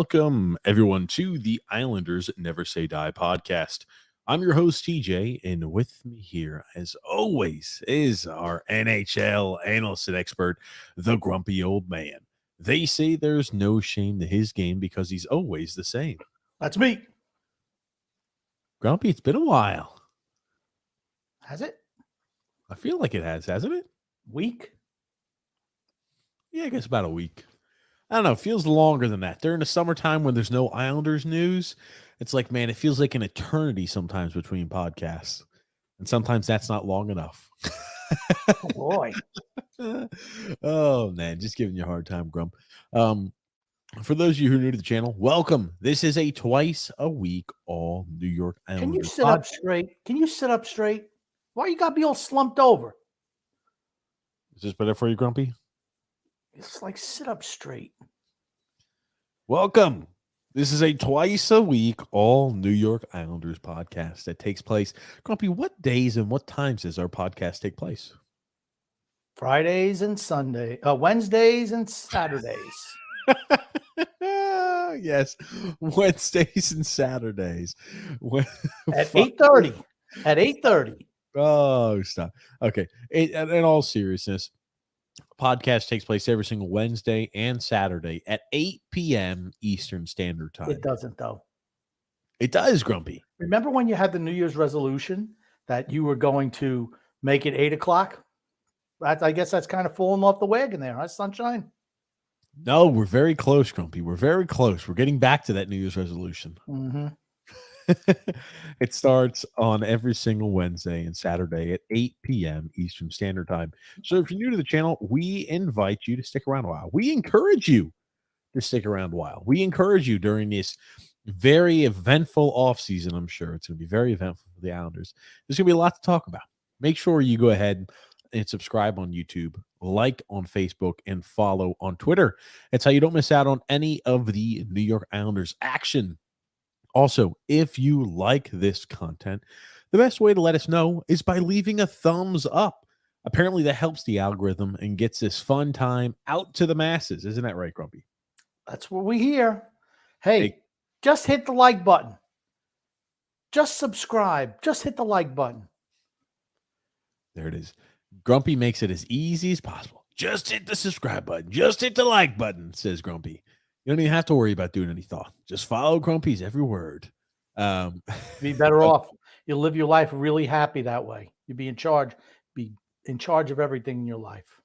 welcome everyone to the Islanders Never Say Die podcast. I'm your host, TJ, and with me here, as always, is our NHL analyst and expert, the grumpy old man. They say there's no shame to his game because he's always the same. That's me. Grumpy, it's been a while. Has it? I feel like it has, hasn't it? Week? Yeah, I guess about a week. I don't know. It feels longer than that. During the summertime when there's no Islanders news, it's like, man, it feels like an eternity sometimes between podcasts. And sometimes that's not long enough. Oh, boy. Oh, man. Just giving you a hard time, Grump. For those of you who are new to the channel, welcome. This is a twice a week all New York Islanders. Can you sit up straight? Can you sit up straight? Why you got to be all slumped over? Is this better for you, Grumpy? It's like sit up straight. Welcome. This is a twice a week all New York Islanders podcast that takes place. Grumpy, what days and what times does our podcast take place? Fridays and Wednesdays and Saturdays. Yes, Wednesdays and Saturdays. At 8:30. At 8:30. Oh, stop. Okay. In all seriousness, podcast takes place every single Wednesday and Saturday at 8 p.m. Eastern Standard Time. It doesn't, though. It does, Grumpy. Remember when you had the New Year's resolution that you were going to make it 8 o'clock? I guess that's kind of falling off the wagon there, huh, Sunshine? No, we're very close, Grumpy. We're very close. We're getting back to that New Year's resolution. Mm-hmm. It starts on every single Wednesday and Saturday at 8 p.m. Eastern Standard Time. So if you're new to the channel, we invite you to stick around a while. We encourage you to stick around a while. We encourage you during this very eventful offseason. I'm sure it's going to be very eventful for the Islanders. There's going to be a lot to talk about. Make sure you go ahead and subscribe on YouTube, like on Facebook, and follow on Twitter. That's how you don't miss out on any of the New York Islanders action. Also, if you like this content, the best way to let us know is by leaving a thumbs up. Apparently, that helps the algorithm and gets this fun time out to the masses. Isn't that right, Grumpy? That's what we hear. Hey, just hit the like button. Just subscribe. Just hit the like button. There it is. Grumpy makes it as easy as possible. Just hit the subscribe button. Just hit the like button, says Grumpy. You don't even have to worry about doing any thought. Just follow Grumpy's every word. Be better off. You'll live your life really happy that way. You'll be in charge. Be in charge of everything in your life.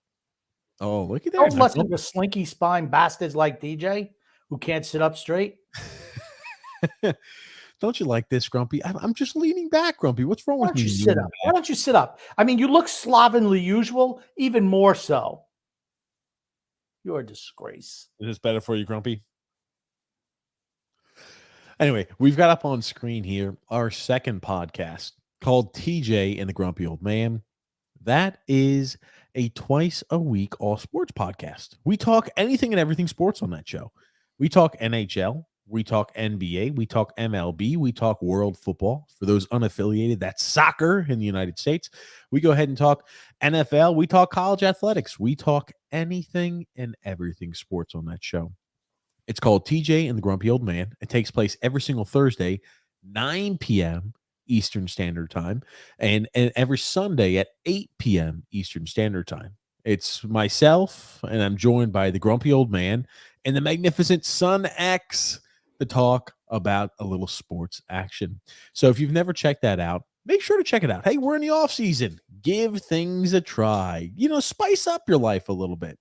Oh, look at that. Don't listen to slinky spine bastards like DJ who can't sit up straight. Don't you like this, Grumpy? I'm just leaning back, Grumpy. What's wrong with me? Sit up? Why don't you sit up? I mean, you look slovenly usual, even more so. You're a disgrace. Is this better for you, Grumpy? Anyway, we've got up on screen here our second podcast called TJ and the Grumpy Old Man. That is a twice a week all sports podcast. We talk anything and everything sports on that show. We talk NHL. We talk NBA. We talk MLB. We talk world football. For those unaffiliated, that's soccer in the United States. We go ahead and talk NFL. We talk college athletics. We talk anything and everything sports on that show. It's called TJ and the Grumpy Old Man. It takes place every single Thursday, 9 p.m. Eastern Standard Time, and every Sunday at 8 p.m. Eastern Standard Time. It's myself, and I'm joined by the Grumpy Old Man and the magnificent Son X to talk about a little sports action. So if you've never checked that out, make sure to check it out. Hey, we're in the off season. Give things a try. Spice up your life a little bit.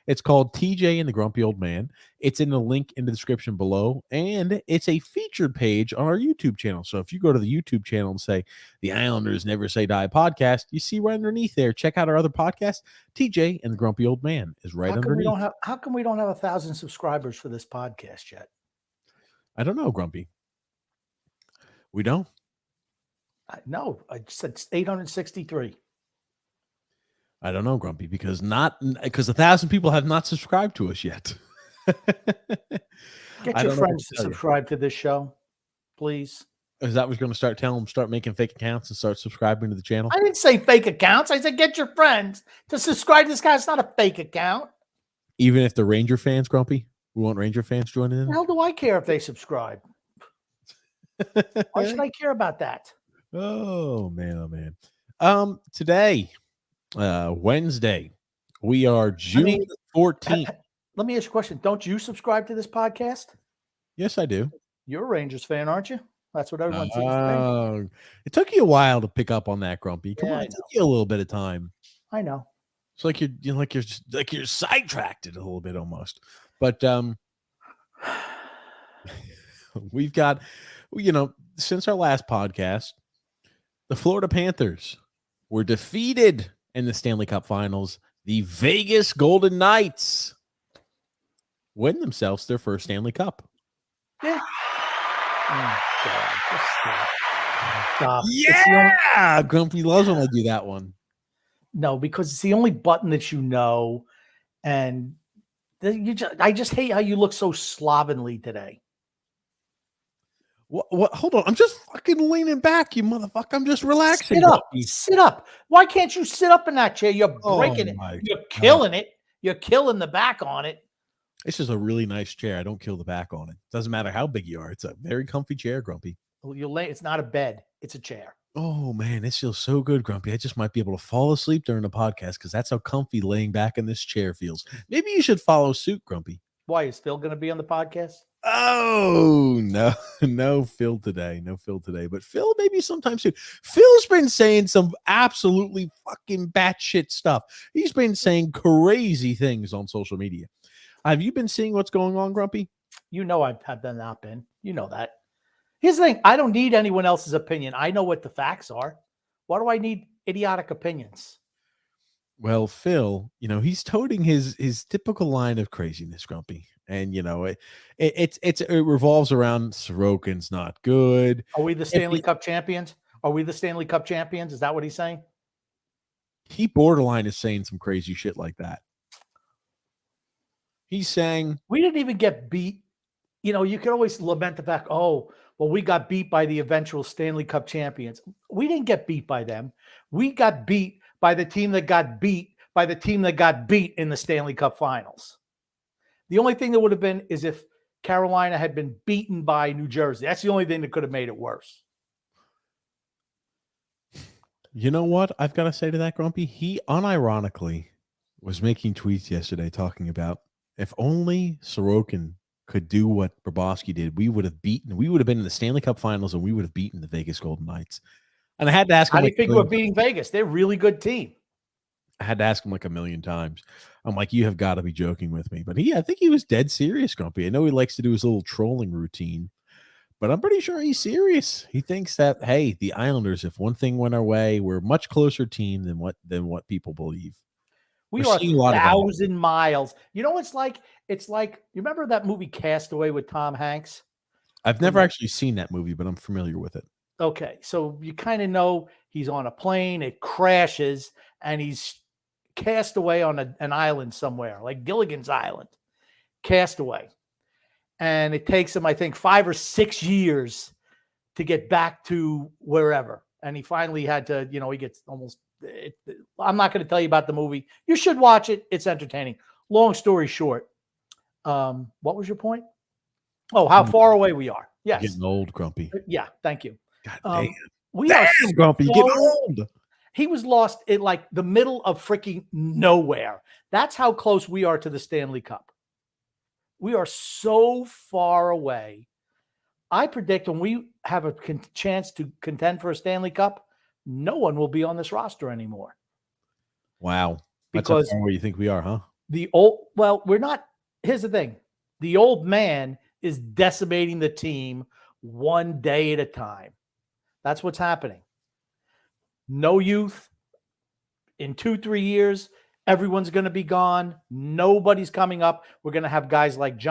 It's called TJ and the Grumpy Old Man. It's in the link in the description below, and it's a featured page on our YouTube channel. So if you go to the YouTube channel and say the Islanders Never Say Die podcast, you see right underneath there. Check out our other podcast. TJ and the Grumpy Old Man is right underneath. How come we don't have 1,000 subscribers for this podcast yet? I don't know, Grumpy. We don't. No, I said 863. I don't know, Grumpy, because 1,000 people have not subscribed to us yet. Get your friends to subscribe to this show, please. Is that what you're going to tell them, start making fake accounts and start subscribing to the channel? I didn't say fake accounts. I said get your friends to subscribe to this guy. It's not a fake account. Even if they're Ranger fans, Grumpy? We want Ranger fans joining The in. hell do I care if they subscribe? Why should I care about that? Oh man. Today, Wednesday, we are June 14th. Let me ask you a question. Don't you subscribe to this podcast? Yes, I do. You're a Rangers fan, aren't you? That's what everyone seems to think. Oh, it took you a while to pick up on that, Grumpy. Come Yeah, on, I it took you a little bit of time. I know. It's like you're sidetracked it a little bit almost. But we've got, since our last podcast, the Florida Panthers were defeated in the Stanley Cup Finals. The Vegas Golden Knights win themselves their first Stanley Cup. Yeah. Oh, God. Stop. Yeah, Grumpy loves when I do that one. No, because it's the only button that you know, and I just hate how you look so slovenly today. What? Hold on, I'm just fucking leaning back, you motherfucker. I'm just relaxing. Sit up. Grumpy. Sit up. Why can't you sit up in that chair? You're breaking it. You're killing it. You're killing the back on it. This is a really nice chair. I don't kill the back on it. Doesn't matter how big you are. It's a very comfy chair, Grumpy. Well, it's not a bed. It's a chair. Oh, man, this feels so good, Grumpy. I just might be able to fall asleep during the podcast because that's how comfy laying back in this chair feels. Maybe you should follow suit, Grumpy. Why? Is Phil going to be on the podcast? Oh, no. No Phil today. But Phil maybe sometime soon. Phil's been saying some absolutely fucking batshit stuff. He's been saying crazy things on social media. Have you been seeing what's going on, Grumpy? You know I have not been. You know that. Here's the thing. I don't need anyone else's opinion. I know what the facts are. Why do I need idiotic opinions? Well, Phil, he's toting his typical line of craziness, Grumpy. And, it revolves around Sorokin's not good. Are we the Stanley Cup champions? Are we the Stanley Cup champions? Is that what he's saying? He borderline is saying some crazy shit like that. He's saying we didn't even get beat. You can always lament the fact, we got beat by the eventual Stanley Cup champions. We didn't get beat by them. We got beat by the team that got beat by the team that got beat in the Stanley Cup Finals. The only thing that would have been is if Carolina had been beaten by New Jersey. That's the only thing that could have made it worse. You know what I've got to say to that, Grumpy? He unironically was making tweets yesterday talking about if only Sorokin could do what Bobrovsky did, we would have been in the Stanley Cup Finals and we would have beaten the Vegas Golden Knights. And I had to ask him. How do you think we're beating Vegas? They're a really good team. I had to ask him like a million times. I'm like, you have got to be joking with me. But I think he was dead serious, Grumpy. I know he likes to do his little trolling routine, but I'm pretty sure he's serious. He thinks that, hey, the Islanders, if one thing went our way, we're a much closer team than what people believe. We are 1,000 miles. You know, it's like, you remember that movie Castaway with Tom Hanks? I've never actually seen that movie, but I'm familiar with it. Okay. So you kind of know he's on a plane, it crashes, and he's cast away on an island somewhere, like Gilligan's Island, cast away. And it takes him, I think, 5 or 6 years to get back to wherever. And he finally had to, he gets almost, I'm not going to tell you about the movie. You should watch it. It's entertaining. Long story short, what was your point? Oh, how far away we are. Yes. Getting old, Grumpy. Yeah. Thank you. God damn. We are Grumpy. Get old. He was lost in like the middle of freaking nowhere. That's how close we are to the Stanley Cup. We are so far away. I predict when we have a chance to contend for a Stanley Cup, no one will be on this roster anymore. Wow. Because that's how far away you think we are, huh? We're not. Here's the thing. The old man is decimating the team one day at a time. That's what's happening. No youth. In 2-3 years, everyone's going to be gone. Nobody's coming up. We're going to have guys like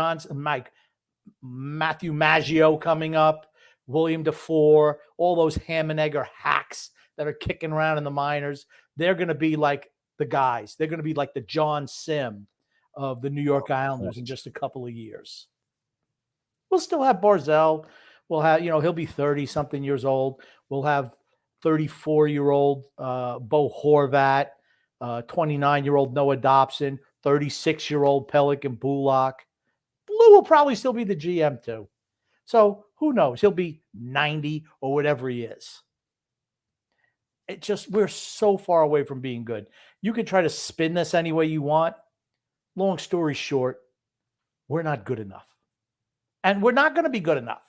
Matthew Maggio coming up, William DeFore, all those ham and egger hacks that are kicking around in the minors. They're going to be like the guys. They're going to be like the John Sim of the New York Islanders in just a couple of years. We'll still have Barzell. We'll have, he'll be 30-something years old. We'll have 34-year-old Bo Horvat, 29-year-old Noah Dobson, 36-year-old Pelican Bullock. Lou will probably still be the GM too. So who knows? He'll be 90 or whatever he is. We're so far away from being good. You can try to spin this any way you want. Long story short, we're not good enough. And we're not going to be good enough.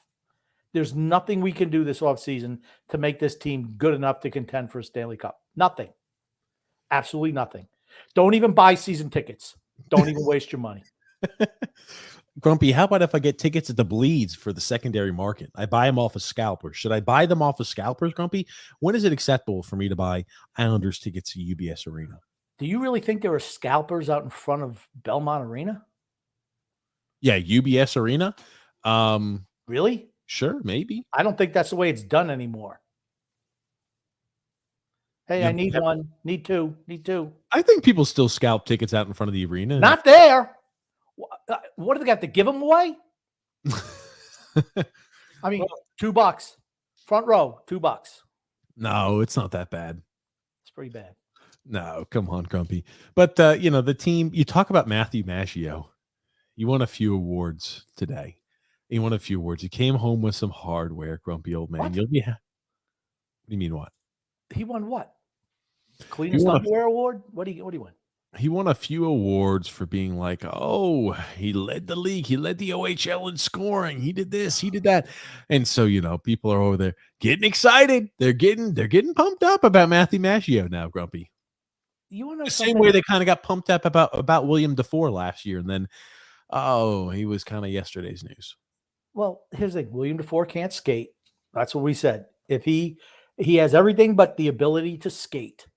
There's nothing we can do this offseason to make this team good enough to contend for a Stanley Cup. Nothing. Absolutely nothing. Don't even buy season tickets. Don't even waste your money. Grumpy, how about if I get tickets at the bleeds for the secondary market? I buy them off of scalpers. Should I buy them off of scalpers, Grumpy? When is it acceptable for me to buy Islanders tickets to UBS Arena? Do you really think there are scalpers out in front of Belmont Arena? Yeah, UBS Arena. Really? Sure, maybe. I don't think that's the way it's done anymore. Hey, I need one. Need two. Need two. I think people still scalp tickets out in front of the arena. Not there. What do they got to give them away? I mean, $2. Front row, $2. No, it's not that bad. It's pretty bad. No, come on, Grumpy. But, the team, you talk about Matthew Maggio. You won a few awards today. He won a few awards. He came home with some hardware, Grumpy old man. What? You'll be happy. What do you mean what? He won what? Cleanest underwear award? What do you win? He won a few awards for being like, oh, he led the league. He led the OHL in scoring. He did this. He did that. And so, people are over there getting excited. They're getting pumped up about Matthew Maggio now, Grumpy. You want to know the same way they kind of got pumped up about William DeFore last year. And then, he was kind of yesterday's news. Well, here's the thing. William DeFore can't skate. That's what we said. If he has everything but the ability to skate.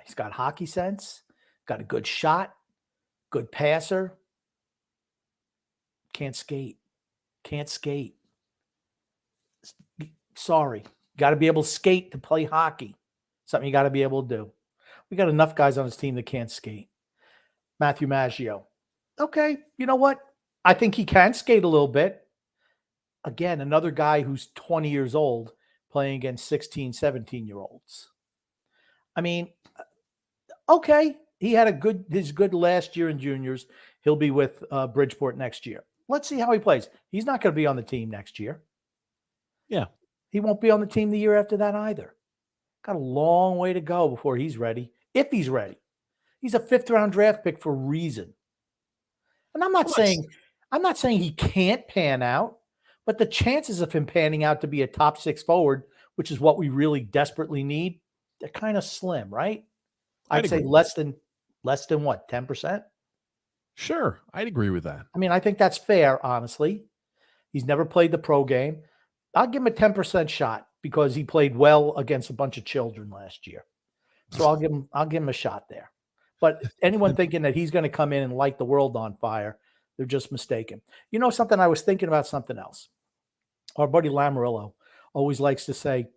He's got hockey sense, got a good shot, good passer. Can't skate. Can't skate. Sorry. Got to be able to skate to play hockey. Something you got to be able to do. We got enough guys on his team that can't skate. Matthew Maggio. Okay, you know what? I think he can skate a little bit. Again, another guy who's 20 years old playing against 16, 17-year-olds. I mean, okay, he had his good last year in juniors. He'll be with Bridgeport next year. Let's see how he plays. He's not going to be on the team next year. Yeah. He won't be on the team the year after that either. Got a long way to go before he's ready, if he's ready. He's a 5th-round draft pick for a reason. And I'm not saying he can't pan out, but the chances of him panning out to be a top 6 forward, which is what we really desperately need, they're kind of slim, right? I'd say less than what, 10%? Sure, I'd agree with that. I mean, I think that's fair, honestly. He's never played the pro game. I'll give him a 10% shot because he played well against a bunch of children last year. So I'll give him a shot there. But anyone thinking that he's going to come in and light the world on fire, they're just mistaken. You know something? I was thinking about something else. Our buddy Lamarillo always likes to say,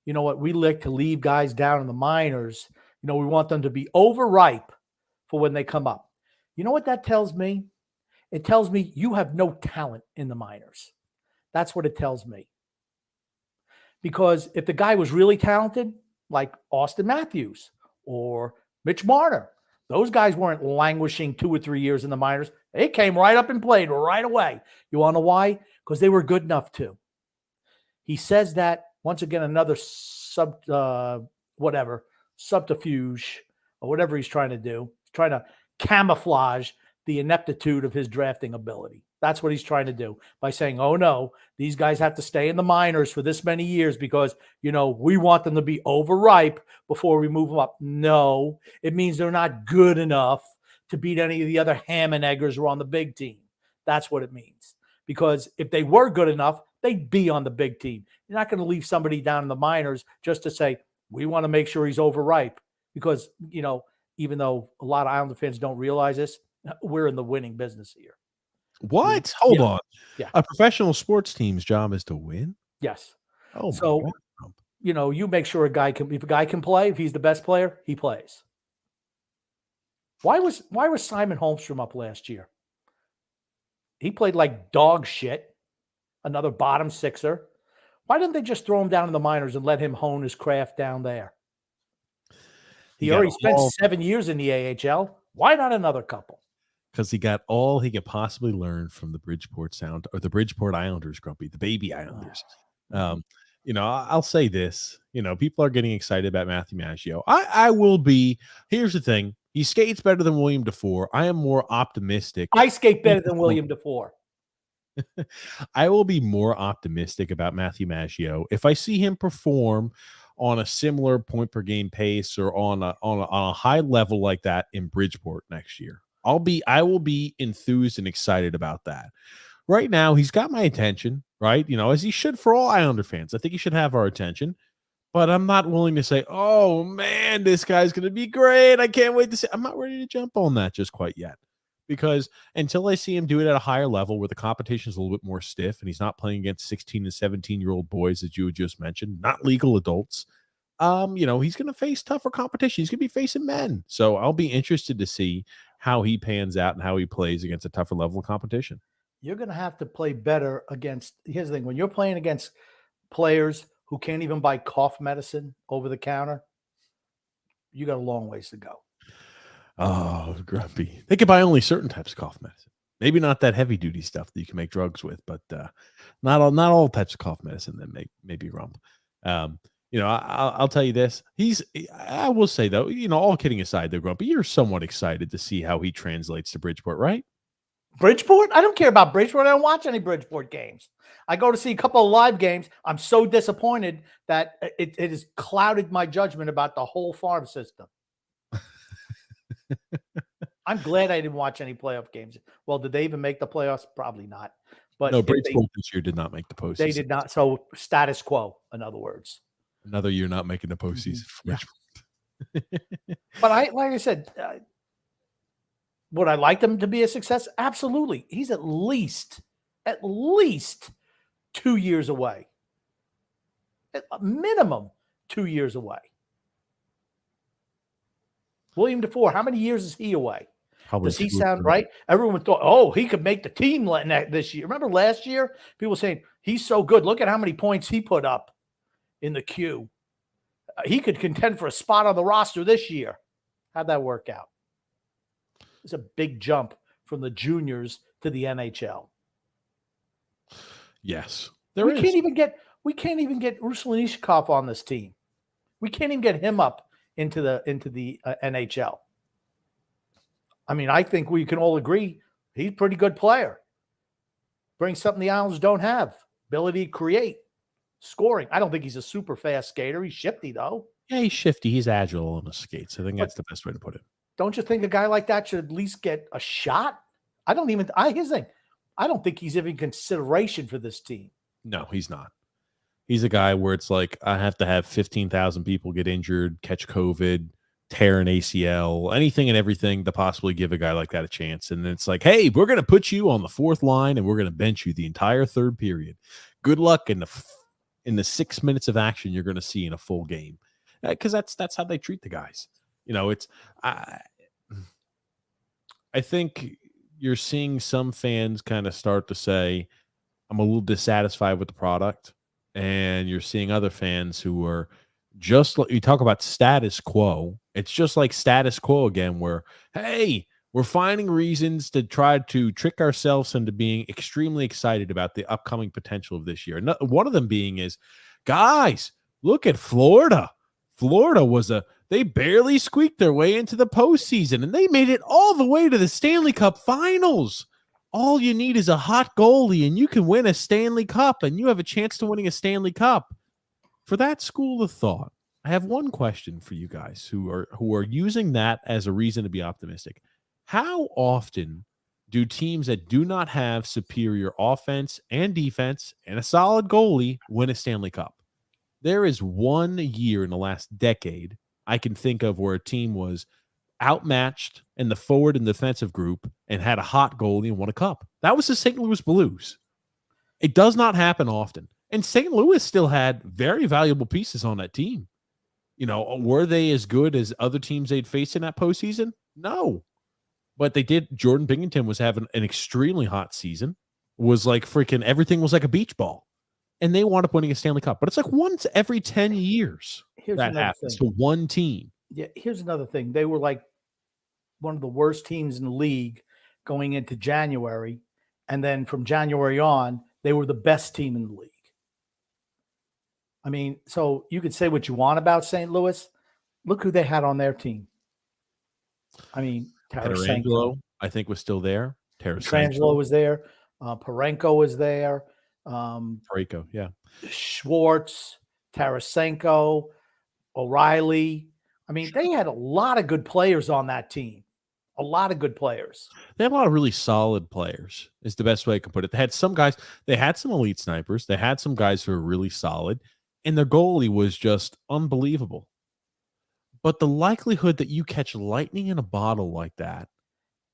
you know what? We like to leave guys down in the minors. We want them to be overripe for when they come up. You know what that tells me? It tells me you have no talent in the minors. That's what it tells me. Because if the guy was really talented, like Austin Matthews or Mitch Marner, those guys weren't languishing 2 or 3 years in the minors. They came right up and played right away. You want to know why? Because they were good enough to. He says that, once again, another subterfuge or whatever he's trying to do. He's trying to camouflage the ineptitude of his drafting ability. That's what he's trying to do by saying, oh, no, these guys have to stay in the minors for this many years because, we want them to be overripe before we move them up. No, it means they're not good enough to beat any of the other ham and eggers who are on the big team. That's what it means. Because if they were good enough, they'd be on the big team. You're not going to leave somebody down in the minors just to say, we want to make sure he's overripe. Because, even though a lot of Islander fans don't realize this, we're in the winning business here. What? Hold on. Yeah. A professional sports team's job is to win? Yes. Oh, so, you make sure if a guy can play, if he's the best player, he plays. Why was Simon Holmstrom up last year? He played like dog shit. Another bottom sixer. Why didn't they just throw him down in the minors and let him hone his craft down there? He already spent 7 years in the AHL. Why not another couple? because he got all he could possibly learn from the Bridgeport Sound or the Bridgeport Islanders, Grumpy, the baby Islanders. Mhm. I'll say this. People are getting excited about Matthew Maggio. I will be. Here's the thing. He skates better than William DeFore. I am more optimistic. I skate better than William DeFore. I will be more optimistic about Matthew Maggio if I see him perform on a similar point per game pace or on a high level like that in Bridgeport next year. I will be enthused and excited about that. Right now, he's got my attention, right? As he should for all Islander fans. I think he should have our attention. But I'm not willing to say, oh man, this guy's going to be great. I can't wait to see. I'm not ready to jump on that just quite yet. Because until I see him do it at a higher level where the competition is a little bit more stiff and he's not playing against 16 and 17-year-old boys, as you had just mentioned, not legal adults, he's going to face tougher competition. He's going to be facing men. So I'll be interested to see how he pans out and how he plays against a tougher level of competition. You're going to have to play better against. Here's the thing. When you're playing against players who can't even buy cough medicine over the counter, you got a long ways to go. Oh, Grumpy. They can buy only certain types of cough medicine. Maybe not that heavy duty stuff that you can make drugs with, but not all types of cough medicine that may be rump. I'll tell you this. I will say though, all kidding aside, though, Grumpy, you're somewhat excited to see how he translates to Bridgeport, right? Bridgeport? I don't care about Bridgeport. I don't watch any Bridgeport games. I go to see a couple of live games. I'm so disappointed that it has clouded my judgment about the whole farm system. I'm glad I didn't watch any playoff games. Well, did they even make the playoffs? Probably not. But no, Bridgeport this year did not make the postseason. They did not. So status quo, in other words. Another year not making the postseason. Yeah. But like I said, would I like them to be a success? Absolutely. He's at least 2 years away. At a minimum 2 years away. William DeFore, how many years is he away? Probably Does he sound right? Everyone thought, oh, he could make the team this year. Remember last year? People saying, he's so good. Look at how many points he put up in the queue. He could contend for a spot on the roster this year. How'd that work out? It's a big jump from the juniors to the NHL. Yes. We can't even get Ruslan Ishikov on this team. We can't even get him up into the NHL. I mean, I think we can all agree he's a pretty good player. Brings something the Islanders don't have. Ability to create. Scoring. I don't think he's a super fast skater. He's shifty, though. Yeah, he's shifty. He's agile on the skates. I think that's the best way to put it. Don't you think a guy like that should at least get a shot? Here's the thing. I don't think he's even consideration for this team. No, he's not. He's a guy where it's like, I have to have 15,000 people get injured, catch COVID, tear an ACL, anything and everything to possibly give a guy like that a chance. And then it's like, hey, we're going to put you on the fourth line and we're going to bench you the entire third period. Good luck in the 6 minutes of action you're going to see in a full game. Because that's how they treat the guys. I think you're seeing some fans kind of start to say, I'm a little dissatisfied with the product. And you're seeing other fans who are just like, you talk about status quo. It's just like status quo again, where, hey, we're finding reasons to try to trick ourselves into being extremely excited about the upcoming potential of this year. One of them being is, guys, look at Florida. Florida they barely squeaked their way into the postseason, and they made it all the way to the Stanley Cup Finals. All you need is a hot goalie, and you can win a Stanley Cup, and you have a chance to winning a Stanley Cup. For that school of thought, I have one question for you guys who are using that as a reason to be optimistic. How often do teams that do not have superior offense and defense and a solid goalie win a Stanley Cup? There is 1 year in the last decade I can think of where a team was outmatched in the forward and defensive group and had a hot goalie and won a cup. That was the St. Louis Blues. It does not happen often. And St. Louis still had very valuable pieces on that team. Were they as good as other teams they'd faced in that postseason? No. But they did. Jordan Binghamton was having an extremely hot season. Was like freaking everything was like a beach ball. And they wound up winning a Stanley Cup. But it's like once every 10 years that happens to one team. Yeah, here's another thing. They were like one of the worst teams in the league going into January. And then from January on, they were the best team in the league. I mean, so you could say what you want about St. Louis. Look who they had on their team. I mean, Tarasenko. Pietrangelo, I think, was still there. Pietrangelo was there. Parenko was there. Parayko, yeah. Schwartz, Tarasenko, O'Reilly. I mean, they had a lot of good players on that team. A lot of good players. They had a lot of really solid players, is the best way I can put it. They had some guys, they had some elite snipers. They had some guys who were really solid, and their goalie was just unbelievable. But the likelihood that you catch lightning in a bottle like that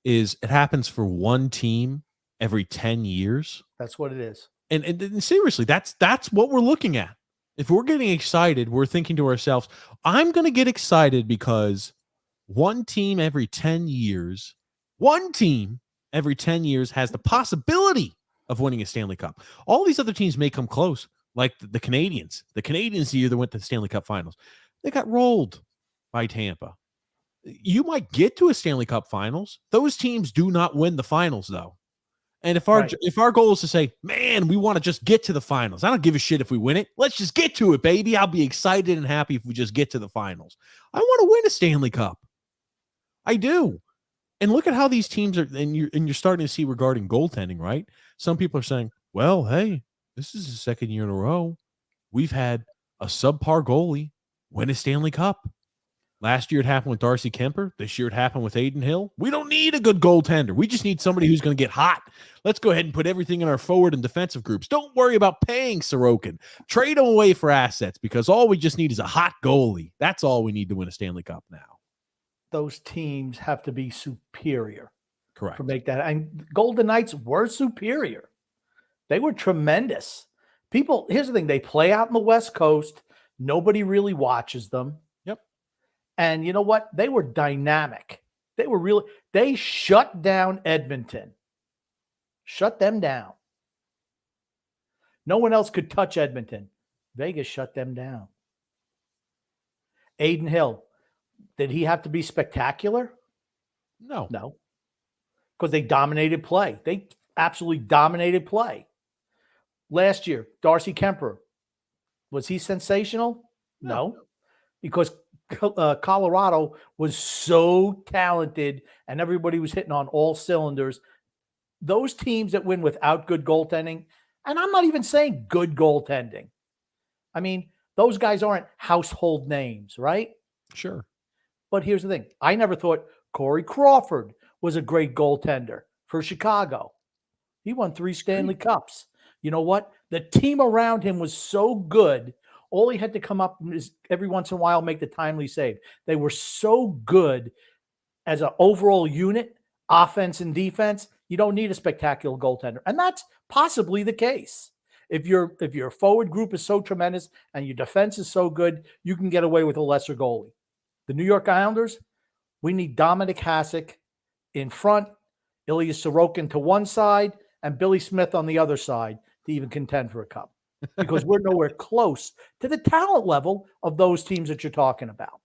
is it happens for one team every 10 years. That's what it is. And seriously, that's what we're looking at. If we're getting excited, we're thinking to ourselves, I'm going to get excited because one team every 10 years has the possibility of winning a Stanley Cup. All these other teams may come close, like the Canadians. The Canadians the year that went to the Stanley Cup Finals. They got rolled by Tampa. You might get to a Stanley Cup Finals. Those teams do not win the finals, though. And if our goal is to say, man, we want to just get to the finals, I don't give a shit if we win it. Let's just get to it, baby. I'll be excited and happy if we just get to the finals. I want to win a Stanley Cup. I do. And look at how these teams are, and you're starting to see regarding goaltending, right? Some people are saying, well, hey, this is the second year in a row we've had a subpar goalie win a Stanley Cup. Last year it happened with Darcy Kemper. This year it happened with Aiden Hill. We don't need a good goaltender. We just need somebody who's going to get hot. Let's go ahead and put everything in our forward and defensive groups. Don't worry about paying Sorokin. Trade him away for assets because all we just need is a hot goalie. That's all we need to win a Stanley Cup now. Those teams have to be superior. Correct. To make that. And Golden Knights were superior. They were tremendous. People, here's the thing. They play out in the West Coast. Nobody really watches them. Yep. And you know what? They were dynamic. They shut down Edmonton. Shut them down. No one else could touch Edmonton. Vegas shut them down. Aiden Hill. Did he have to be spectacular? No. Because they dominated play. They absolutely dominated play. Last year, Darcy Kemper. Was he sensational? No. Because Colorado was so talented and everybody was hitting on all cylinders. Those teams that win without good goaltending, and I'm not even saying good goaltending. I mean, those guys aren't household names, right? Sure. But here's the thing. I never thought Corey Crawford was a great goaltender for Chicago. He won 3 Stanley Cups. You know what? The team around him was so good. All he had to come up is every once in a while make the timely save. They were so good as an overall unit, offense and defense. You don't need a spectacular goaltender. And that's possibly the case. If your forward group is so tremendous and your defense is so good, you can get away with a lesser goalie. The New York Islanders, we need Dominic Hasek in front, Ilya Sorokin to one side, and Billy Smith on the other side to even contend for a cup. Because we're nowhere close to the talent level of those teams that you're talking about.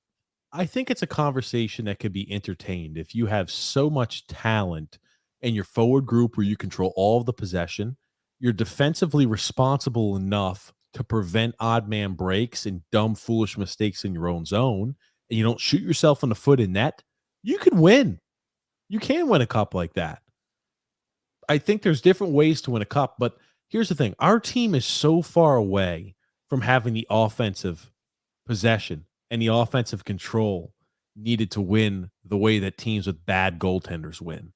I think it's a conversation that could be entertained if you have so much talent in your forward group where you control all of the possession, you're defensively responsible enough to prevent odd man breaks and dumb, foolish mistakes in your own zone, and you don't shoot yourself in the foot in net, you can win. You can win a cup like that. I think there's different ways to win a cup, but here's the thing. Our team is so far away from having the offensive possession and the offensive control needed to win the way that teams with bad goaltenders win.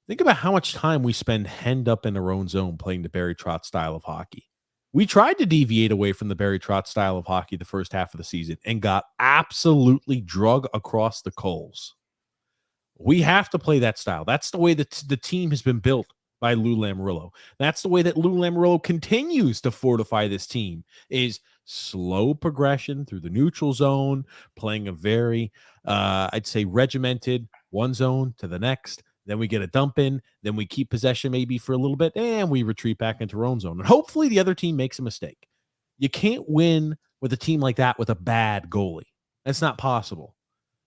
Think about how much time we spend henned up in our own zone playing the Barry Trotz style of hockey. We tried to deviate away from the Barry Trotz style of hockey the first half of the season and got absolutely drug across the coals. We have to play that style. That's the way that the team has been built by Lou Lamoriello. That's the way that Lou Lamoriello continues to fortify this team, is slow progression through the neutral zone, playing a very, I'd say, regimented one zone to the next. Then we get a dump in. Then we keep possession maybe for a little bit, and we retreat back into our own zone. And hopefully the other team makes a mistake. You can't win with a team like that with a bad goalie. That's not possible.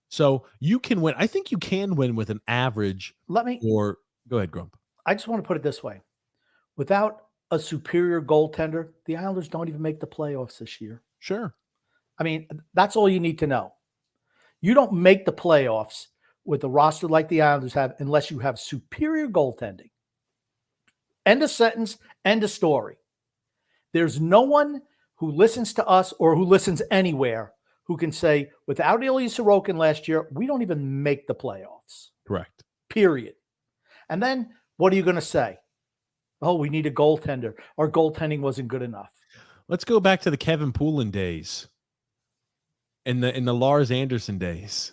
So you can win. I think you can win with an average. Go Go ahead, Grump. I just want to put it this way. Without a superior goaltender, the Islanders don't even make the playoffs this year. Sure. I mean, that's all you need to know. You don't make the playoffs with a roster like the Islanders have unless you have superior goaltending. End of sentence, end of story. There's no one who listens to us or who listens anywhere who can say, without Ilya Sorokin last year, we don't even make the playoffs. Correct. Period. And then what are you going to say? Oh, we need a goaltender. Our goaltending wasn't good enough. Let's go back to the Kevin Poulin days and the Lars Anderson days.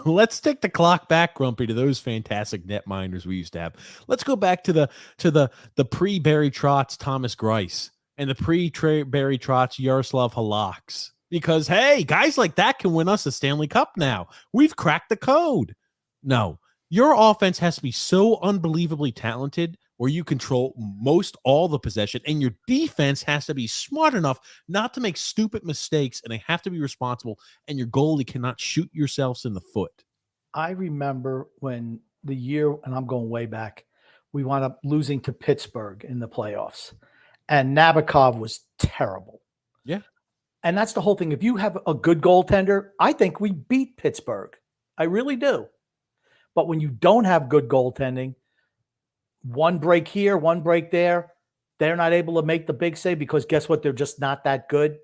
Let's take the clock back, Grumpy, to those fantastic netminders we used to have. Let's go back to the pre-Barry Trotz Thomas Greiss and the pre-Barry Trotz Yaroslav Halaks. Because, hey, guys like that can win us a Stanley Cup now. We've cracked the code. No, your offense has to be so unbelievably talented where you control most all the possession, and your defense has to be smart enough not to make stupid mistakes, and they have to be responsible, and your goalie cannot shoot yourselves in the foot. I remember when the year, and I'm going way back, we wound up losing to Pittsburgh in the playoffs, and Nabokov was terrible. Yeah. And that's the whole thing. If you have a good goaltender, I think we beat Pittsburgh. I really do. But when you don't have good goaltending, one break here, one break there, they're not able to make the big save because guess what? They're just not that good.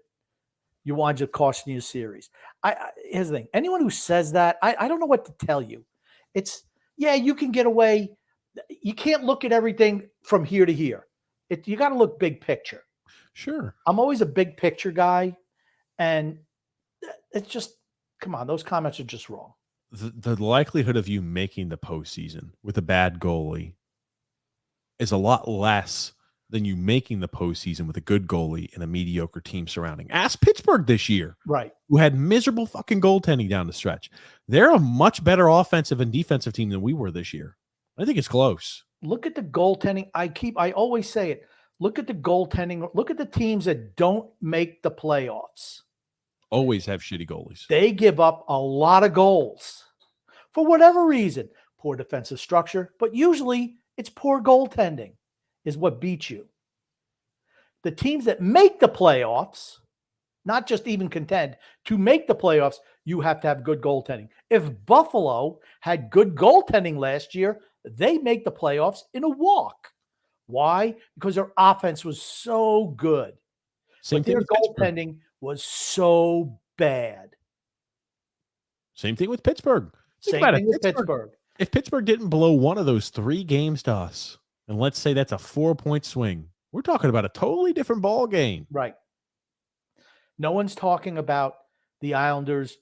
You wind up costing you a series. Here's the thing. Anyone who says that, I don't know what to tell you. It's, yeah, you can get away. You can't look at everything from here to here. You got to look big picture. Sure. I'm always a big picture guy. And it's just, come on, those comments are just wrong. The likelihood of you making the postseason with a bad goalie is a lot less than you making the postseason with a good goalie and a mediocre team surrounding. Ask Pittsburgh this year, right? Who had miserable fucking goaltending down the stretch. They're a much better offensive and defensive team than we were this year. I think it's close. Look at the goaltending. I always say it. Look at the goaltending. Look at the teams that don't make the playoffs. Always have shitty goalies. They give up a lot of goals for whatever reason. Poor defensive structure, but usually it's poor goaltending is what beats you. The teams that make the playoffs, not just even contend, to make the playoffs, you have to have good goaltending. If Buffalo had good goaltending last year, they make the playoffs in a walk. Why? Because their offense was so good. Same thing their with goaltending was so bad. Same thing with Pittsburgh. Same thing with Pittsburgh. If Pittsburgh didn't blow one of those 3 games to us, and let's say that's a 4-point swing, we're talking about a totally different ball game. Right. No one's talking about the Islanders,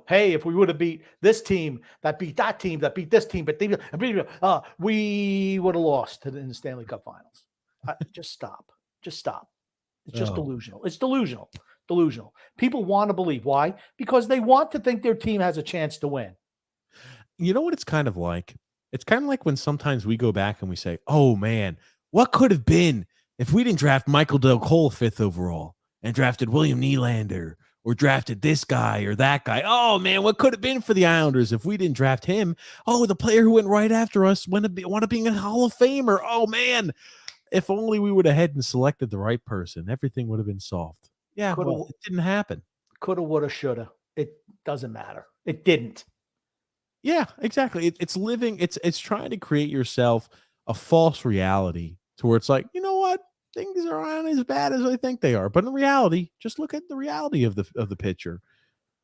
hey, if we would have beat this team, that beat that team, that beat this team, but we would have lost in the Stanley Cup Finals. Just stop. Just stop. It's just delusional. It's delusional. Delusional. People want to believe. Why? Because they want to think their team has a chance to win. You know what it's kind of like? It's kind of like when sometimes we go back and we say, oh, man, what could have been if we didn't draft Michael Del Cole 5th overall and drafted William Nylander or drafted this guy or that guy? Oh, man, what could have been for the Islanders if we didn't draft him? Oh, the player who went right after us wound up being a Hall of Famer. Oh, man, if only we would have had and selected the right person, everything would have been solved. Yeah, well, it didn't happen. Coulda, woulda, shoulda. It doesn't matter. It didn't. Yeah, exactly. It's living. It's trying to create yourself a false reality to where it's like, you know what, things aren't as bad as I think they are. But in reality, just look at the reality of the picture.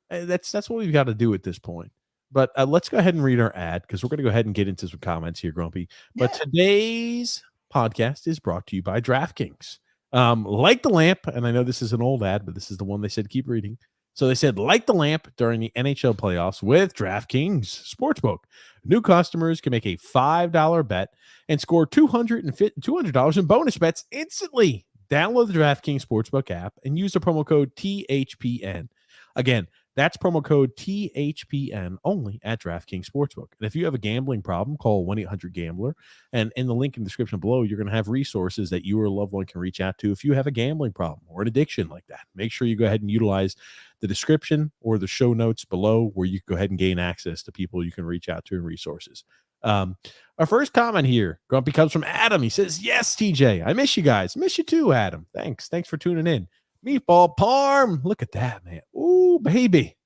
That's what we've got to do at this point. But let's go ahead and read our ad because we're going to go ahead and get into some comments here, Grumpy. But today's podcast is brought to you by DraftKings. Like the lamp, and I know this is an old ad, but this is the one they said keep reading. So they said, like the lamp during the NHL playoffs with DraftKings Sportsbook. New customers can make a $5 bet and score $200 in bonus bets instantly. Download the DraftKings Sportsbook app and use the promo code THPN. Again, that's promo code THPN only at DraftKings Sportsbook. And if you have a gambling problem, call 1-800-GAMBLER. And in the link in the description below, you're going to have resources that you or a loved one can reach out to if you have a gambling problem or an addiction like that. Make sure you go ahead and utilize the description or the show notes below where you can go ahead and gain access to people you can reach out to and resources. Our first comment here, Grumpy, comes from Adam. He says, "Yes, TJ, I miss you guys. Miss you too, Adam. Thanks for tuning in. Meatball parm. Look at that, man. Ooh, baby.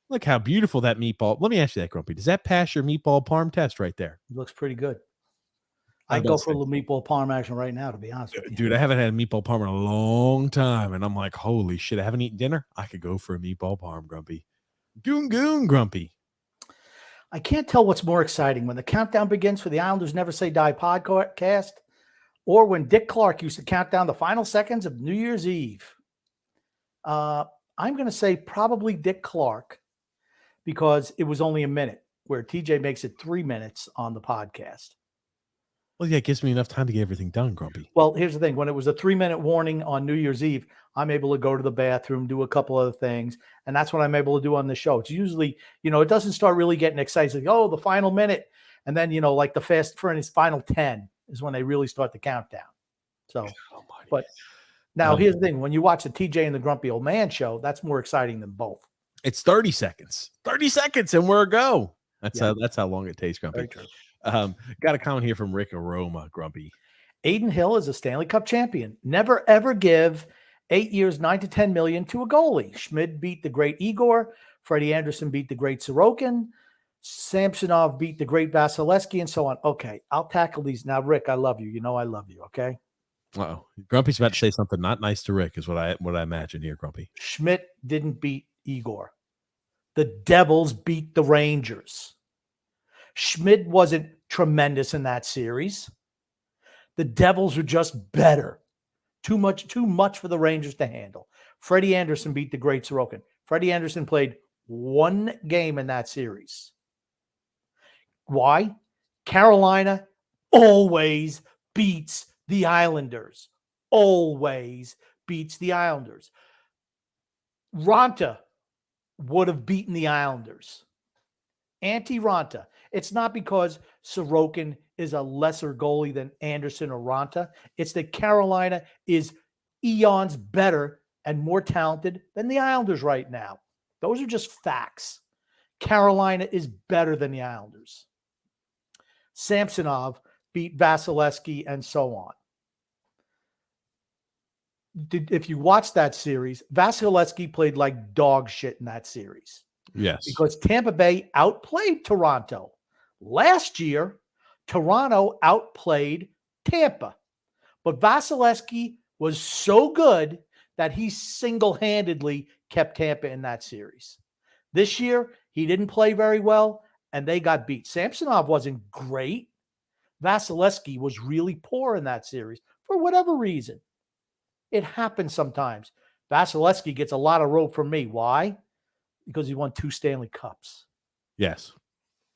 Look how beautiful that meatball. Let me ask you that, Grumpy. Does that pass your meatball parm test right there? It looks pretty good. I I'd go for a little meatball parm action right now, to be honest with you. Dude, I haven't had a meatball parm in a long time, and I'm like, holy shit, I haven't eaten dinner. I could go for a meatball parm, Grumpy. Goon, Grumpy. I can't tell what's more exciting, when the countdown begins for the Islanders Never Say Die podcast, or when Dick Clark used to count down the final seconds of New Year's Eve. I'm going to say probably Dick Clark, because it was only a minute, where TJ makes it 3 minutes on the podcast. Well, yeah, it gives me enough time to get everything done, Grumpy. Well, here's the thing. When it was a 3-minute warning on New Year's Eve, I'm able to go to the bathroom, do a couple other things, and that's what I'm able to do on the show. It's usually, it doesn't start really getting excited. Like, oh, the final minute. And then, like the Fast and Furious final 10 is when they really start the countdown. So, but now here's the thing. When you watch the TJ and the Grumpy Old Man show, that's more exciting than both. It's 30 seconds. 30 seconds, and we're a go. That's how long it takes, Grumpy. Very true. Got a comment here from Rick Aroma, Grumpy. Aiden Hill is a Stanley Cup champion. Never, ever give 8 years, $9 to $10 million to a goalie. Schmid beat the great Igor. Freddie Anderson beat the great Sorokin. Samsonov beat the great Vasilevsky, and so on. Okay, I'll tackle these. Now, Rick, I love you. You know I love you, okay? Uh-oh. Grumpy's about to say something not nice to Rick, is what I imagine here, Grumpy. Schmidt didn't beat Igor. The Devils beat the Rangers. Schmidt wasn't tremendous in that series. The Devils were just better. Too much for the Rangers to handle. Freddie Anderson beat the great Sorokin. Freddie Anderson played one game in that series. Why? Carolina always beats the Islanders. Always beats the Islanders. Ranta would have beaten the Islanders. Anti-Ranta. It's not because Sorokin is a lesser goalie than Anderson or Ranta. It's that Carolina is eons better and more talented than the Islanders right now. Those are just facts. Carolina is better than the Islanders. Samsonov beat Vasilevsky and so on. If you watch that series, Vasilevsky played like dog shit in that series. Yes. Because Tampa Bay outplayed Toronto. Last year, Toronto outplayed Tampa. But Vasilevsky was so good that he single-handedly kept Tampa in that series. This year, he didn't play very well, and they got beat. Samsonov wasn't great. Vasilevsky was really poor in that series for whatever reason. It happens sometimes. Vasilevsky gets a lot of rope from me. Why? Because he won 2 Stanley Cups. Yes.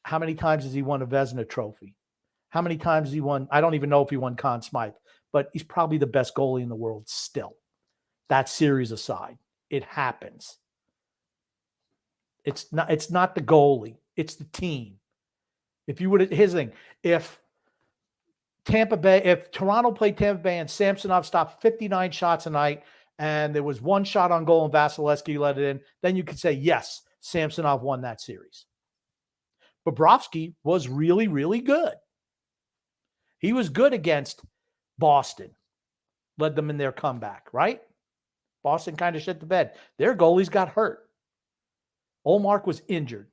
How many times has he won a Vezina trophy? How many times has he won? I don't even know if he won Conn Smythe, but he's probably the best goalie in the world still. That series aside, it happens. It's not the goalie, it's the team. If you would, here's the thing: if Toronto played Tampa Bay and Samsonov stopped 59 shots a night, and there was 1 shot on goal and Vasilevsky let it in, then you could say, yes, Samsonov won that series. Bobrovsky was really, really good. He was good against Boston. Led them in their comeback, right? Boston kind of shit the bed. Their goalies got hurt. Olmark was injured,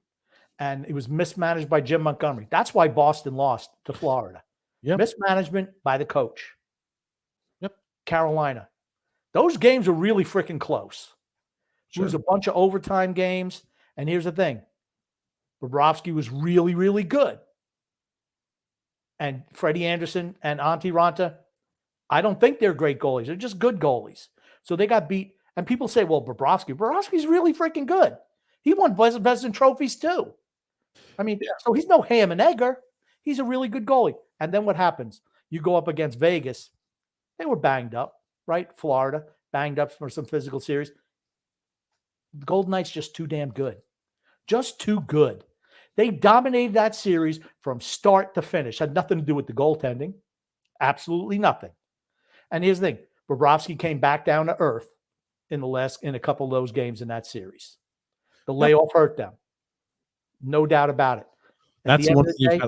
and it was mismanaged by Jim Montgomery. That's why Boston lost to Florida. Yep. Mismanagement by the coach. Yep. Carolina. Those games were really freaking close. Sure. It was a bunch of overtime games. And here's the thing. Bobrovsky was really, really good. And Freddie Anderson and Antti Ranta, I don't think they're great goalies. They're just good goalies. So they got beat. And people say, well, Bobrovsky's really freaking good. He won Vezina trophies too. I mean, So he's no ham and egger. He's a really good goalie. And then what happens? You go up against Vegas. They were banged up, right? Florida, banged up for some physical series. The Golden Knights just too damn good. Just too good. They dominated that series from start to finish. Had nothing to do with the goaltending. Absolutely nothing. And here's the thing. Bobrovsky came back down to earth in a couple of those games in that series. The layoff hurt them. No doubt about it. That's one thing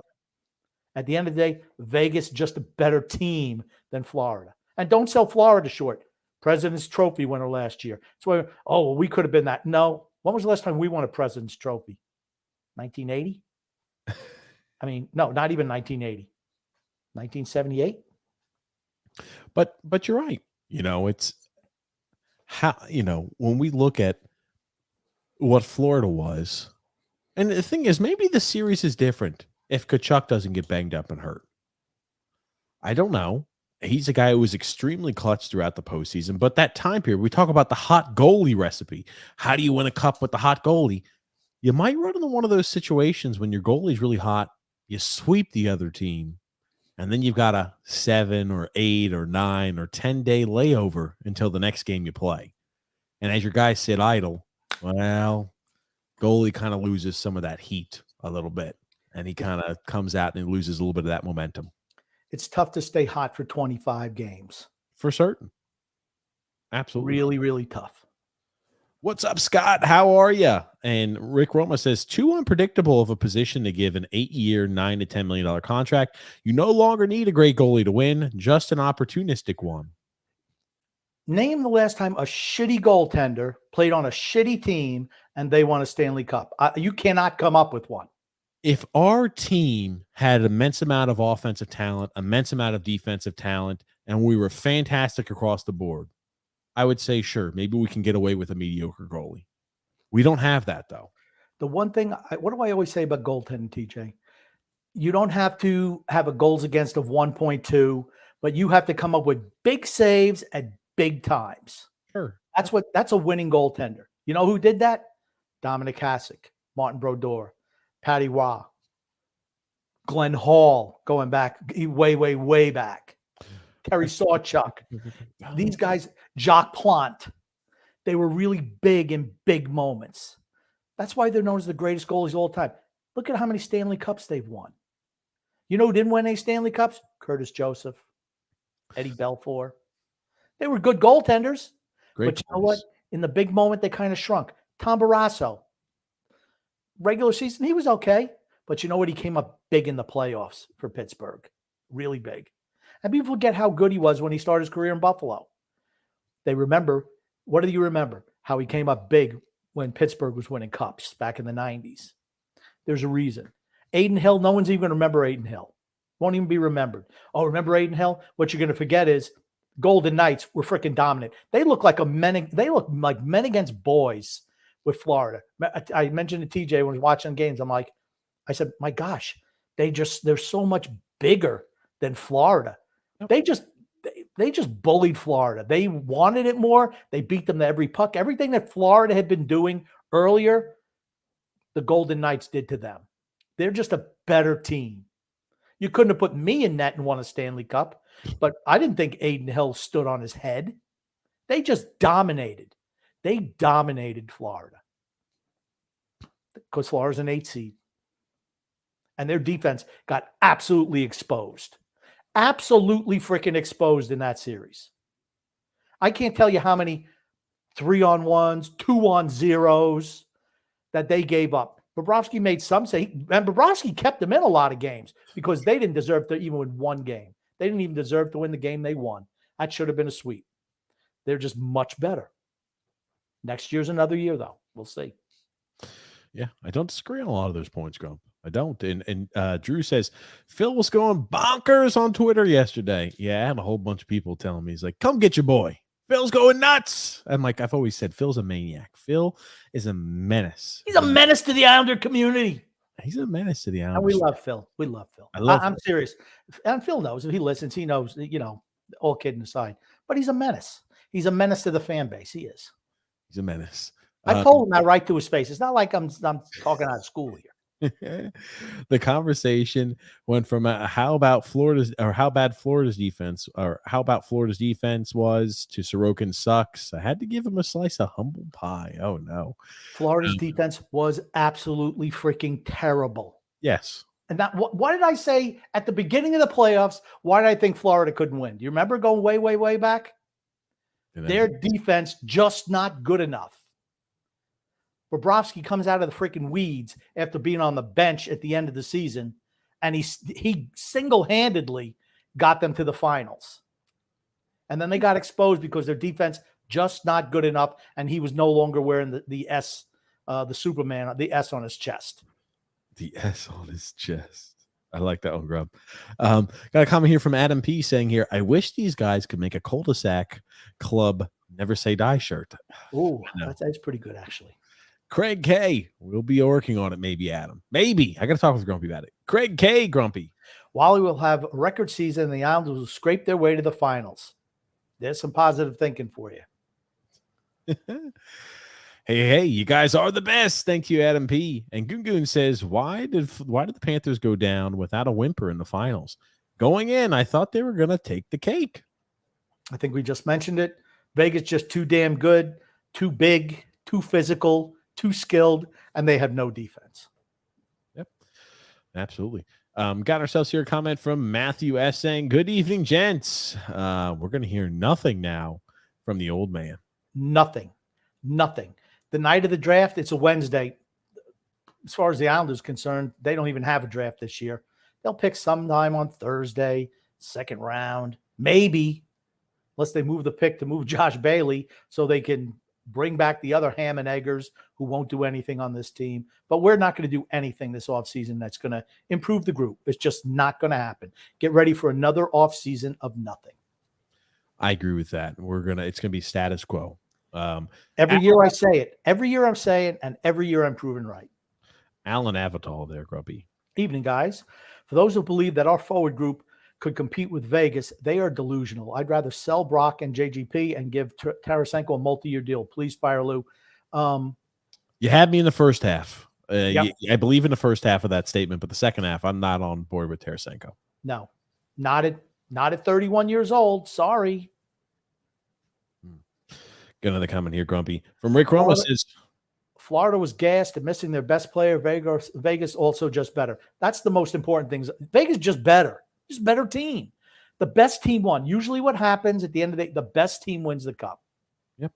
At the end of the day, Vegas just a better team than Florida. And don't sell Florida short. President's Trophy winner last year. That's why, well, we could have been that. No. When was the last time we won a President's Trophy? 1980? I mean, no, not even 1980. 1978? But you're right. It's how, when we look at what Florida was, and the thing is, maybe the series is different if Kachuk doesn't get banged up and hurt. I don't know. He's a guy who was extremely clutch throughout the postseason, but that time period, we talk about the hot goalie recipe. How do you win a cup with the hot goalie? You might run into one of those situations when your goalie's really hot, you sweep the other team, and then you've got a 7 or 8 or 9 or 10-day layover until the next game you play. And as your guys sit idle, well, goalie kind of loses some of that heat a little bit, and he kind of comes out and loses a little bit of that momentum. It's tough to stay hot for 25 games. For certain. Absolutely. Really, really tough. What's up, Scott? How are you? And Rick Roma says, too unpredictable of a position to give an 8-year, $9 to $10 million contract. You no longer need a great goalie to win, just an opportunistic one. Name the last time a shitty goaltender played on a shitty team and they won a Stanley Cup. You cannot come up with one. If our team had an immense amount of offensive talent, immense amount of defensive talent, and we were fantastic across the board, I would say, sure, maybe we can get away with a mediocre goalie. We don't have that, though. The one thing, what do I always say about goaltending, TJ? You don't have to have a goals against of 1.2, but you have to come up with big saves at big times. Sure. That's a winning goaltender. You know who did that? Dominic Hasek, Martin Brodeur, Patty Waugh, Glenn Hall, going back way, way, way back. Terry Sawchuk. These guys, Jacques Plante, they were really big in big moments. That's why they're known as the greatest goalies of all time. Look at how many Stanley Cups they've won. You know who didn't win any Stanley Cups? Curtis Joseph, Eddie Belfour. They were good goaltenders. But you know what? In the big moment, they kind of shrunk. Tom Barrasso, regular season, he was okay. But you know what? He came up big in the playoffs for Pittsburgh. Really big. And people forget how good he was when he started his career in Buffalo. They remember, what do you remember? How he came up big when Pittsburgh was winning cups back in the 90s. There's a reason. Aiden Hill, no one's even going to remember Aiden Hill. Won't even be remembered. Oh, remember Aiden Hill? What you're going to forget is Golden Knights were freaking dominant. They look like men against boys with Florida. I mentioned to TJ when he was watching games. I said, my gosh, they're so much bigger than Florida. They just bullied Florida. They wanted it more. They beat them to every puck. Everything that Florida had been doing earlier, the Golden Knights did to them. They're just a better team. You couldn't have put me in net and won a Stanley Cup, but I didn't think Aiden Hill stood on his head. They just dominated. They dominated Florida because Florida's an 8 seed. And their defense got absolutely exposed. Absolutely freaking exposed in that series. I can't tell you how many 3-on-1s, 2-on-0s that they gave up. Bobrovsky made some say, and Bobrovsky kept them in a lot of games because they didn't deserve to even win one game. They didn't even deserve to win the game they won. That should have been a sweep. They're just much better. Next year's another year, though. We'll see. Yeah, I don't disagree on a lot of those points, Grump. I don't. And Drew says, Phil was going bonkers on Twitter yesterday. Yeah, I had a whole bunch of people telling me, he's like, come get your boy. Phil's going nuts. I'm like, I've always said, Phil's a maniac. Phil is a menace. He's a menace to the Islander community. He's a menace to the Islanders. And we love Phil. We love Phil. I'm serious. And Phil knows. If he listens, he knows, all kidding aside. But he's a menace. He's a menace to the fan base. He is. He's a menace. I told him that right to his face. It's not like I'm talking out of school here. The conversation went from how bad Florida's defense was to Sorokin sucks. I had to give him a slice of humble pie. Oh no. Florida's defense was absolutely freaking terrible. Yes. And that, what did I say at the beginning of the playoffs? Why did I think Florida couldn't win? Do you remember going way, way, way back? Their defense just not good enough. Bobrovsky comes out of the freaking weeds after being on the bench at the end of the season and he single-handedly got them to the finals. And then they got exposed because their defense just not good enough, and he was no longer wearing the S, the Superman, the S on his chest. The S on his chest. I like that one, Grub. Got a comment here from Adam P saying here, I wish these guys could make a cul-de-sac club never say die shirt. Oh, that's pretty good, actually. Craig K. We'll be working on it, maybe, Adam. Maybe. I got to talk with Grumpy about it. Craig K. Grumpy. Wally will have a record season, and the Islanders will scrape their way to the finals. There's some positive thinking for you. Hey, you guys are the best. Thank you, Adam P. And Gungun says, why did the Panthers go down without a whimper in the finals? Going in, I thought they were going to take the cake. I think we just mentioned it. Vegas just too damn good, too big, too physical, too skilled, and they have no defense. Yep, absolutely. Got ourselves here a comment from Matthew S. saying, good evening, gents. We're going to hear nothing now from the old man. Nothing. The night of the draft, it's a Wednesday. As far as the Islanders concerned, they don't even have a draft this year. They'll pick sometime on Thursday, second round, maybe, unless they move the pick to move Josh Bailey so they can bring back the other ham and eggers who won't do anything on this team. But we're not going to do anything this offseason that's going to improve the group. It's just not going to happen. Get ready for another offseason of nothing. I agree with that. It's going to be status quo. Every year I say it. Every year I'm saying, and every year I'm proven right. Alan Avatal there, Grumpy. Evening, guys. For those who believe that our forward group could compete with Vegas, they are delusional. I'd rather sell Brock and JGP and give Tarasenko a multi-year deal. Please fire Lou. You had me in the first half. Yep. I believe in the first half of that statement, but the second half, I'm not on board with Tarasenko. No, not at 31 years old. Sorry. Got another comment here, Grumpy. From Rick Roma says, Florida was gassed and missing their best player. Vegas also just better. That's the most important thing. Vegas just better. Just better team. The best team won. Usually what happens at the end of the day, the best team wins the cup. Yep.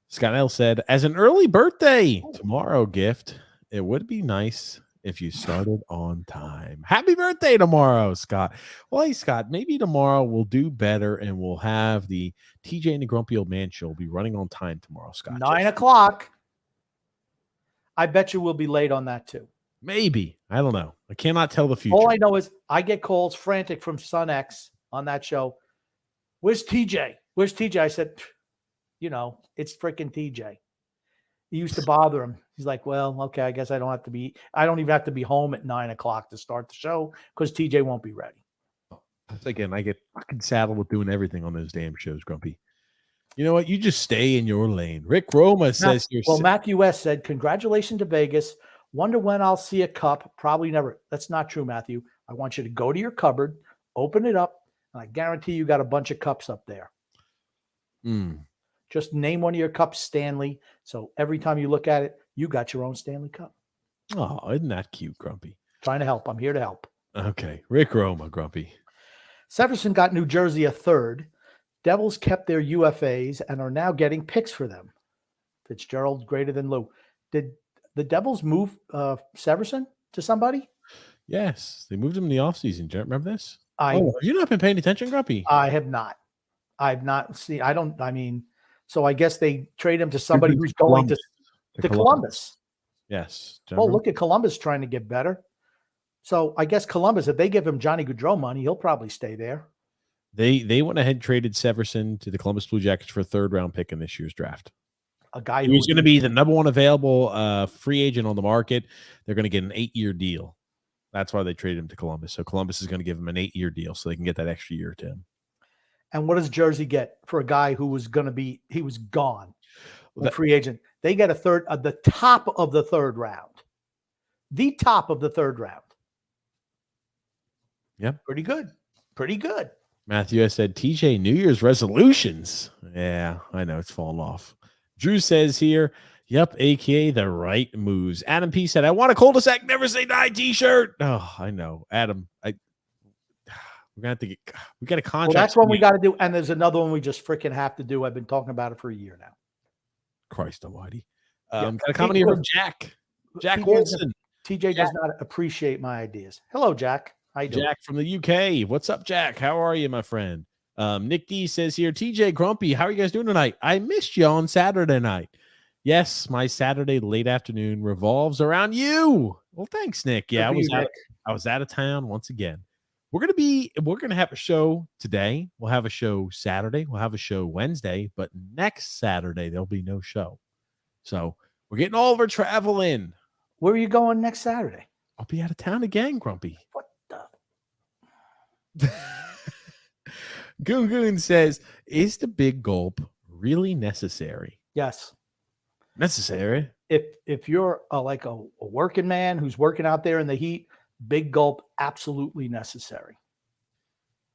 Scott L said, as an early birthday tomorrow gift, it would be nice if you started on time. Happy birthday tomorrow, Scott. Well, hey, Scott, maybe tomorrow we'll do better and we'll have the TJ and the Grumpy Old Man show be running on time tomorrow, Scott. 9 o'clock. I bet you we'll be late on that too. Maybe. I don't know. I cannot tell the future. All I know is I get calls frantic from Son X on that show. Where's TJ? Where's TJ? I said, it's freaking TJ. It used to bother him. He's like, well, okay, I guess I don't even have to be home at 9 o'clock to start the show because TJ won't be ready. Again, I get fucking saddled with doing everything on those damn shows, Grumpy. You know what? You just stay in your lane. Rick Roma says here. Well, Matthew West said, congratulations to Vegas. Wonder when I'll see a cup. Probably never. That's not true, Matthew. I want you to go to your cupboard, open it up, and I guarantee you got a bunch of cups up there. Just name one of your cups Stanley. So every time you look at it, you got your own Stanley cup. Oh, isn't that cute, Grumpy? Trying to help. I'm here to help. Okay. Rick Roma, Grumpy. Severson got New Jersey a third. Devils kept their UFAs and are now getting picks for them. Fitzgerald greater than Lou. Did the Devils move Severson to somebody? Yes. They moved him in the offseason. Do you remember this? Have you not been paying attention, Grumpy? I have not. I've not seen. So I guess they trade him to somebody who's going to Columbus. Yes. Oh, look at Columbus trying to get better. So I guess Columbus, if they give him Johnny Gaudreau money, he'll probably stay there. They went ahead and traded Severson to the Columbus Blue Jackets for a third-round pick in this year's draft. A guy who's going to be the number one available free agent on the market. They're going to get an 8-year deal. That's why they traded him to Columbus. So Columbus is going to give him an 8-year deal so they can get that extra year to him. And what does Jersey get for a guy who was he was gone? Free agent. They get a third at the top of the third round. The top of the third round. Yep. Pretty good. Pretty good. Matthew S. said, TJ, New Year's resolutions. Yeah, I know it's fallen off. Drew says here, yep, a.k.a. the right moves. Adam P. said, I want a cul-de-sac, never say die t-shirt. Oh, I know. Adam, we're going to have to we got a contract. Well, that's what we got to do. And there's another one we just freaking have to do. I've been talking about it for a year now. Christ almighty. Got a comment here from Jack. Jack Wilson. TJ does not appreciate my ideas. Hello, Jack. How you doing? Jack from the UK. What's up, Jack? How are you, my friend? Nick D says here, TJ Grumpy, how are you guys doing tonight? I missed you on Saturday night. Yes, my Saturday late afternoon revolves around you. Well, thanks, Nick. Yeah, I was out of town once again. We're gonna have a show today. We'll have a show Saturday. We'll have a show Wednesday, but next Saturday there'll be no show. So we're getting all of our travel in. Where are you going next Saturday? I'll be out of town again, Grumpy. What the? Goon Goon says, is the big gulp really necessary? Yes. Necessary. If you're like a working man who's working out there in the heat, big gulp, absolutely necessary.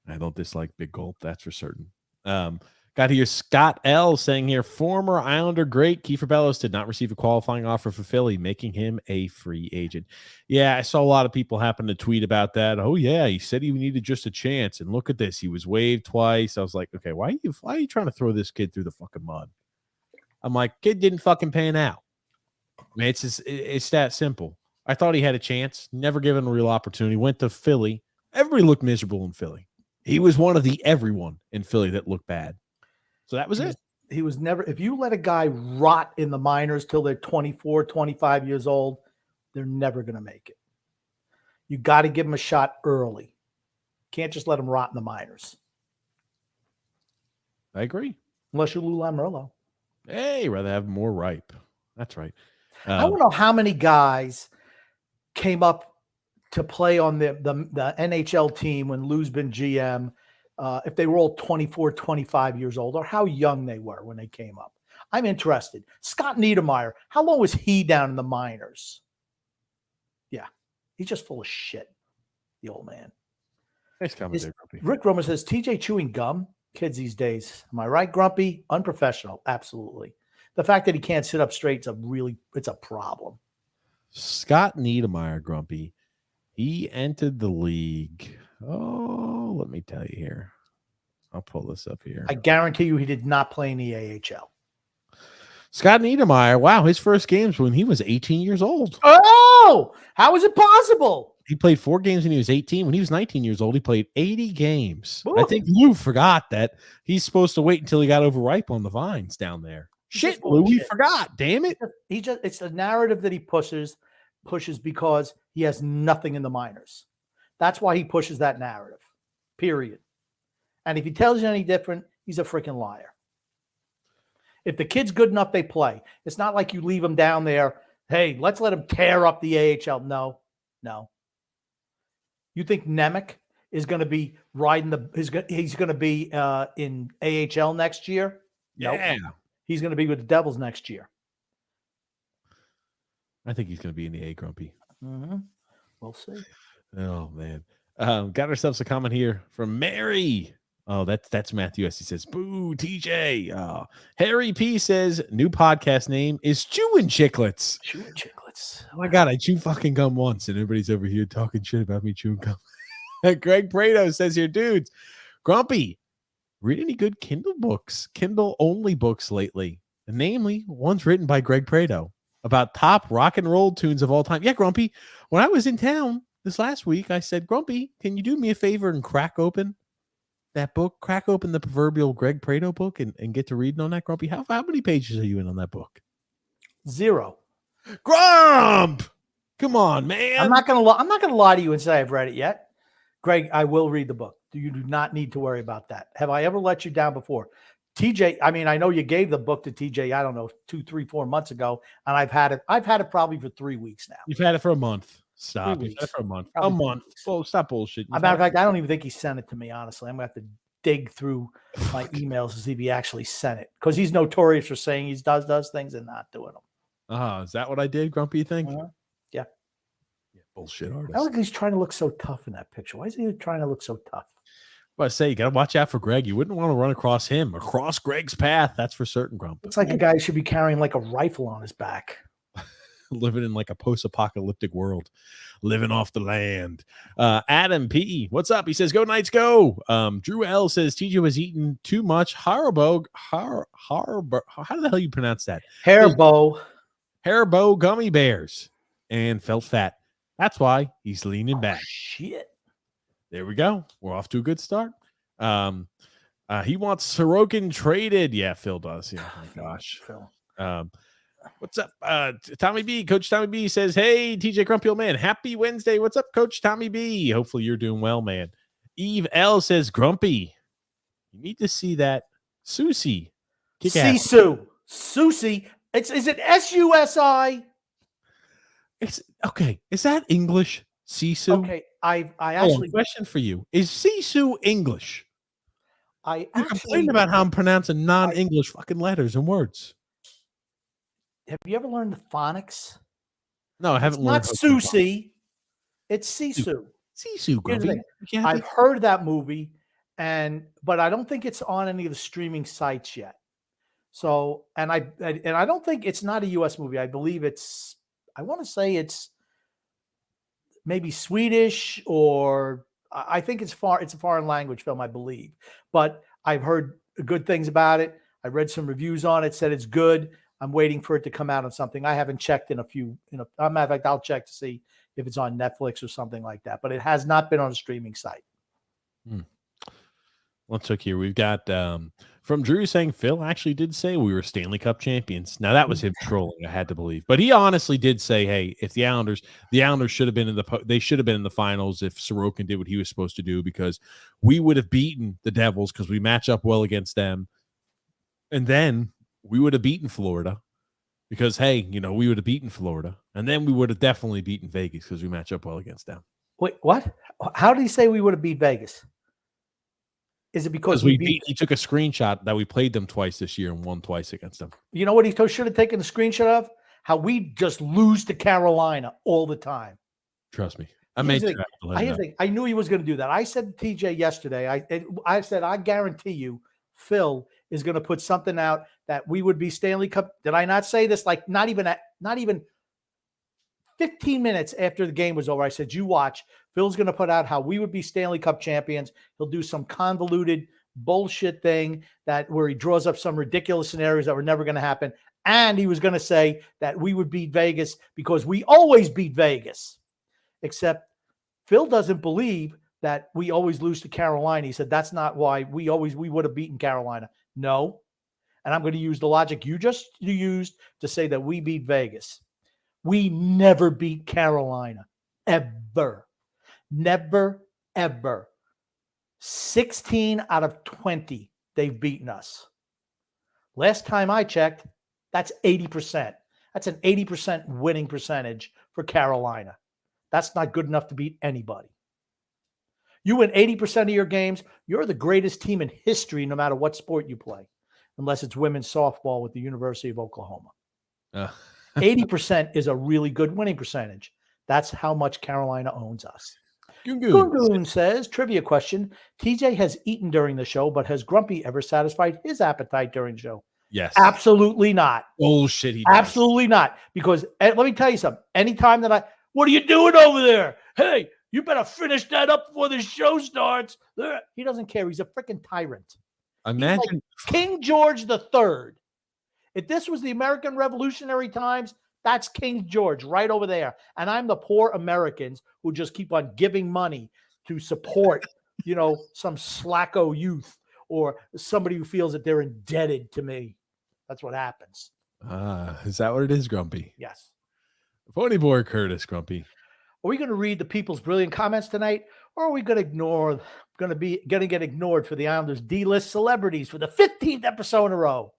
I don't dislike big gulp, that's for certain. Got here Scott L saying here, former Islander great Kiefer Bellows did not receive a qualifying offer for Philly, making him a free agent. Yeah, I saw a lot of people happen to tweet about that. Oh yeah, he said he needed just a chance, and look at this, he was waived twice. I was like, okay, why are you trying to throw this kid through the fucking mud? I'm like, kid didn't fucking pan out. Man, it's that simple. I thought he had a chance, never given a real opportunity. Went to Philly. Everybody looked miserable in Philly. He was one of the everyone in Philly that looked bad. So that was it. He was never, if you let a guy rot in the minors till they're 24, 25 years old, they're never going to make it. You got to give them a shot early. Can't just let them rot in the minors. I agree. Unless you're Lou Lamoriello. Hey, rather have more ripe. That's right. I don't know how many guys came up to play on the NHL team when Lou's been GM, if they were all 24, 25 years old, or how young they were when they came up. I'm interested. Scott Niedermeyer, how long was he down in the minors? Yeah, he's just full of shit, the old man. Nice comment there, Grumpy. Rick Romer says, TJ chewing gum? Kids these days. Am I right, Grumpy? Unprofessional. Absolutely. The fact that he can't sit up straight it's a problem. Scott Niedermeyer, Grumpy, he entered the league. Oh, let me tell you here. I'll pull this up here. I guarantee you he did not play in the AHL. Scott Niedermeyer, wow, his first games when he was 18 years old. Oh, how is it possible? He played 4 games when he was 18. When he was 19 years old, he played 80 games. Ooh. I think Lou forgot that he's supposed to wait until he got overripe on the vines down there. Shit, Lou, he forgot. Damn it. It's the narrative that he pushes because he has nothing in the minors. That's why he pushes that narrative, period. And if he tells you any different, he's a freaking liar. If the kid's good enough, they play. It's not like you leave him down there. Hey, let's let him tear up the AHL. No. You think Nemec is going to be he's going to be in AHL next year? Yeah. Nope. He's going to be with the Devils next year. I think he's going to be in the A, Grumpy. Mm-hmm. We'll see. Oh, man. Got ourselves a comment here from Mary. Oh, that's Matthew S. He says, boo, TJ. Harry P says, new podcast name is Chewing Chiclets. Chewing Chiclets. Oh, my God. I chew fucking gum once, and everybody's over here talking shit about me chewing gum. Greg Prado says here, dudes, Grumpy, read any good Kindle-only books lately? And namely, one's written by Greg Prado about top rock and roll tunes of all time. Yeah, Grumpy, when I was in town this last week, I said, Grumpy, can you do me a favor and crack open that book? Crack open the proverbial Greg Prado book and get to reading on that, Grumpy. How many pages are you in on that book? 0. Grump! Come on, man. I'm not gonna lie to you and say I've read it yet. Greg, I will read the book. You do not need to worry about that. Have I ever let you down before? TJ, I mean, I know you gave the book to TJ, I don't know, 2, 3, 4 months ago, and I've had it probably for 3 weeks now. You've had it for a month. Stop. You've had it for a month. Probably a month. Oh, stop bullshit. As a matter of fact, I don't even think he sent it to me, honestly. I'm going to have to dig through my emails to see if he actually sent it, because he's notorious for saying he does things and not doing them. Is that what I did, Grumpy, you think? Yeah. Bullshit artist. I think he's trying to look so tough in that picture. Why is he trying to look so tough? I say, you got to watch out for Greg. You wouldn't want to run across him, across Greg's path. That's for certain, Grump. Looks like a guy should be carrying like a rifle on his back. Living in like a post-apocalyptic world. Living off the land. Adam P. What's up? He says, go Knights, go. Drew L. says, TJ was eating too much Haribo. How the hell you pronounce that? Haribo Gummy bears. and felt fat. That's why he's leaning back. Shit. There we go. We're off to a good start. He wants Sorokin traded. Yeah, Phil does. Yeah, oh my gosh. Phil. What's up? Tommy B, Coach Tommy B says, hey, TJ Grumpy Old Man, happy Wednesday. What's up, Coach Tommy B? Hopefully you're doing well, man. Eve L says, Grumpy, you need to see that Susie kick ass. Susie. Is it S-U-S-I? It's okay. Is that English? Sisu? Okay. I actually question for you. Is Sisu English? You complained about how I'm pronouncing non-English fucking letters and words. Have you ever learned the phonics? No, I haven't learned. It's not Susie. It's Sisu. Sisu, Grumpy. I've heard that movie, but I don't think it's on any of the streaming sites yet. So, and I don't think it's not a U.S. movie. I believe I want to say it's maybe Swedish, or I think it's a foreign language film, I believe. But I've heard good things about it. I read some reviews on it, said it's good. I'm waiting for it to come out on something. I haven't checked in a matter of fact, I'll check to see if it's on Netflix or something like that. But it has not been on a streaming site. Let's look here. We've got from Drew saying Phil actually did say we were Stanley Cup champions. Now that was him trolling, I had to believe, but he honestly did say, "Hey, if the Islanders should have been in the finals if Sorokin did what he was supposed to do, because we would have beaten the Devils because we match up well against them, and then we would have beaten Florida because we would have beaten Florida, and then we would have definitely beaten Vegas because we match up well against them." Wait, what? How did he say we would have beat Vegas? Is it because he took a screenshot that we played them twice this year and won twice against them? You know what he should have taken a screenshot of? How we just lose to Carolina all the time. Trust me. I knew he was going to do that. I said to TJ yesterday, I said, I guarantee you, Phil is going to put something out that we would be Stanley Cup. Did I not say this? Like not even 15 minutes after the game was over, I said, you watch. Phil's going to put out how we would be Stanley Cup champions. He'll do some convoluted bullshit thing where he draws up some ridiculous scenarios that were never going to happen. And he was going to say that we would beat Vegas because we always beat Vegas. Except Phil doesn't believe that we always lose to Carolina. He said, that's not why we would have beaten Carolina. No. And I'm going to use the logic you just used to say that we beat Vegas. We never beat Carolina, ever. Never, ever. 16 out of 20, they've beaten us. Last time I checked, that's 80%. That's an 80% winning percentage for Carolina. That's not good enough to beat anybody. You win 80% of your games, you're the greatest team in history no matter what sport you play, unless it's women's softball with the University of Oklahoma. 80% is a really good winning percentage. That's how much Carolina owns us. Gungun says, trivia question, TJ has eaten during the show, but has Grumpy ever satisfied his appetite during the show? Yes. Absolutely not. Bullshit. He does. Absolutely not. Because let me tell you something. Anytime that what are you doing over there? Hey, you better finish that up before the show starts. He doesn't care. He's a freaking tyrant. Imagine like King George III. If this was the American Revolutionary times, that's King George right over there. And I'm the poor Americans who just keep on giving money to support, some slacko youth or somebody who feels that they're indebted to me. That's what happens. Is that what it is, Grumpy? Yes. Pony Boy Curtis, Grumpy. Are we going to read the people's brilliant comments tonight, or are we going to get ignored for the Islanders' D-list celebrities for the 15th episode in a row?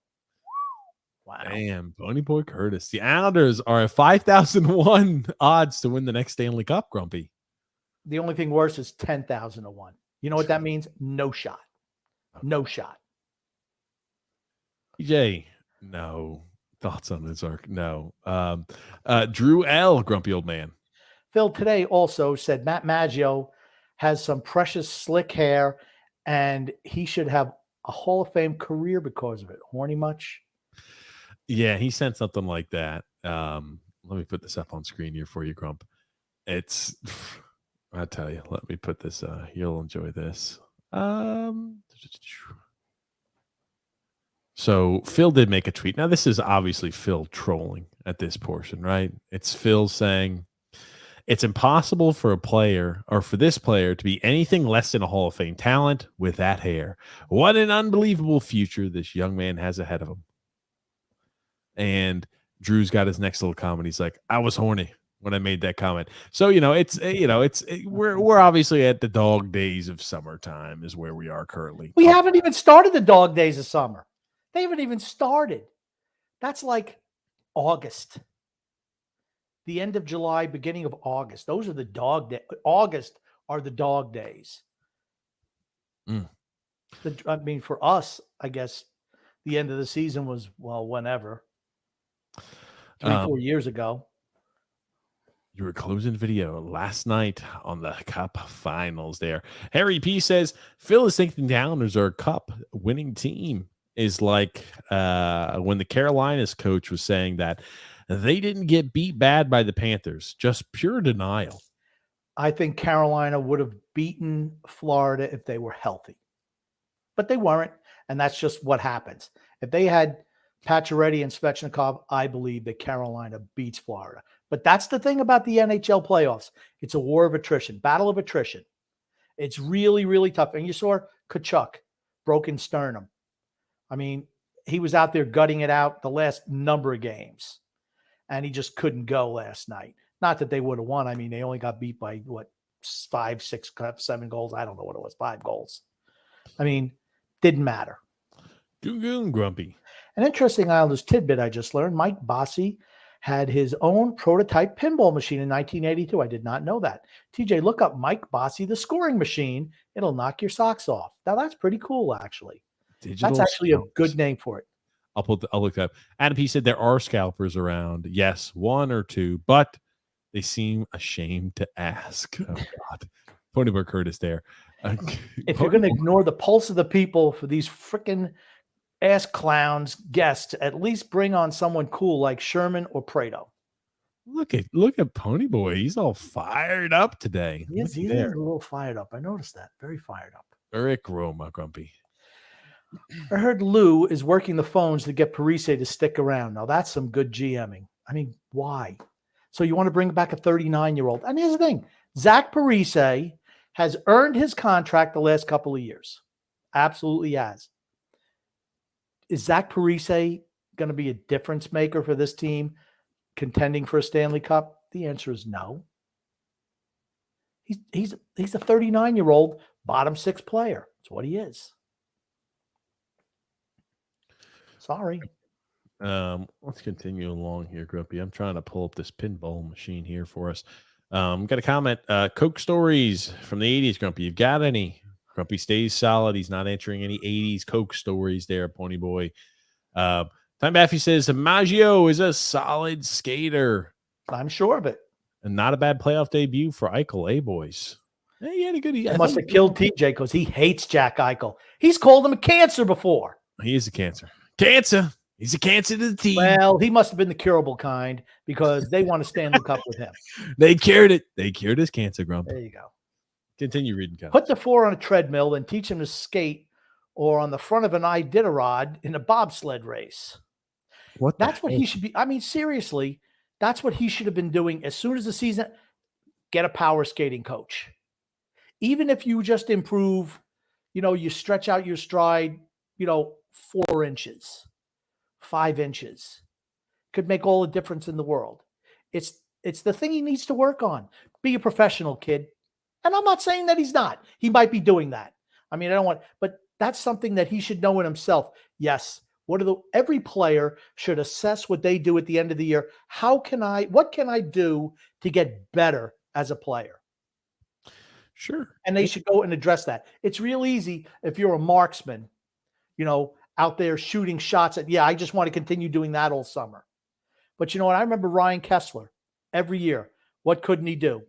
Wow. Damn, Pony Boy Curtis. The Islanders are at 5,001 odds to win the next Stanley Cup, Grumpy. The only thing worse is 10,001. You know what that means? No shot. No shot. TJ, no. Thoughts on this arc? No. Drew L., Grumpy Old Man. Phil today also said Matt Maggio has some precious slick hair, and he should have a Hall of Fame career because of it. Horny much? Yeah, he sent something like that. Let me put this up on screen here for you, Grump. I tell you, let me put this. You'll enjoy this. So Phil did make a tweet. Now, this is obviously Phil trolling. at this portion, right? It's Phil saying it's impossible for a player or for this player to be anything less than a Hall of Fame talent with that hair. What an unbelievable future this young man has ahead of him. And Drew's got his next little comment. He's like, I was horny when I made that comment. So, we're obviously at the dog days of summertime is where we are currently. We haven't even started the dog days of summer. They haven't even started. That's like August. The end of July, beginning of August. Those are the dog days. August are the dog days. I mean, for us, I guess the end of the season was, well, whenever. 3-4 years ago. You were closing the video last night on the Cup Finals there. Harry P says, Phil is thinking the Islanders are a Cup winning team. Is like when the Carolinas coach was saying that they didn't get beat bad by the Panthers, just pure denial. I think Carolina would have beaten Florida if they were healthy, but they weren't, and that's just what happens. If they had Pacioretty and Svechnikov, I believe that Carolina beats Florida. But that's the thing about the NHL playoffs. It's a war of attrition, battle of attrition. It's really, really tough. And you saw Tkachuk, broken sternum. I mean, he was out there gutting it out the last number of games, and he just couldn't go last night. Not that they would have won. I mean, they only got beat by, 5, 6, 7 goals. I don't know what it was, 5 goals. I mean, didn't matter. Goon Grumpy. An interesting Islanders tidbit I just learned. Mike Bossy had his own prototype pinball machine in 1982. I did not know that. TJ, look up Mike Bossy, the scoring machine. It'll knock your socks off. Now, that's pretty cool, actually. That's actually a good name for it. I'll look that up. Adam P said there are scalpers around. Yes, 1 or 2, but they seem ashamed to ask. Oh, God. Ponyboy Curtis there. If you're going to ignore the pulse of the people for these freaking ass clowns guests, at least bring on someone cool like Sherman or Prado. Look at Ponyboy. He's all fired up today. He is a little fired up. I noticed that. Very fired up. Eric Roma, Grumpy. I heard Lou is working the phones to get Parise to stick around. Now, that's some good GMing. I mean, why? So you want to bring back a 39-year-old. And here's the thing. Zach Parise has earned his contract the last couple of years. Absolutely has. Is Zach Parise going to be a difference maker for this team contending for a Stanley Cup? The answer is no. He's a 39-year-old bottom 6 player. That's what he is. Sorry. Let's continue along here, Grumpy. I'm trying to pull up this pinball machine here for us. Got a comment. Coke stories from the 80s, Grumpy. You've got any? Grumpy stays solid. He's not answering any 80s Coke stories there, Ponyboy. Time Baffy says Maggio is a solid skater. I'm sure of it. And not a bad playoff debut for Eichel, boys. Yeah, he had a good. He must have killed TJ because he hates Jack Eichel. He's called him a cancer before. He is a cancer. Cancer. He's a cancer to the team. Well, he must have been the curable kind because they want to Stanley Cup with him. They cured it. They cured his cancer, Grump. There you go. Continue reading. Comments. Put the 4 on a treadmill and teach him to skate or on the front of an Iditarod in a bobsled race. That's what he should be. I mean, seriously, that's what he should have been doing as soon as the season. Get a power skating coach. Even if you just improve, you stretch out your stride, 4 inches. 5 inches could make all the difference in the world. It's the thing he needs to work on. Be a professional, kid. And I'm not saying that he's not. He might be doing that. I mean, but that's something that he should know in himself. Yes. Every player should assess what they do at the end of the year. What can I do to get better as a player? Sure. And they should go and address that. It's real easy if you're a marksman, out there shooting shots I just want to continue doing that all summer. But you know what? I remember Ryan Kessler every year. What couldn't he do?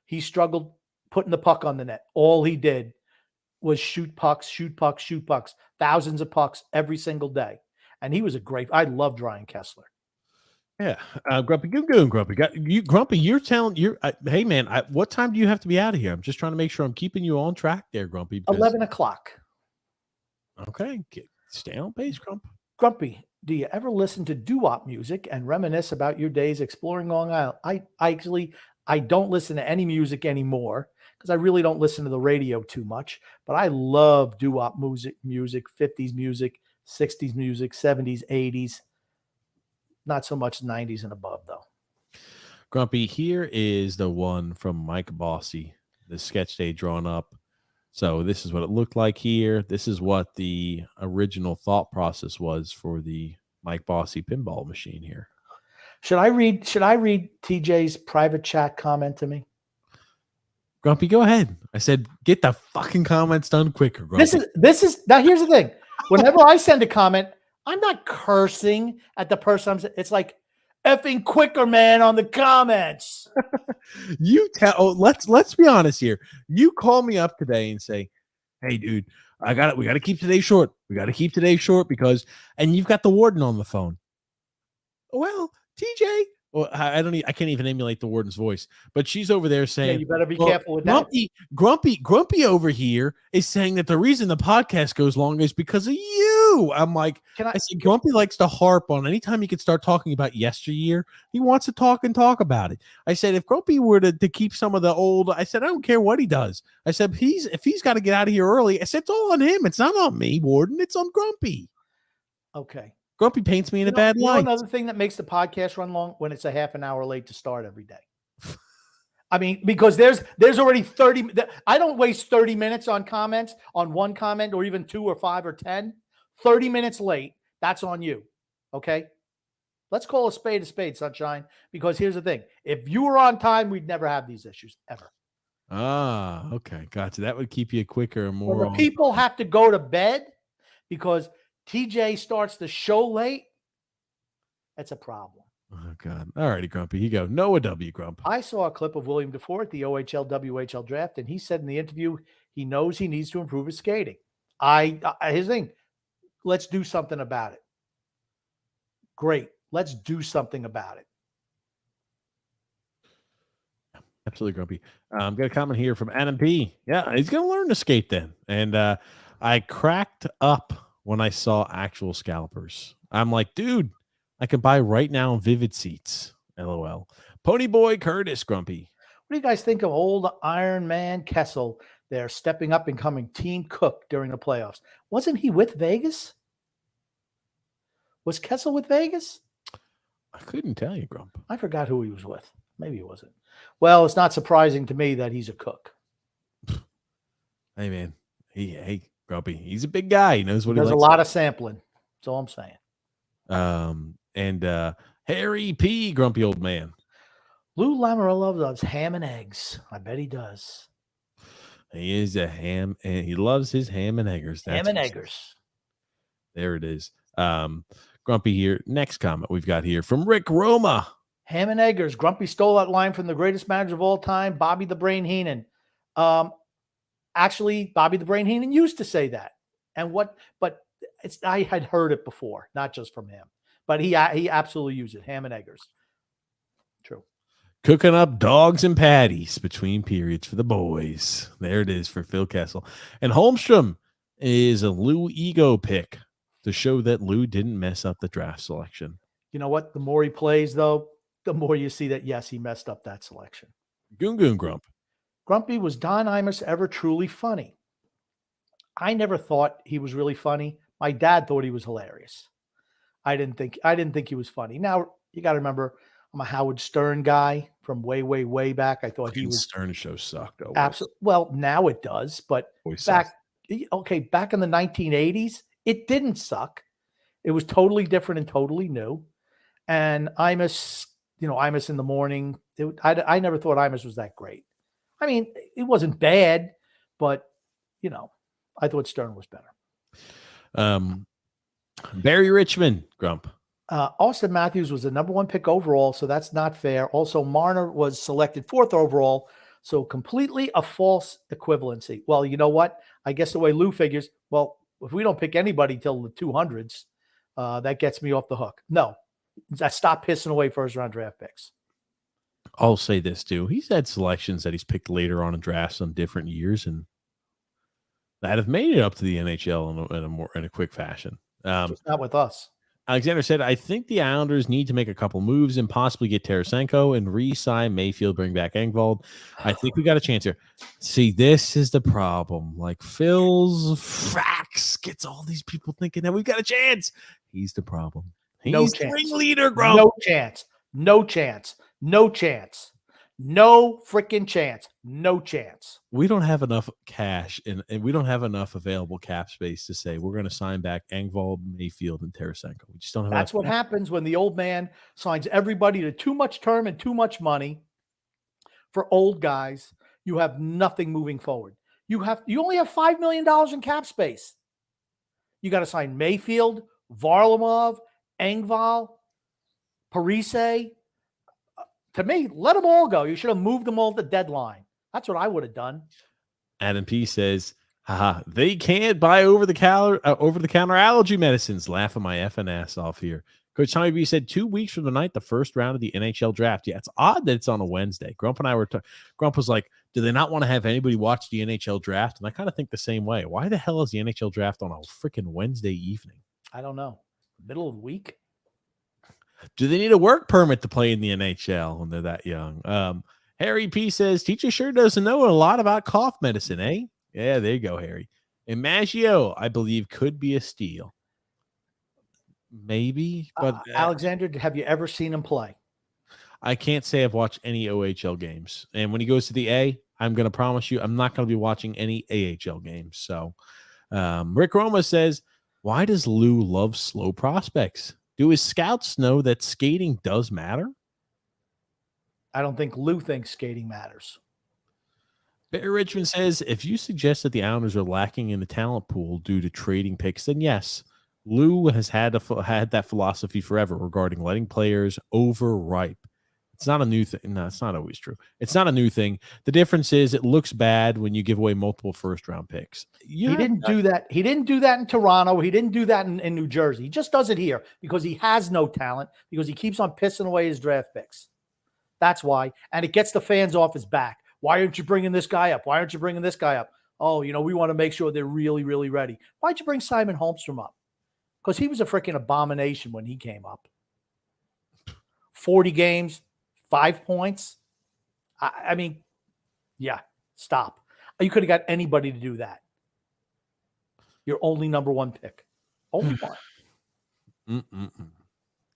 He struggled putting the puck on the net. All he did was shoot pucks, thousands of pucks every single day. And he was I loved Ryan Kessler. Yeah. Grumpy, Grumpy, hey man, what time do you have to be out of here? I'm just trying to make sure I'm keeping you on track there, Grumpy. 11 o'clock. Okay. Stay on pace, Grumpy. Grumpy, do you ever listen to doo-wop music and reminisce about your days exploring Long Island? I don't listen to any music anymore because I really don't listen to the radio too much. But I love doo-wop music, 50s music, 60s music, 70s, 80s. Not so much 90s and above, though. Grumpy, here is the one from Mike Bossy, the sketch they drawn up. So this is what it looked like here. This is what the original thought process was for the Mike Bossy pinball machine here. Should I read TJ's private chat comment to me? Grumpy, go ahead. I said, get the fucking comments done quicker, Grumpy. This is now here's the thing. Whenever I send a comment, I'm not cursing at the person. It's like effing quicker, man, on the comments. Let's be honest here. You call me up today and say, hey, dude, we got to keep today short. We got to keep today short because, and you've got the warden on the phone. Well, TJ, well, I can't even emulate the warden's voice, but she's over there saying, yeah, you better be careful with that. Grumpy over here is saying that the reason the podcast goes long is because of you. I'm like, I said, Grumpy likes to harp on anytime he could start talking about yesteryear. He wants to talk about it. I said, if Grumpy were to keep some of the old, I said, I don't care what he does. I said, if he's got to get out of here early, I said, it's all on him. It's not on me, warden. It's on Grumpy. Okay. Grumpy paints me in a bad light. Another thing that makes the podcast run long when it's a half an hour late to start every day. I mean, because there's already 30. I don't waste 30 minutes on comments on one comment or even 2 or 5 or 10. 30 minutes late. That's on you. Okay. Let's call a spade, Sunshine, because here's the thing. If you were on time, we'd never have these issues ever. Ah, okay. Gotcha. That would keep you quicker and more. When people have to go to bed because TJ starts the show late, that's a problem. Oh, God. All righty, Grumpy. You go. Noah W. Grump. I saw a clip of William DeFore at the OHL WHL draft, and he said in the interview he knows he needs to improve his skating. His thing, let's do something about it. Great. Let's do something about it. Absolutely, Grumpy. I'm got a comment here from Adam P. Yeah, he's going to learn to skate then. And I cracked up when I saw actual scalpers. I'm like, dude, I could buy right now Vivid Seats. LOL. Pony Boy Curtis, Grumpy. What do you guys think of old Iron Man Kessel there stepping up and becoming team cook during the playoffs? Wasn't he with Vegas? Was Kessel with Vegas? I couldn't tell you, Grump. I forgot who he was with. Maybe he wasn't. Well, it's not surprising to me that he's a cook. Hey, man. Hey, Grumpy. He's a big guy. He knows what he likes. There's a lot of sampling. That's all I'm saying. And Harry P. Grumpy old man. Lou Lamoriello loves ham and eggs. I bet he does. He is a ham, and he loves his ham and eggers. Ham and eggers. There it is. Grumpy here. Next comment we've got here from Rick Roma. Ham and eggers. Grumpy stole that line from the greatest manager of all time, Bobby the Brain Heenan. Actually, Bobby the Brain Heenan used to say that. I had heard it before, not just from him. But he absolutely used it. Ham and eggers. True. Cooking up dogs and patties between periods for the boys. There it is for Phil Kessel. And Holmstrom is a Lou ego pick to show that Lou didn't mess up the draft selection. You know what? The more he plays, though, the more you see that, yes, he messed up that selection. Goon Grump. Grumpy, was Don Imus ever truly funny? I never thought he was really funny. My dad thought he was hilarious. I didn't think he was funny. Now, you got to remember, I'm a Howard Stern guy from way, way, way back. I thought he was Stern show sucked. Absolutely. Well, now it does, but back in the 1980s, it didn't suck. It was totally different and totally new. And Imus, Imus in the morning. I never thought Imus was that great. I mean, it wasn't bad, but I thought Stern was better. Barry Richmond, Grump. Austin Matthews was the number 1 pick overall, so that's not fair. Also, Marner was selected 4th overall, so completely a false equivalency. Well, you know what? I guess the way Lou figures, well, if we don't pick anybody till the 200s, that gets me off the hook. No, stop pissing away first-round draft picks. I'll say this, too. He's had selections that he's picked later on in drafts on different years, and that have made it up to the NHL in a quick fashion. Just not with us. Alexander said, I think the Islanders need to make a couple moves and possibly get Tarasenko and re-sign Mayfield, bring back Engvald. I think we got a chance here. See, this is the problem. Like Phil's facts gets all these people thinking that we got a chance. He's the problem. He's No the chance. ringleader, Grump. No chance. No chance. No chance. No freaking chance. No chance. We don't have enough cash and we don't have enough available cap space to say we're going to sign back Engvald, Mayfield, and Tarasenko. We just don't have. That's what happens when the old man signs everybody to too much term and too much money. For old guys, you have nothing moving forward. You only have $5 million in cap space. You got to sign Mayfield, Varlamov, Engvall, Parise. To me, let them all go. You should have moved them all at the deadline. That's what I would have done. Adam P says, haha, they can't buy over the counter allergy medicines. Laughing my effing ass off here. Coach Tommy B said 2 weeks from tonight, the first round of the NHL draft. Yeah, it's odd that it's on a Wednesday. Grump and I were Grump was like, do they not want to have anybody watch the NHL draft? And I kind of think the same way. Why the hell is the NHL draft on a freaking Wednesday evening? I don't know. Middle of the week? Do they need a work permit to play in the NHL when they're that young? Harry P says, teacher sure doesn't know a lot about cough medicine, eh? Yeah, there you go, Harry. And Maggio, I believe, could be a steal. Maybe, but Alexander, have you ever seen him play? I can't say I've watched any OHL games. And when he goes to the A, I'm going to promise you I'm not going to be watching any AHL games. So Rick Roma says, why does Lou love slow prospects? Do his scouts know that skating does matter? I don't think Lou thinks skating matters. Barry Richmond says, if you suggest that the Islanders are lacking in the talent pool due to trading picks, then yes, Lou has had that philosophy forever regarding letting players overripe. It's not a new thing. No, it's not always true. It's not a new thing. The difference is it looks bad when you give away multiple first-round picks. He didn't do that. He didn't do that in Toronto. He didn't do that in New Jersey. He just does it here because he has no talent, because he keeps on pissing away his draft picks. That's why. And it gets the fans off his back. Why aren't you bringing this guy up? Why aren't you bringing this guy up? Oh, we want to make sure they're really, really ready. Why'd you bring Simon Holmstrom up? Because he was a freaking abomination when he came up. 40 games, 5 points. I mean, yeah, stop. You could have got anybody to do that. Your only number one pick. Only one.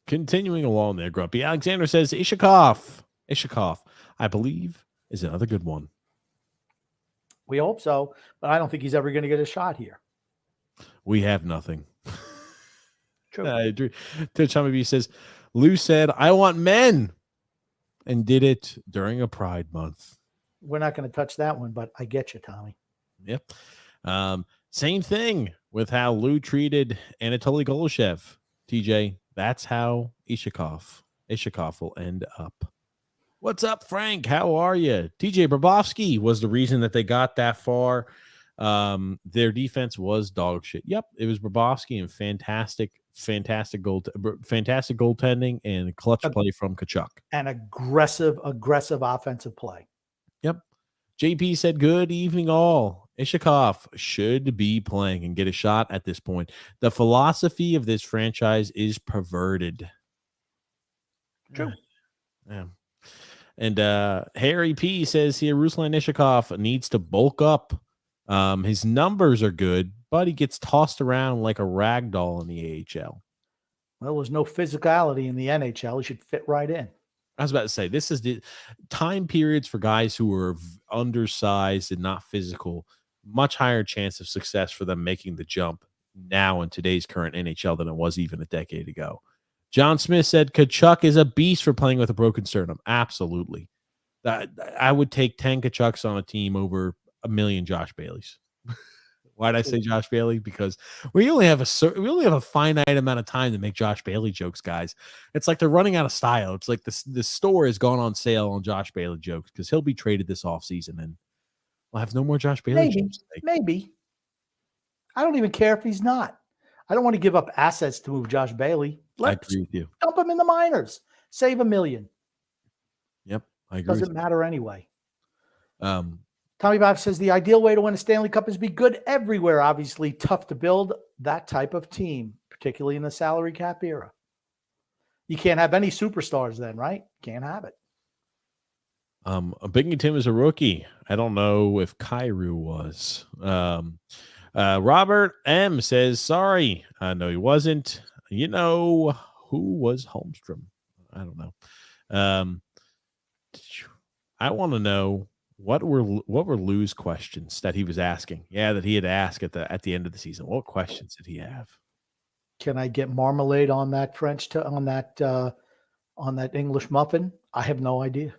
Continuing along there, Grumpy. Alexander says, Ishakov, I believe, is another good one. We hope so, but I don't think he's ever going to get a shot here. We have nothing. True. I agree. Tommy B says, Lou said, I want men, and did it during a Pride Month. We're not going to touch that one, but I get you, Tommy. Yep. Same thing with how Lou treated Anatoly Goloshev. TJ, that's how Ishakov will end up. What's up, Frank? How are you? TJ Bobrovsky was the reason that they got that far. Their defense was dog shit. Yep, it was Bobrovsky and fantastic goaltending and clutch play from Tkachuk. And aggressive offensive play. Yep. JP said, good evening all. Ishakov should be playing and get a shot at this point. The philosophy of this franchise is perverted. True. Yeah. And Harry P says here, Ruslan Ishakov needs to bulk up. His numbers are good, but he gets tossed around like a rag doll in the AHL. Well, there's no physicality in the NHL. He should fit right in. I was about to say, this is the time periods for guys who are undersized and not physical. Much higher chance of success for them making the jump now in today's current NHL than it was even a decade ago. John Smith said Tkachuk is a beast for playing with a broken sternum. Absolutely. I would take 10 Tkachuks on a team over a million Josh Baileys. Why'd I say Josh Bailey? Because we only have a finite amount of time to make Josh Bailey jokes, guys. It's like they're running out of style. It's like the store has gone on sale on Josh Bailey jokes because he'll be traded this offseason and we'll have no more Josh Bailey jokes. Maybe. I don't even care if he's not. I don't want to give up assets to move Josh Bailey. I agree with you. Dump him in the minors. Save $1 million. Yep, I agree. Doesn't matter anyway. Tommy Bob says the ideal way to win a Stanley Cup is be good everywhere. Obviously, tough to build that type of team, particularly in the salary cap era. You can't have any superstars then, right? Can't have it. Biggie Tim is a rookie. I don't know if Kairu was. Robert M says, sorry. No, he wasn't. You know who was Holmstrom? I don't know. I want to know what were Lou's questions that he was asking. Yeah, that he had asked at the end of the season. What questions did he have? Can I get marmalade on that on that English muffin? I have no idea.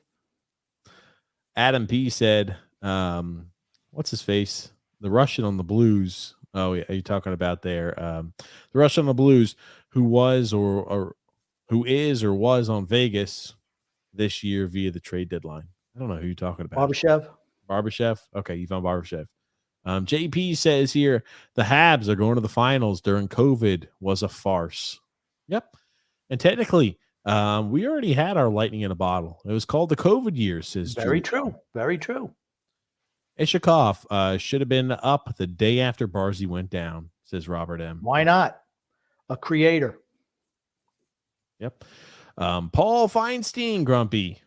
Adam P said, what's his face? The Russian on the Blues. Oh, yeah, are you talking about there? The Russian on the Blues who was or who is or was on Vegas this year via the trade deadline. I don't know who you're talking about. Barbashev? Okay, Ivan Barbashev. JP says here, the Habs are going to the finals during COVID was a farce. Yep. And technically, we already had our lightning in a bottle. It was called the COVID years, says Very Julie. true. Very true. Ishikov should have been up the day after Barzy went down, says Robert M. Why not? A creator. Yep. Paul Feinstein, Grumpy.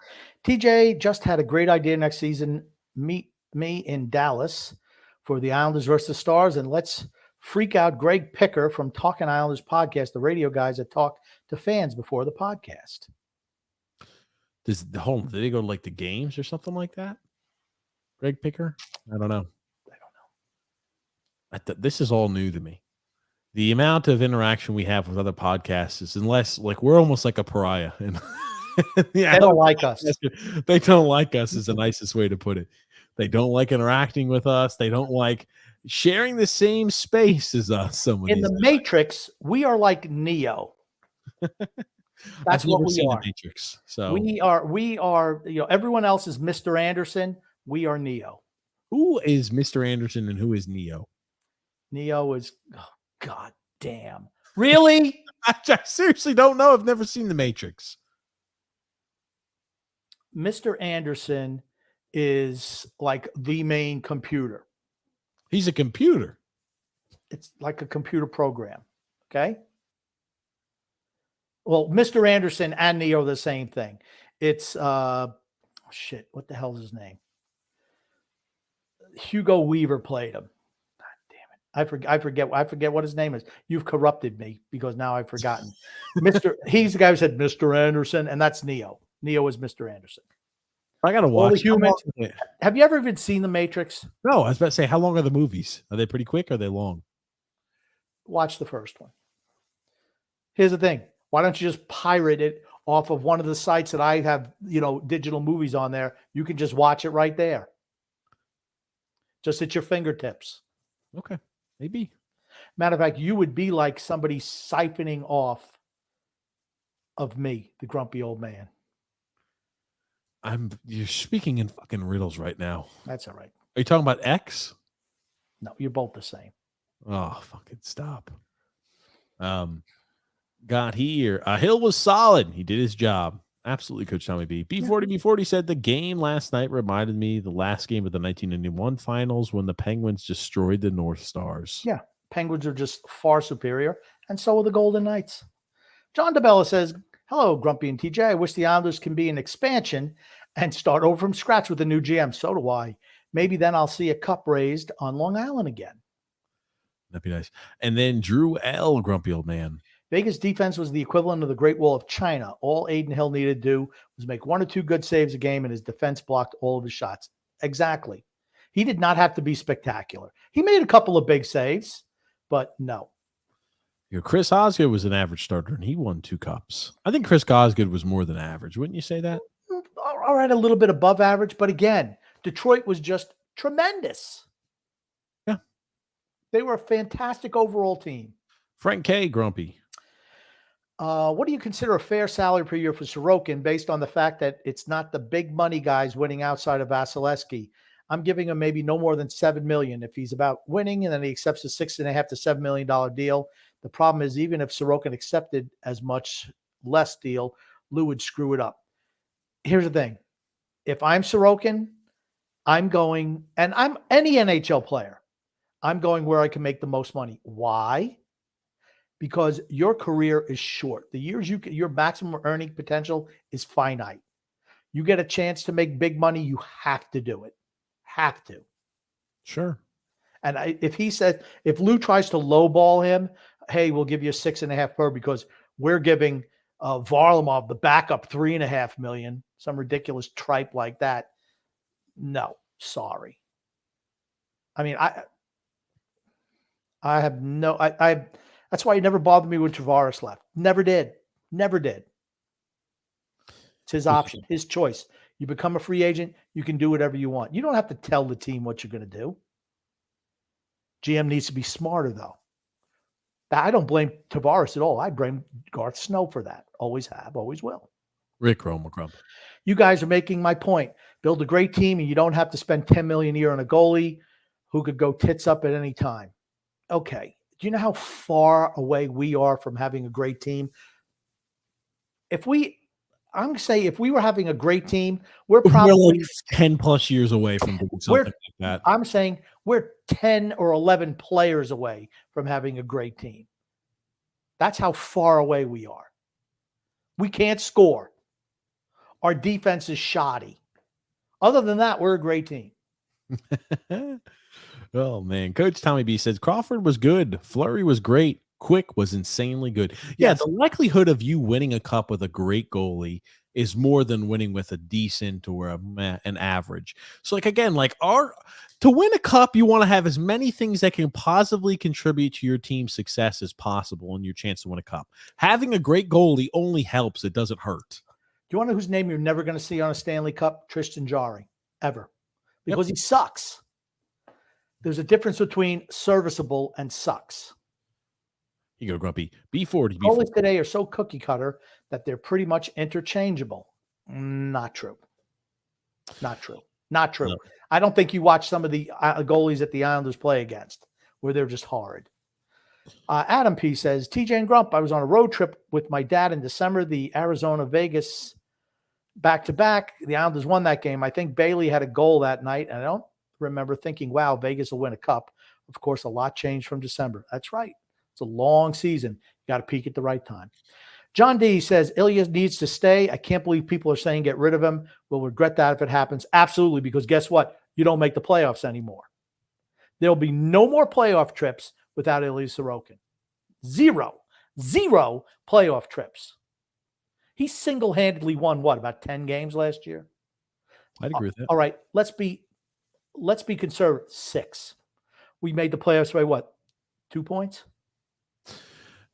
TJ just had a great idea next season. Meet me in Dallas for the Islanders versus Stars, and let's freak out Greg Picker from Talking Islanders podcast, the radio guys that talk to fans before the podcast. Did they go to like the games or something like that? Greg Picker? I don't know. This is all new to me. The amount of interaction we have with other podcasts is unless like we're almost like a pariah. And yeah, they don't like us. They don't like us is the nicest way to put it. They don't like interacting with us. They don't like sharing the same space as us. In the Matrix, we are like Neo. That's what we are. The Matrix, so we are. You know, everyone else is Mr. Anderson. We are Neo. Who is Mr. Anderson and who is Neo? Neo is, oh, God damn. Really? I seriously don't know. I've never seen The Matrix. Mr. Anderson is like the main computer. He's a computer. It's like a computer program. Okay. Well, Mr. Anderson and Neo are the same thing. It's shit. What the hell is his name? Hugo Weaver played him. God damn it. I forget what his name is. You've corrupted me because now I've forgotten. He's the guy who said Mr. Anderson, and that's Neo. Neo is Mr. Anderson. I gotta watch. Have you ever even seen The Matrix? No, I was about to say, how long are the movies? Are they pretty quick or are they long? Watch the first one. Here's the thing. Why don't you just pirate it off of one of the sites that I have, digital movies on there? You can just watch it right there. Just at your fingertips. Okay. Maybe. Matter of fact, you would be like somebody siphoning off of me, the grumpy old man. You're speaking in fucking riddles right now. That's all right. Are you talking about X? No, you're both the same. Oh, fucking stop. Got here. Hill was solid. He did his job. Absolutely, Coach Tommy B. B40 said the game last night reminded me the last game of the 1991 finals when the Penguins destroyed the North Stars. Yeah, Penguins are just far superior, and so are the Golden Knights. John DeBella says, hello, Grumpy and TJ. I wish the Islanders can be an expansion and start over from scratch with a new GM. So do I. Maybe then I'll see a cup raised on Long Island again. That'd be nice. And then Drew L., grumpy old man. Vegas defense was the equivalent of the Great Wall of China. All Aiden Hill needed to do was make one or two good saves a game, and his defense blocked all of his shots. Exactly. He did not have to be spectacular. He made a couple of big saves, but no. Chris Osgood was an average starter, and he won 2 cups. I think Chris Osgood was more than average. Wouldn't you say that? All right, a little bit above average, but again, Detroit was just tremendous. Yeah. They were a fantastic overall team. Frank K., grumpy. What do you consider a fair salary per year for Sorokin based on the fact that it's not the big money guys winning outside of Vasilevsky? I'm giving him maybe no more than $7 million if he's about winning, and then he accepts a $6.5 to $7 million deal. The problem is, even if Sorokin accepted as much less deal, Lou would screw it up. Here's the thing. If I'm Sorokin, I'm going, and I'm any NHL player, I'm going where I can make the most money. Why? because your career is short. The years your maximum earning potential is finite. You get a chance to make big money, you have to do it. Have to. Sure. And if Lou tries to lowball him, hey, we'll give you a 6.5 per because we're giving Varlamov, the backup, $3.5 million, some ridiculous tripe like that. No, sorry. I mean, I have no, that's why it never bothered me when Tavares left. Never did. Never did. It's his option, his choice. You become a free agent, you can do whatever you want. You don't have to tell the team what you're going to do. GM needs to be smarter, though. I don't blame Tavares at all. I blame Garth Snow for that. Always have, always will. Rick Romacrum. You guys are making my point. Build a great team, and you don't have to spend $10 million a year on a goalie who could go tits up at any time. Okay. Do you know how far away we are from having a great team? I'm going to say if we were having a great team, we're probably like 10 plus years away from doing something like that. I'm saying we're 10 or 11 players away from having a great team. That's how far away we are. We can't score. Our defense is shoddy. Other than that, we're a great team. Oh, man. Coach Tommy B says Crawford was good. Fleury was great. Quick was insanely good. Yeah, Yes. the likelihood of you winning a cup with a great goalie is more than winning with a decent or an average. So, like, again, to win a cup, you want to have as many things that can positively contribute to your team's success as possible and your chance to win a cup. Having a great goalie only helps. It doesn't hurt. Do you want to know whose name you're never going to see on a Stanley Cup? Tristan Jarry, ever. Because he sucks. There's a difference between serviceable and sucks. You go, Grumpy. B40. Goalies today are so cookie cutter that they're pretty much interchangeable. Not true. Not true. Not true. No. I don't think you watch some of the goalies that the Islanders play against where they're just horrid. Adam P says, TJ and Grump, I was on a road trip with my dad in December, the Arizona-Vegas back-to-back. The Islanders won that game. I think Bailey had a goal that night, and I don't remember thinking, wow, Vegas will win a cup. Of course, a lot changed from December. That's right. It's a long season. You got to peak at the right time. John D says, Ilya needs to stay. I can't believe people are saying get rid of him. We'll regret that if it happens. Absolutely, because guess what? You don't make the playoffs anymore. There'll be no more playoff trips without Ilya Sorokin. Zero playoff trips. He single-handedly won, about 10 games last year? I'd agree with that. All right, let's be conservative. 6. We made the playoffs by what? 2 points?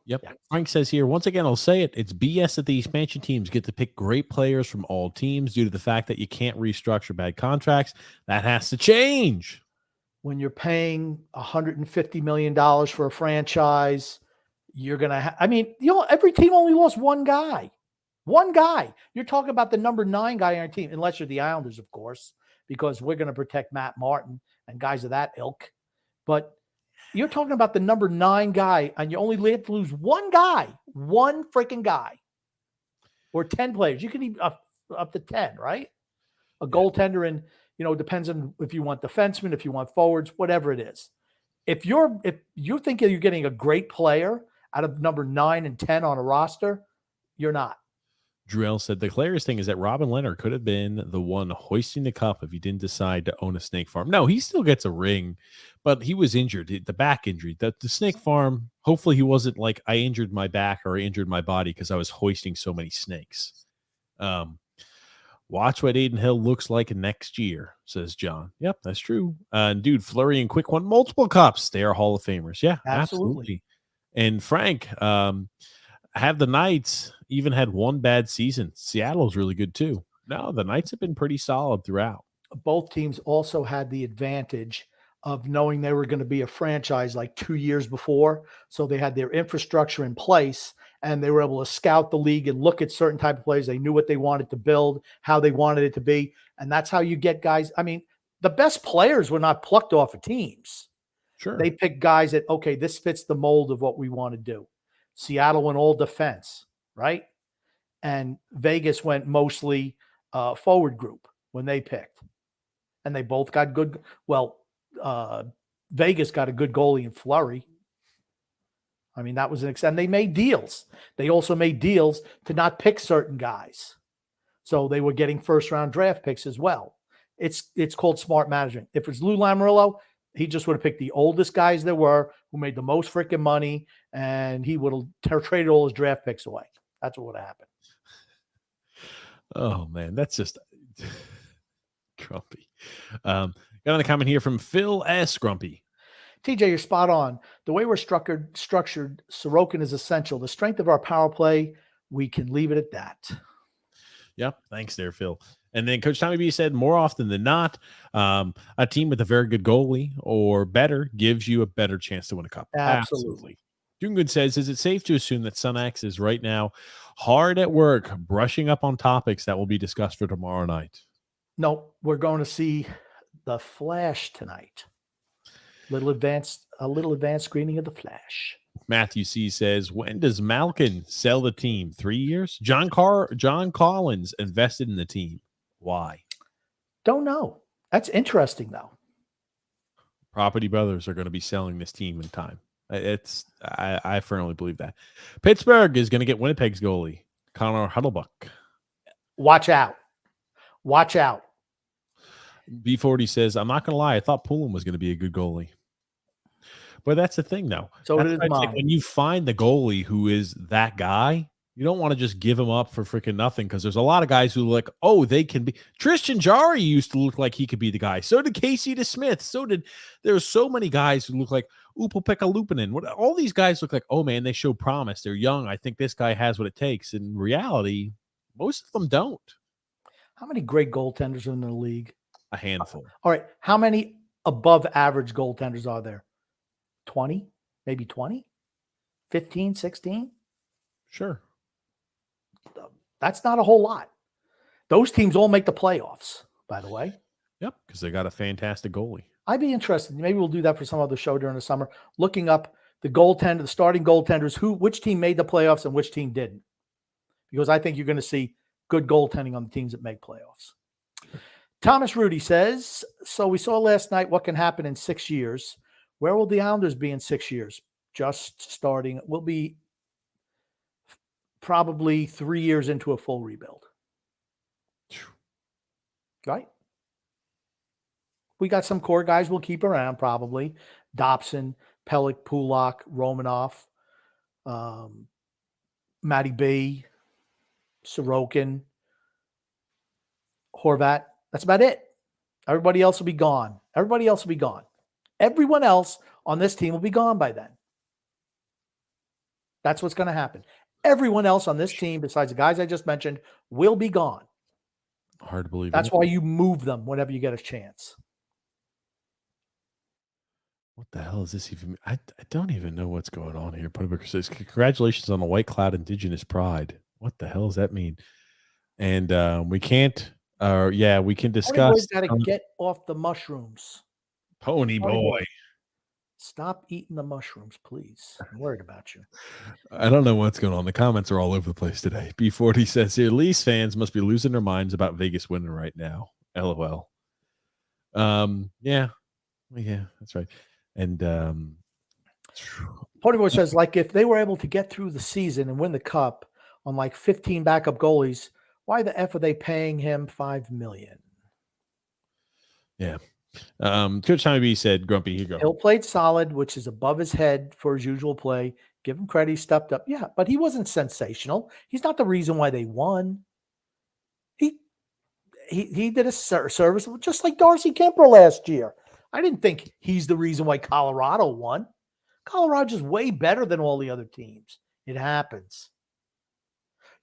Yep. Yeah. Frank says here, once again, I'll say it. It's BS that the expansion teams get to pick great players from all teams due to the fact that you can't restructure bad contracts. That has to change. When you're paying $150 million for a franchise, you're going to every team only lost one guy. One guy. You're talking about the number 9 guy on your team, unless you're the Islanders, of course, because we're going to protect Matt Martin and guys of that ilk. But you're talking about the number 9 guy, and you only have to lose one guy, one freaking guy, or 10 players. You can even up to 10, right? A goaltender, and depends on if you want defensemen, if you want forwards, whatever it is. If you think you're getting a great player out of number 9 and 10 on a roster, you're not. Drell said the hilarious thing is that Robin Leonard could have been the one hoisting the cup if he didn't decide to own a snake farm. No, he still gets a ring, but he was injured, the back injury. The snake farm, hopefully he wasn't like I injured my back or I injured my body because I was hoisting so many snakes. Watch what Aiden Hill looks like next year, says John. Yep, that's true. And dude, Fleury and Quick won multiple cups. They are Hall of Famers. Yeah, absolutely. And Frank, have the Knights even had one bad season? Seattle's really good too. No, the Knights have been pretty solid throughout. Both teams also had the advantage of knowing they were going to be a franchise like 2 years before. So they had their infrastructure in place and they were able to scout the league and look at certain type of players. They knew what they wanted to build, how they wanted it to be. And that's how you get guys. I mean, the best players were not plucked off of teams. Sure. They picked guys that, okay, this fits the mold of what we want to do. Seattle went all defense, right? And Vegas went mostly forward group when they picked. And they both got good. Well, Vegas got a good goalie in Fleury. I mean, that was an extent. They made deals. They also made deals to not pick certain guys. So they were getting first-round draft picks as well. It's called smart management. If it's Lou Lamoriello, he just would have picked the oldest guys there were who made the most freaking money, and he would have traded all his draft picks away. That's what would have happened. Oh, man, that's just grumpy. Got another comment here from Phil S. Grumpy. TJ, you're spot on. The way we're structured, Sorokin is essential. The strength of our power play, we can leave it at that. Yep. Thanks there, Phil. And then Coach Tommy B said, more often than not, a team with a very good goalie or better gives you a better chance to win a cup. Absolutely. Doing Good says, is it safe to assume that Sunax is right now hard at work, brushing up on topics that will be discussed for tomorrow night? No, we're going to see The Flash tonight. A little advanced screening of The Flash. Matthew C says, when does Malkin sell the team? 3 years? John Collins invested in the team. Why? Don't know. That's interesting, though. Property Brothers are going to be selling this team in time. I firmly believe that. Pittsburgh is going to get Winnipeg's goalie, Connor Huddlebuck. Watch out. Watch out. B40 says, I'm not going to lie. I thought Poulin was going to be a good goalie. But that's the thing, though. So it is like when you find the goalie who is that guy, you don't want to just give him up for freaking nothing, because there's a lot of guys who like, oh, they can be. Tristan Jarry used to look like he could be the guy. So did Casey DeSmith. There's so many guys who look like Upo-Pekka Lupanen. All these guys look like, oh, man, they show promise. They're young. I think this guy has what it takes. In reality, most of them don't. How many great goaltenders are in the league? A handful. All right. How many above average goaltenders are there? 20? Maybe 20? 15, 16? Sure. That's not a whole lot. Those teams all make the playoffs, by the way. Yep, because they got a fantastic goalie. I'd be interested. Maybe we'll do that for some other show during the summer, looking up the starting goaltenders, which team made the playoffs and which team didn't. Because I think you're going to see good goaltending on the teams that make playoffs. Thomas Rudy says, so we saw last night what can happen in 6 years. Where will the Islanders be in 6 years? Just starting. We'll be probably 3 years into a full rebuild. Right? We got some core guys we'll keep around probably. Dobson, Pellick, Pulak, Romanov, Matty B, Sorokin, Horvat. That's about it. Everybody else will be gone. Everybody else will be gone. Everyone else on this team will be gone by then. That's what's going to happen. Everyone else on this team, besides the guys I just mentioned, will be gone. Hard to believe. That's why you move them whenever you get a chance. What the hell is this even? I don't even know what's going on here. Putterbucker says, congratulations on the White Cloud Indigenous Pride. What the hell does that mean? And we can't, we can discuss. Got to get off the mushrooms. Pony boy. Stop eating the mushrooms, please. I'm worried about you. I don't know what's going on. The comments are all over the place today. B40 says here, Leafs fans must be losing their minds about Vegas winning right now. LOL. Yeah, that's right. And Pony boy says, like, if they were able to get through the season and win the cup on like 15 backup goalies, why the F are they paying him $5 million? Yeah. Coach Tommy B said, Grumpy, here you go. Hill played solid, which is above his head for his usual play. Give him credit. He stepped up. Yeah, but he wasn't sensational. He's not the reason why they won. He did a service just like Darcy Kemper last year. I didn't think he's the reason why Colorado won. Colorado's way better than all the other teams. It happens.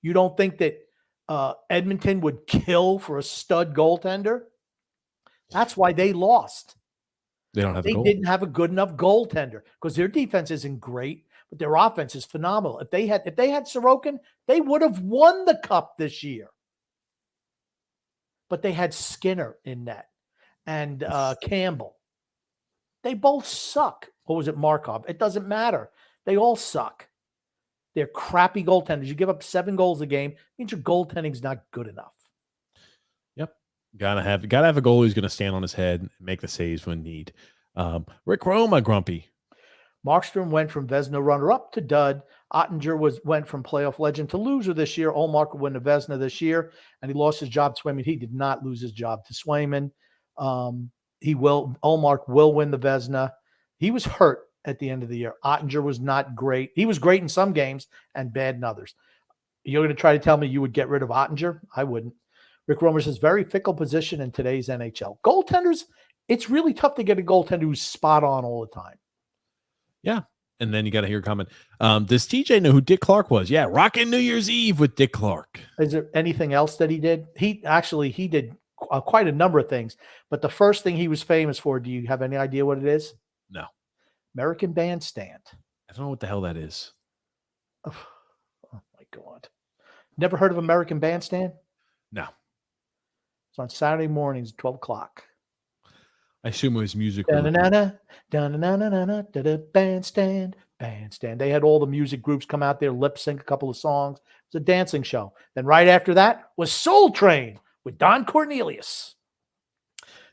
You don't think that Edmonton would kill for a stud goaltender? That's why they lost. They didn't have a good enough goaltender because their defense isn't great, but their offense is phenomenal. If they had Sorokin, they would have won the cup this year. But they had Skinner in net and Campbell. They both suck. Or was it Markov? It doesn't matter. They all suck. They're crappy goaltenders. You give up 7 goals a game, means your goaltending's not good enough. Yep. Gotta have a goalie who's going to stand on his head and make the saves when need. Rick Roma, Grumpy. Markstrom went from Vezina runner-up to dud. Ottinger went from playoff legend to loser this year. Allmark will win the Vezina this year, and he lost his job to Swayman. He did not lose his job to Swayman. Allmark will win the Vezina. He was hurt at the end of the year. Ottinger was not great. He was great in some games and bad in others. You're going to try to tell me you would get rid of Ottinger? I wouldn't. Rick Romer says, very fickle position in today's NHL. Goaltenders, it's really tough to get a goaltender who's spot on all the time. Yeah. And then you got to hear a comment. Does TJ know who Dick Clark was? Yeah. Rocking New Year's Eve with Dick Clark. Is there anything else that he did? He did quite a number of things. But the first thing he was famous for, do you have any idea what it is? No. American Bandstand. I don't know what the hell that is. Oh my God. Never heard of American Bandstand? No. It's on Saturday mornings, 12 o'clock. I assume it was music. Bandstand. They had all the music groups come out there, lip sync a couple of songs. It was a dancing show. Then right after that was Soul Train with Don Cornelius.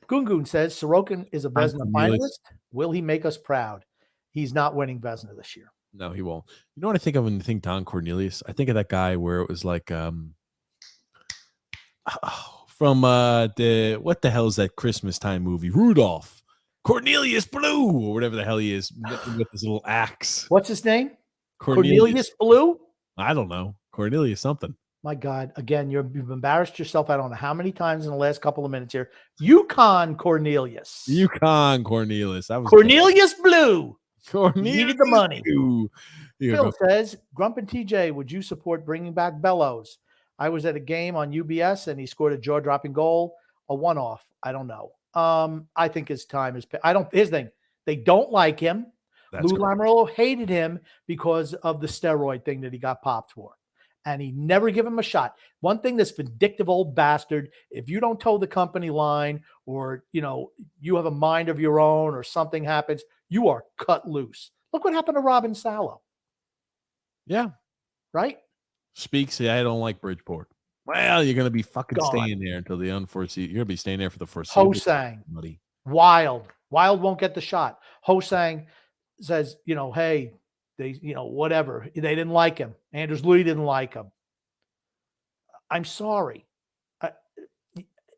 Gungun says Sorokin is a Vezina finalist. Will he make us proud? He's not winning Vezina this year. No, he won't. You know what I think of when you think Don Cornelius? I think of that guy where it was like from the what the hell is that Christmas time movie? Rudolph. Cornelius Blue, or whatever the hell he is, with his little axe. What's his name? Cornelius Blue? I don't know. Cornelius something. My God, again, you've embarrassed yourself. I don't know how many times in the last couple of minutes here. Yukon Cornelius. Yukon Cornelius. That was Cornelius Blue. Cornelius He needed the money. Phil says, Grump and TJ, would you support bringing back Bellows? I was at a game on UBS and he scored a jaw-dropping goal, a one-off. I don't know. I think his time is. His thing. They don't like him. Lou Lamoriello hated him because of the steroid thing that he got popped for, and he never give him a shot. One thing, this vindictive old bastard. If you don't toe the company line, or you have a mind of your own, or something happens, you are cut loose. Look what happened to Robin Salo. Yeah. Right. Speaks. I don't like Bridgeport. Well, you're going to be fucking staying there until the unforeseen. You're going to be staying there for the foreseeable. Hosang. Wild won't get the shot. Hosang says, hey, they, whatever. They didn't like him. Anders Lee didn't like him. I'm sorry.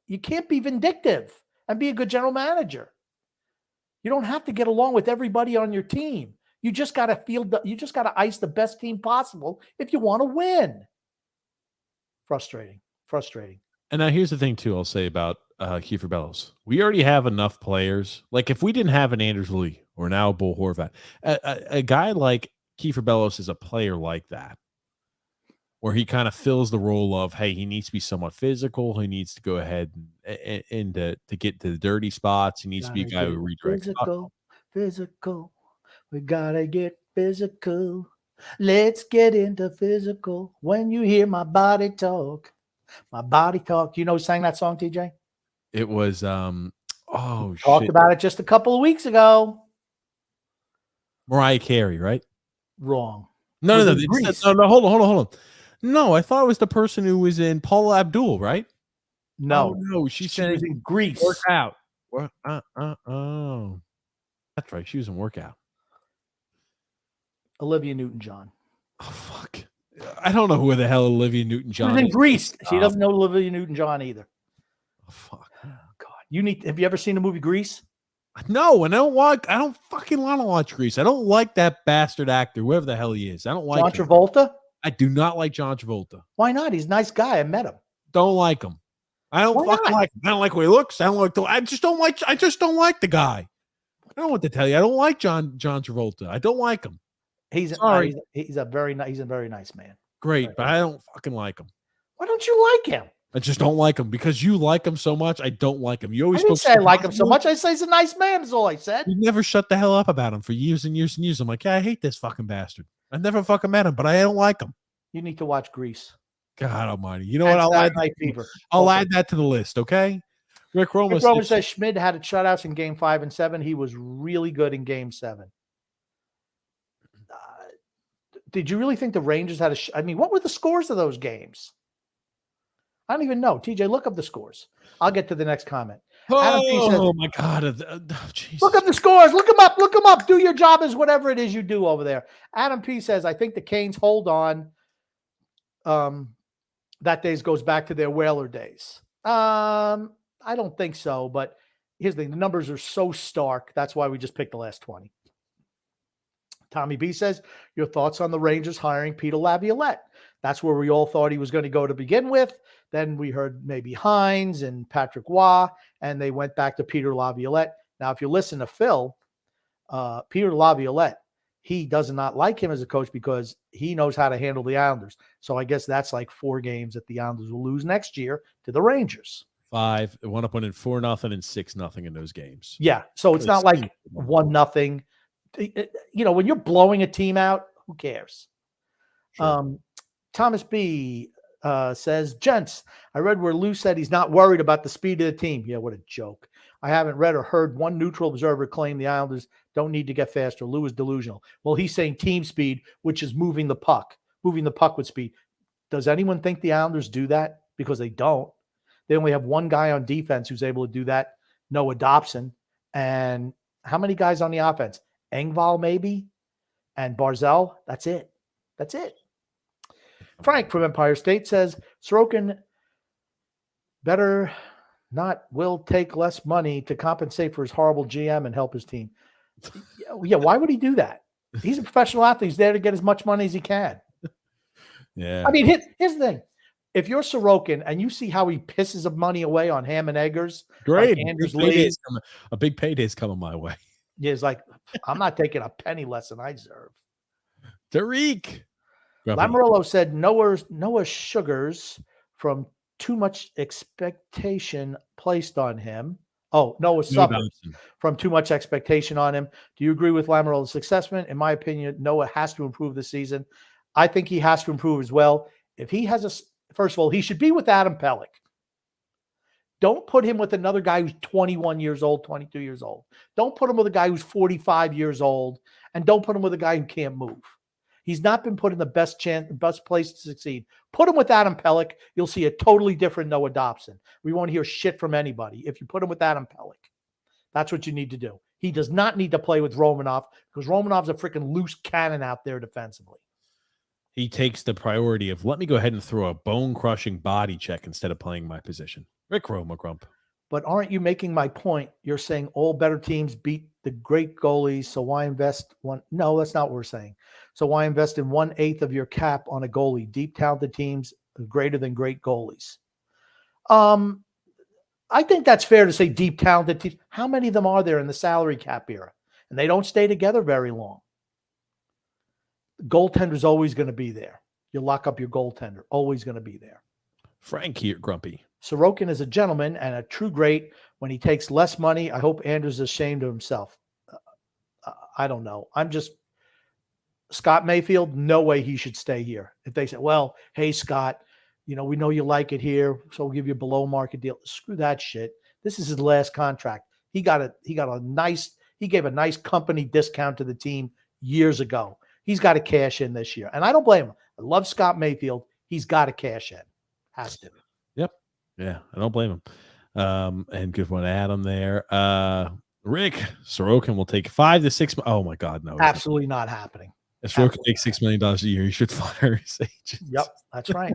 You can't be vindictive and be a good general manager. You don't have to get along with everybody on your team. You just got to ice the best team possible if you want to win. Frustrating. And now here's the thing too, I'll say about Kiefer Bellows. We already have enough players. Like if we didn't have an Anders Lee or now Bo Horvat, a guy like Kiefer Bellows is a player like that, where he kind of fills the role of, hey, he needs to be somewhat physical. He needs to go ahead and to get to the dirty spots. He needs to be a guy who redirects. Physical. We gotta get physical. Let's get into physical. When you hear my body talk. You know who sang that song, TJ? It was talked about it just a couple of weeks ago. Mariah Carey, right? Wrong. No. Hold on. No, I thought it was the person who was in Paula Abdul, right? No, she was in Greece. Workout. Oh, that's right. She was in Workout. Olivia Newton-John. Oh fuck! I don't know who the hell Olivia Newton-John is. She was in Greece. She doesn't know Olivia Newton-John either. Oh fuck! Oh, God, have you ever seen the movie Grease? No, and I don't fucking want to watch Grease. I don't like that bastard actor, whoever the hell he is. I don't like John Travolta. I do not like John Travolta. Why not? He's a nice guy. I met him. Don't like him. I don't fucking like him. I don't like the way he looks. I just don't like the guy. I don't know what to tell you. I don't like John Travolta. I don't like him. He's a very nice man. Great, but I don't fucking like him. Why don't you like him? I just don't like him because you like him so much. I don't like him. You always didn't say I like him so much. I say he's a nice man. Is all I said. You never shut the hell up about him for years and years and years. I'm like, yeah, I hate this fucking bastard. I've never fucking met him, but I don't like him. You need to watch Grease. God Almighty! You know what? I'll add that to the list. Okay. Rick Roman says Schmid had shutouts in Game 5 and 7. He was really good in Game 7. Did you really think the Rangers had what were the scores of those games? I don't even know. TJ, look up the scores. I'll get to the next comment. Adam P says, Oh my God! Jesus. look up the scores. Look them up. Look them up. Do your job as whatever it is you do over there. Adam P says, I think the Canes hold on. That days goes back to their Whaler days. I don't think so, but here's the thing. The numbers are so stark. That's why we just picked the last 20. Tommy B says, your thoughts on the Rangers hiring Peter Laviolette? That's where we all thought he was going to go to begin with. Then we heard maybe Hines and Patrick Waugh, and they went back to Peter Laviolette. Now, if you listen to Phil, Peter Laviolette, he does not like him as a coach because he knows how to handle the Islanders. So I guess that's like 4 games that the Islanders will lose next year to the Rangers. 5. It wound up winning 4-0 and 6-0 in those games. Yeah. So it's not like 1-0. You know, when you're blowing a team out, who cares? Sure. Thomas B says, gents, I read where Lou said he's not worried about the speed of the team. Yeah, what a joke. I haven't read or heard one neutral observer claim the Islanders don't need to get faster. Lou is delusional. Well, he's saying team speed, which is moving the puck with speed. Does anyone think the Islanders do that? Because they don't. They only have one guy on defense who's able to do that, Noah Dobson. And how many guys on the offense? Engvall maybe, and Barzell. That's it. Frank from Empire State says Sorokin better not will take less money to compensate for his horrible GM and help his team. Yeah, why would he do that? He's a professional athlete. He's there to get as much money as he can. Yeah. I mean, here's the thing. If you're Sorokin and you see how he pisses of money away on Ham and Eggers, great. Like a big payday's coming my way. Yeah, it's like, I'm not taking a penny less than I deserve. Tariq. Lamorello said Noah Sugars from too much expectation placed on him. Oh, Noah suffered from too much expectation on him. Do you agree with Lamorello's assessment? In my opinion, Noah has to improve this season. I think he has to improve as well. If he has first of all, he should be with Adam Pelech. Don't put him with another guy who's 21 years old, 22 years old. Don't put him with a guy who's 45 years old, and don't put him with a guy who can't move. He's not been put in the best place to succeed. Put him with Adam Pelech. You'll see a totally different Noah Dobson. We won't hear shit from anybody if you put him with Adam Pelech. That's what you need to do. He does not need to play with Romanov because Romanov's a freaking loose cannon out there defensively. He takes the priority of, let me go ahead and throw a bone-crushing body check instead of playing my position. Rick Roma Grump. But aren't you making my point? You're saying all better teams beat the great goalies, so why invest one? No, that's not what we're saying. So why invest in 1/8 of your cap on a goalie? Deep, talented teams are greater than great goalies. I think that's fair to say deep, talented teams. How many of them are there in the salary cap era? And they don't stay together very long. The goaltender's always going to be there. You lock up your goaltender, always going to be there. Frank here, Grumpy. Sorokin is a gentleman and a true great. When he takes less money, I hope Andrews is ashamed of himself. I don't know. I'm just Scott Mayfield. No way he should stay here. If they say, well, hey, Scott, we know you like it here, so we'll give you a below market deal. Screw that shit. This is his last contract. He gave a nice company discount to the team years ago. He's got to cash in this year. And I don't blame him. I love Scott Mayfield. He's got to cash in. Has to. Yep. Yeah, I don't blame him. And good one to Adam there. Rick, Sorokin will take 5 to 6. Oh my God, no. Absolutely not happening. If Sorokin takes $6 million a year, he should fire his agent. Yep, that's right.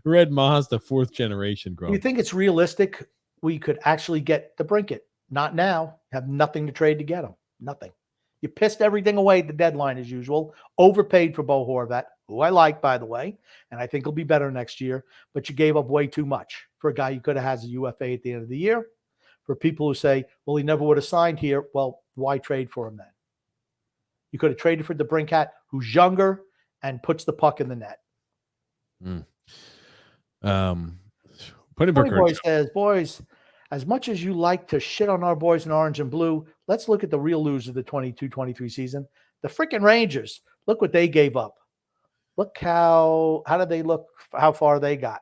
Red Mazda, 4th generation growth. Do you think it's realistic we could actually get the Brinket? Not now. Have nothing to trade to get him. Nothing. You pissed everything away at the deadline as usual. Overpaid for Bo Horvat, who I like, by the way, and I think he'll be better next year. But you gave up way too much for a guy you could have had as a UFA at the end of the year. For people who say, well, he never would have signed here. Well, why trade for him then? You could have traded for DeBrincat, who's younger and puts the puck in the net. Boy says, boys, as much as you like to shit on our boys in orange and blue, let's look at the real loser of the 22-23 season. The freaking Rangers. Look what they gave up. Look how did they look, how far they got.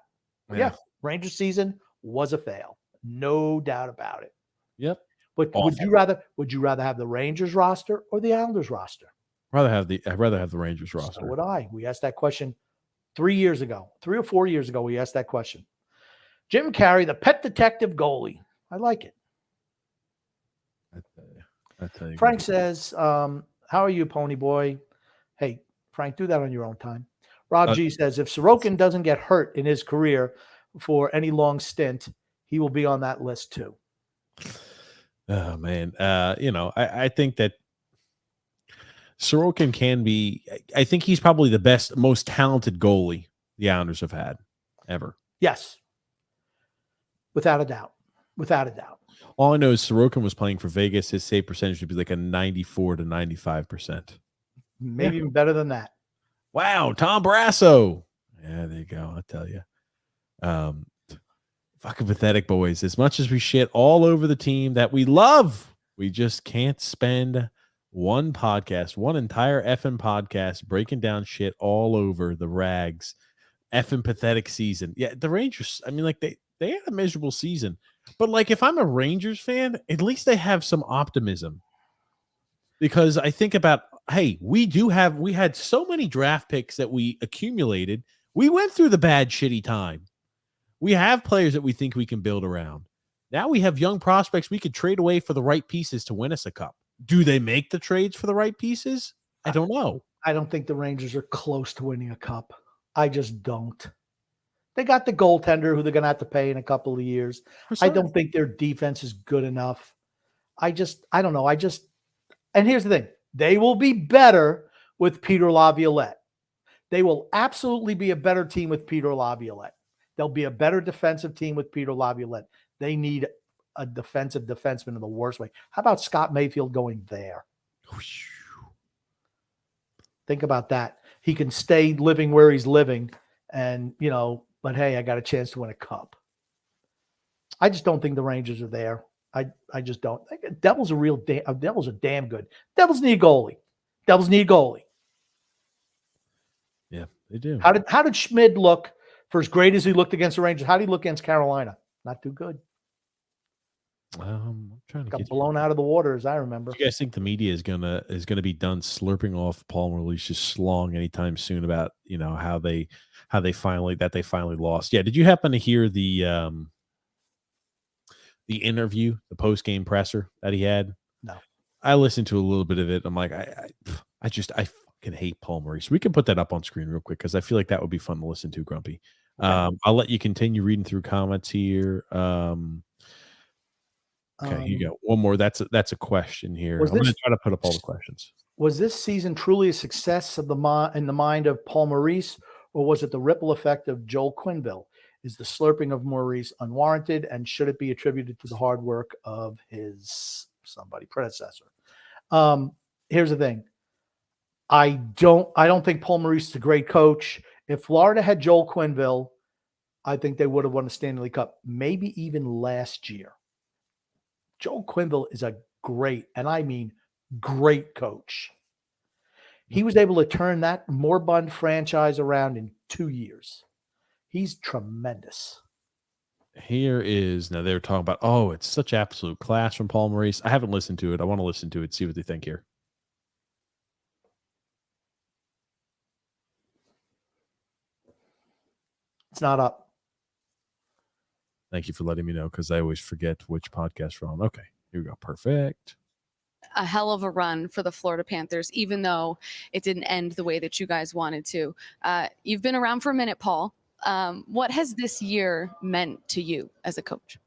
Yeah, Rangers season was a fail. No doubt about it. Yep. But would you rather have the Rangers roster or the Islanders roster? I'd rather have the Rangers roster. So would I. We asked that question 3 or 4 years ago. We asked that question. Jim Carrey, the pet detective goalie. I like it. I tell you, Frank says, how are you, Pony Boy? Hey, Frank, do that on your own time. Rob G says, if Sorokin doesn't get hurt in his career for any long stint, he will be on that list too. Oh man, I think that Sorokin can be. I think he's probably the best, most talented goalie the Islanders have had ever. Yes, without a doubt. Without a doubt. All I know is Sorokin was playing for Vegas. His save percentage would be like a 94 to 95%. Maybe even better than that. Wow, Tom Brasso. Yeah, there you go. I'll tell you. Fucking pathetic, boys. As much as we shit all over the team that we love, we just can't spend one entire effing podcast breaking down shit all over the Rags effing pathetic season. Yeah, the Rangers, I mean, like they had a miserable season. But like if I'm a Rangers fan, at least they have some optimism. Because I think about, hey, we had so many draft picks that we accumulated. We went through the bad, shitty time. We have players that we think we can build around. Now we have young prospects we could trade away for the right pieces to win us a cup. Do they make the trades for the right pieces? I don't know. I don't think the Rangers are close to winning a cup. I just don't. They got the goaltender who they're going to have to pay in a couple of years. I don't think their defense is good enough. I don't know. And here's the thing. They will be better with Peter Laviolette. They will absolutely be a better team with Peter Laviolette. They'll be a better defensive team with Peter Laviolette. They need a defensive defenseman in the worst way. How about Scott Mayfield going there? Think about that. He can stay living where he's living and, but hey, I got a chance to win a cup. I just don't think the Rangers are there. I just don't. Devils are damn good. Devils need a goalie. Yeah, they do. How did Schmid look for as great as he looked against the Rangers? How did he look against Carolina? Not too good. I'm trying to got blown out of the water, as I remember. Do you guys think the media is gonna be done slurping off Paul Maurice's slong anytime soon about how they finally lost? Yeah, did you happen to hear the interview, the post game presser that he had? No, I listened to a little bit of it. I'm like, I fucking hate Paul Maurice. We can put that up on screen real quick because I feel like that would be fun to listen to, Grumpy. Okay. I'll let you continue reading through comments here. Okay, you go. One more. That's a question here. I'm going to try to put up all the questions. Was this season truly a success in the mind of Paul Maurice, or was it the ripple effect of Joel Quenneville? Is the slurping of Maurice unwarranted, and should it be attributed to the hard work of his predecessor? Here's the thing. I don't think Paul Maurice is a great coach. If Florida had Joel Quenneville, I think they would have won a Stanley Cup, maybe even last year. Joel Quenneville is a great, and I mean great coach. He was able to turn that moribund franchise around in 2 years. He's tremendous. Here is, now they're talking about, it's such absolute class from Paul Maurice. I haven't listened to it. I want to listen to it, see what they think here. It's not up. Thank you for letting me know, because I always forget which podcast we're on. Okay, here we go. Perfect. A hell of a run for the Florida Panthers, even though it didn't end the way that you guys wanted to. You've been around for a minute, Paul. What has this year meant to you as a coach?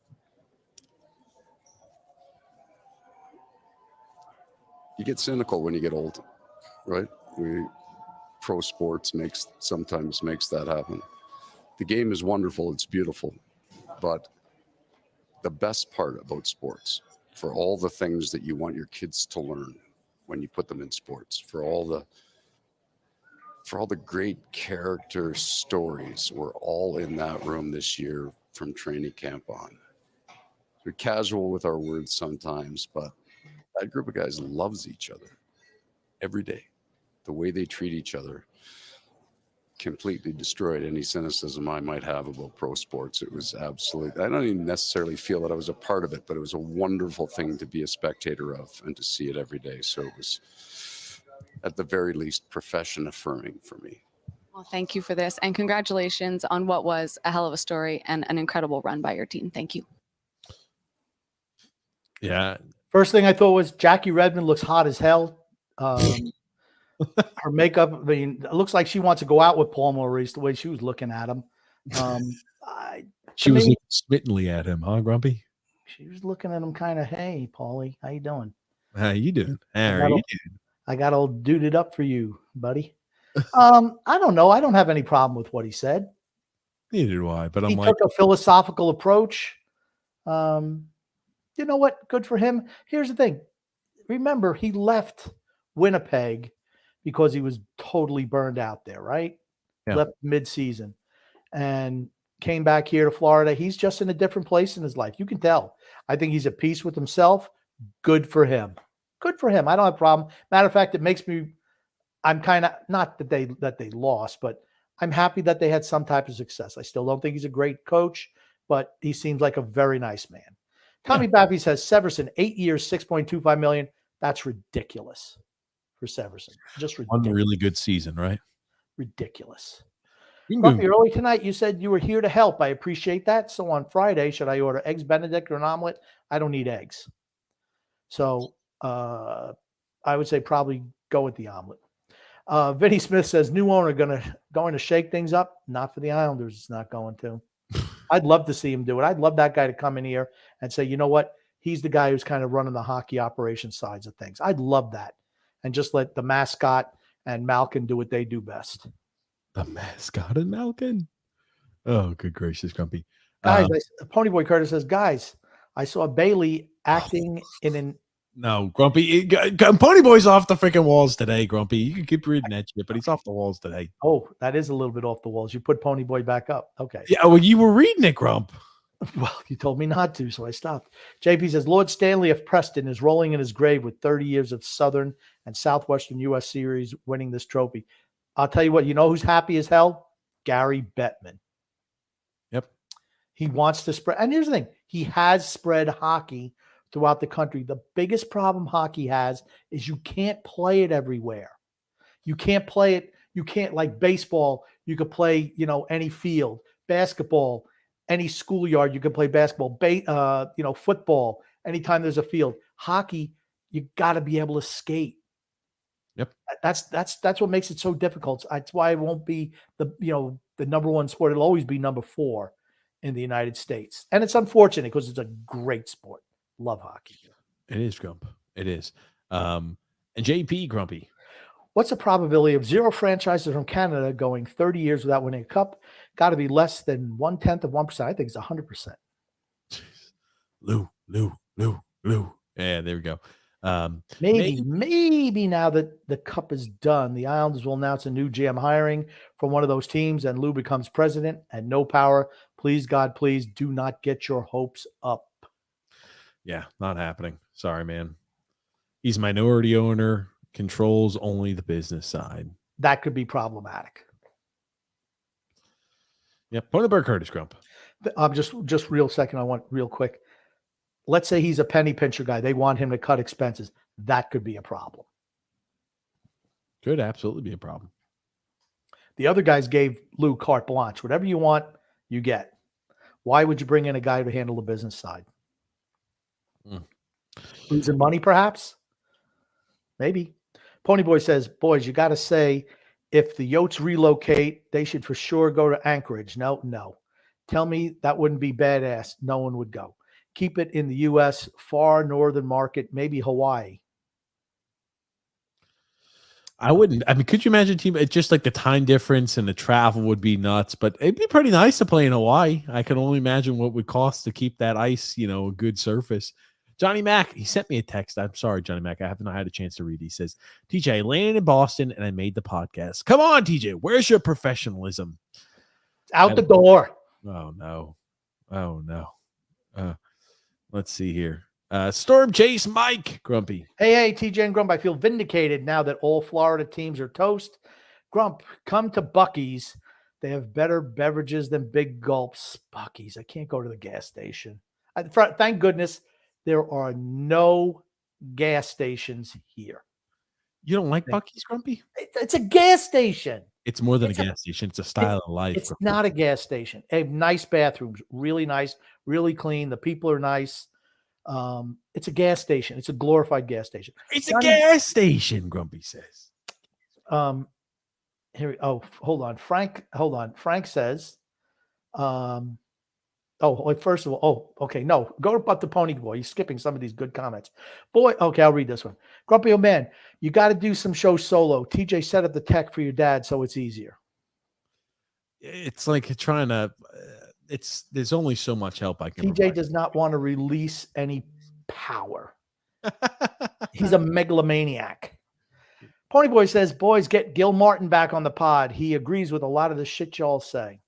You get cynical when you get old, right? Pro sports sometimes makes that happen. The game is wonderful. It's beautiful. But the best part about sports, for all the things that you want your kids to learn when you put them in sports, for all the great character stories, we're all in that room this year from training camp on. We're casual with our words sometimes, but that group of guys loves each other every day. The way they treat each other completely destroyed any cynicism I might have about pro sports. It was absolutely, I don't even necessarily feel that I was a part of it, but it was a wonderful thing to be a spectator of and to see it every day. So it was, at the very least, profession affirming for me. Well, thank you for this, and congratulations on what was a hell of a story and an incredible run by your team. Thank you. Yeah. First thing I thought was Jackie Redmond looks hot as hell. Her makeup, I mean, it looks like she wants to go out with Paul Maurice the way she was looking at him. She was looking smittenly at him, huh, Grumpy? She was looking at him kind of, hey, Paulie, how you doing? How you doing? How are you doing? I got all duded up for you, buddy. I don't know. I don't have any problem with what he said. Neither do I, but he took a philosophical approach. You know what? Good for him. Here's the thing. Remember, he left Winnipeg because he was totally burned out there, right? Yeah. Left mid-season and came back here to Florida. He's just in a different place in his life. You can tell. I think he's at peace with himself. Good for him. Good for him. I don't have a problem. Matter of fact, it makes me, I'm kind of, not that they lost, but I'm happy that they had some type of success. I still don't think he's a great coach, but he seems like a very nice man. Tommy Baffy says Severson, 8 years, $6.25 million. That's ridiculous for Severson. Just ridiculous. One really good season, right? Ridiculous. Early tonight, you said you were here to help. I appreciate that. So on Friday, should I order eggs Benedict or an omelet? I don't need eggs. So I would say probably go with the omelet. Vinny Smith says new owner going to shake things up. Not for the Islanders. It's not going to. I'd love to see him do it. I'd love that guy to come in here and say, you know what? He's the guy who's kind of running the hockey operation sides of things. I'd love that. And just let the mascot and Malkin do what they do best. The mascot and Malkin? Oh, good gracious, Grumpy. Guys, Ponyboy Curtis says, guys, I saw Bailey acting in an... No, Grumpy. Ponyboy's off the freaking walls today, Grumpy. You can keep reading that shit, but he's off the walls today. Oh, that is a little bit off the walls. You put Ponyboy back up. Okay. Yeah, well, you were reading it, Grump. Well, you told me not to, so I stopped. JP says, Lord Stanley of Preston is rolling in his grave with 30 years of Southern and Southwestern U.S. Series winning this trophy. I'll tell you what, you know who's happy as hell? Gary Bettman. Yep. He wants to spread. And here's the thing. He has spread hockey throughout the country. The biggest problem hockey has is you can't play it everywhere. You can't play it. You can't, like baseball, you could play, any field. Basketball, any schoolyard, you can play basketball. Football, anytime there's a field. Hockey, you got to be able to skate. Yep. That's what makes it so difficult. That's why it won't be the number one sport. It'll always be number 4 in the United States. And it's unfortunate because it's a great sport. Love hockey. It is, Grump. It is. And JP, Grumpy. What's the probability of 0 franchises from Canada going 30 years without winning a cup? Got to be less than 1/10 of 1%. I think it's 100%. Lou. Yeah, there we go. Maybe now that the cup is done, the Islanders will announce a new GM hiring from one of those teams and Lou becomes president and no power. Please, God, please do not get your hopes up. Yeah, not happening. Sorry, man. He's minority owner, controls only the business side. That could be problematic. Yep. Ponyboy Curtis, Grump. Just real second. I want real quick. Let's say he's a penny pincher guy. They want him to cut expenses. That could be a problem. Could absolutely be a problem. The other guys gave Lou carte blanche. Whatever you want, you get. Why would you bring in a guy to handle the business side? Losing money, perhaps? Maybe. Ponyboy says, boys, you got to say, if the Yotes relocate, they should for sure go to Anchorage. No. Tell me that wouldn't be badass. No one would go. Keep it in the U.S., far northern market, maybe Hawaii. I wouldn't. I mean, could you imagine team? It's just like the time difference and the travel would be nuts, but it'd be pretty nice to play in Hawaii. I can only imagine what it would cost to keep that ice, a good surface. Johnny Mac, he sent me a text. I'm sorry, Johnny Mac. I haven't had a chance to read. He says, TJ, I landed in Boston and I made the podcast. Come on, TJ. Where's your professionalism? It's out the door. Oh, no. Let's see here. Storm Chase Mike, Grumpy. Hey, TJ and Grump, I feel vindicated now that all Florida teams are toast. Grump, come to Buc-ee's. They have better beverages than Big Gulps. Buc-ee's. I can't go to the gas station. Thank goodness there are no gas stations here. You don't like Buc-ee's, Grumpy? It's a gas station. It's more than a gas station. It's a style of life. It's not a gas station. They have nice bathrooms, really nice, really clean. The people are nice. It's a gas station. It's a glorified gas station. It's Johnny- a gas station, Grumpy says. Hold on. Frank says, first of all, okay, no, go about the Pony Boy. You're skipping some of these good comments. Boy, okay, I'll read this one. Grumpy old man, you got to do some shows solo. TJ set up the tech for your dad, so it's easier. It's like trying to. There's only so much help I can. TJ does not want to release any power. He's a megalomaniac. Pony Boy says, boys, get Gil Martin back on the pod. He agrees with a lot of the shit y'all say.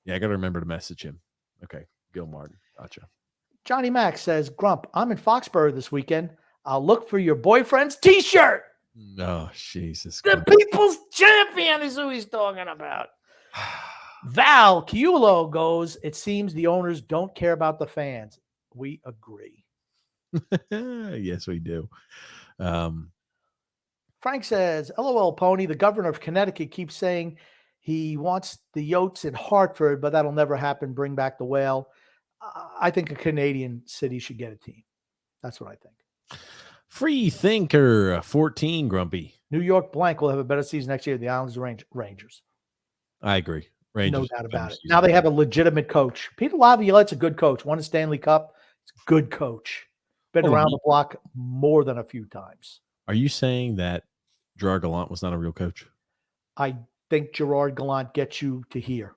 Yeah, I got to remember to message him. Okay, Gil Martin. Gotcha. Johnny Mac says, Grump, I'm in Foxborough this weekend. I'll look for your boyfriend's T-shirt. Oh, Jesus. The People's Champion is who he's talking about. Val Ciulo goes, it seems the owners don't care about the fans. We agree. Yes, we do. Frank says, LOL, Pony. The governor of Connecticut keeps saying he wants the Yotes in Hartford, but that'll never happen. Bring back the whale. I think a Canadian city should get a team. That's what I think. Free Thinker 14, Grumpy. New York blank will have a better season next year than the Islanders Rangers. I agree. Rangers, no doubt about it. Now they have a legitimate coach. Peter Laviolette's a good coach. Won a Stanley Cup. It's a good coach. Been around the block more than a few times. Are you saying that Gerard Gallant was not a real coach? I think Gerard Gallant gets you to here.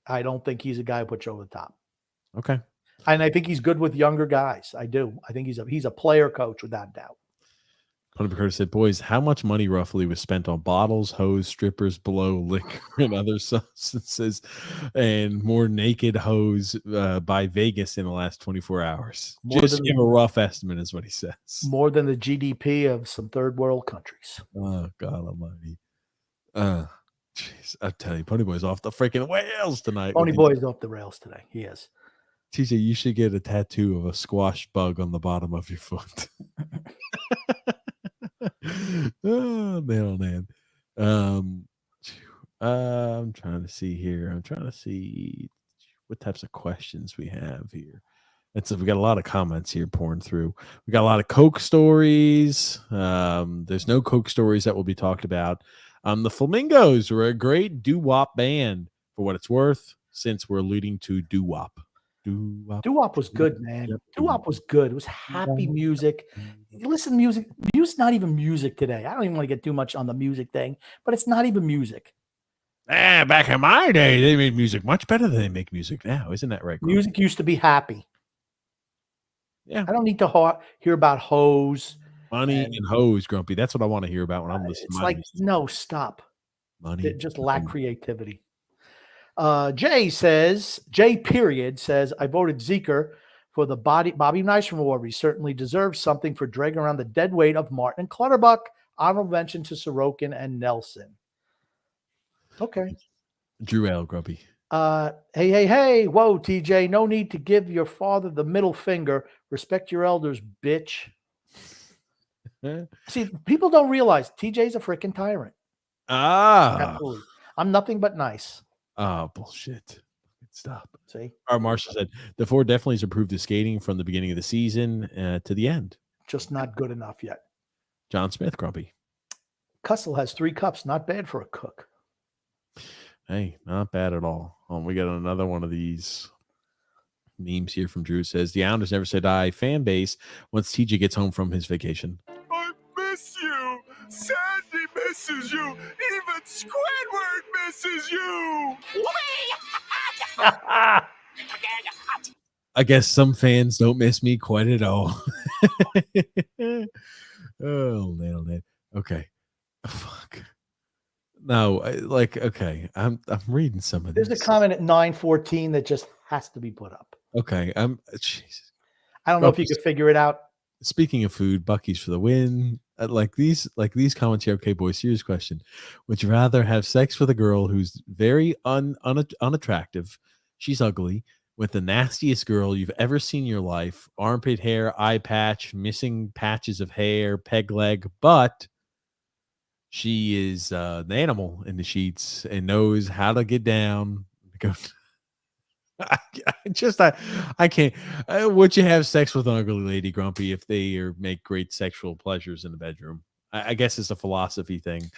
I don't think he's a guy who puts you over the top. Okay. And I think he's good with younger guys. I do. I think he's a player coach without doubt. Tony Curtis said, boys, how much money roughly was spent on bottles, hose, strippers, blow, liquor, and other substances, and more naked hose by Vegas in the last 24 hours? Just give a rough estimate is what he says. More than the GDP of some third world countries. Oh, God almighty. Jeez, I tell you, Pony Boy's off the freaking rails tonight. Pony Boy's off the rails today. He is. TJ, you should get a tattoo of a squash bug on the bottom of your foot. Oh, man. I'm trying to see here. I'm trying to see what types of questions we have here. We got a lot of comments here pouring through. We got a lot of Coke stories. There's no Coke stories that will be talked about. The Flamingos were a great doo-wop band for what it's worth, since we're alluding to doo-wop. Doo-wop was good, man. Yep. Doo-wop was good. It was happy music. You listen to music. Music's not even music today. I don't even want to get too much on the music thing, but it's not even music. Back in my day, they made music much better than they make music now. Isn't that right, Grumpy? Music used to be happy. Yeah. I don't need to hear about hoes. Money and hoes, Grumpy. That's what I want to hear about when I'm listening. It's like, no, stop. Money. It just lack creativity. Jay period says, I voted Zeker for the Bobby Nyström Award. He certainly deserves something for dragging around the dead weight of Martin and Clutterbuck. Honorable mention to Sorokin and Nelson. Okay. Drew L. Grumpy. Hey. Whoa, TJ. No need to give your father the middle finger. Respect your elders, bitch. See, people don't realize TJ's a freaking tyrant. Absolutely. I'm nothing but nice. Oh, bullshit. Stop. See? Marshall said, the Ford definitely has improved his skating from the beginning of the season to the end. Just not good enough yet. John Smith, Grumpy. Cussel has 3 cups. Not bad for a cook. Hey, not bad at all. We got another one of these memes here from Drew. It says, the Islanders never say die fan base once TJ gets home from his vacation. I miss you. Sandy misses you. Even Squidward misses you. I guess some fans don't miss me quite at all. Oh, nailed it. Okay. Fuck. No, okay. I'm reading some of this. There's a comment at 9:14 that just has to be put up. Okay. Jesus. I don't know if you could figure it out. Speaking of food, Bucky's for the win. Like these comments here. Okay, boy, serious question. Would you rather have sex with a girl who's very unattractive? She's ugly, with the nastiest girl you've ever seen in your life, armpit hair, eye patch, missing patches of hair, peg leg, but she is an animal in the sheets and knows how to get down. I can't. Would you have sex with an ugly lady, Grumpy, if they make great sexual pleasures in the bedroom? I guess it's a philosophy thing.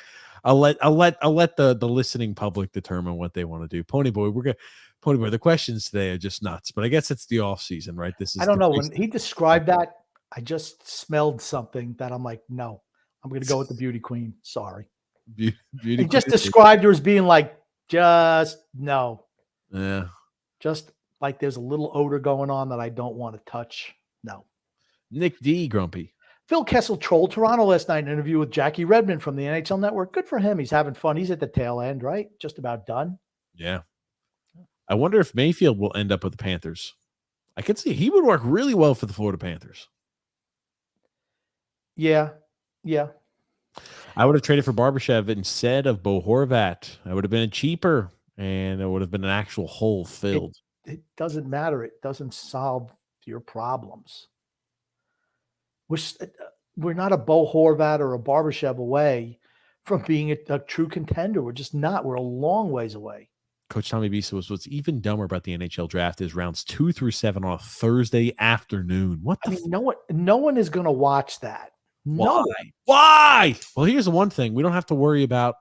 I'll let the listening public determine what they want to do. Ponyboy, Ponyboy. The questions today are just nuts, but I guess it's the off season, right? This is I don't the know. big When he described that, I just smelled something that I'm like, no, I'm going to go with the beauty queen. Sorry. beauty He just queen. described her as being like, just no. Yeah. Just like there's a little odor going on that I don't want to touch. No. Nick D, Grumpy. Phil Kessel trolled Toronto last night in an interview with Jackie Redmond from the NHL Network. Good for him. He's having fun. He's at the tail end, right? Just about done. Yeah. I wonder if Mayfield will end up with the Panthers. I could see he would work really well for the Florida Panthers. Yeah. Yeah. I would have traded for Barbashev instead of Bo Horvat. I would have been cheaper, and it would have been an actual hole filled. It doesn't matter. It doesn't solve your problems. We're not a Bo Horvat or a Barbashev away from being a true contender. We're just not. We're a long ways away. Coach Tommy Bisa was what's even dumber about the NHL draft is rounds 2 through 7 on a Thursday afternoon. What the no one is going to watch that. No. Why? Well, here's the one thing. We don't have to worry about,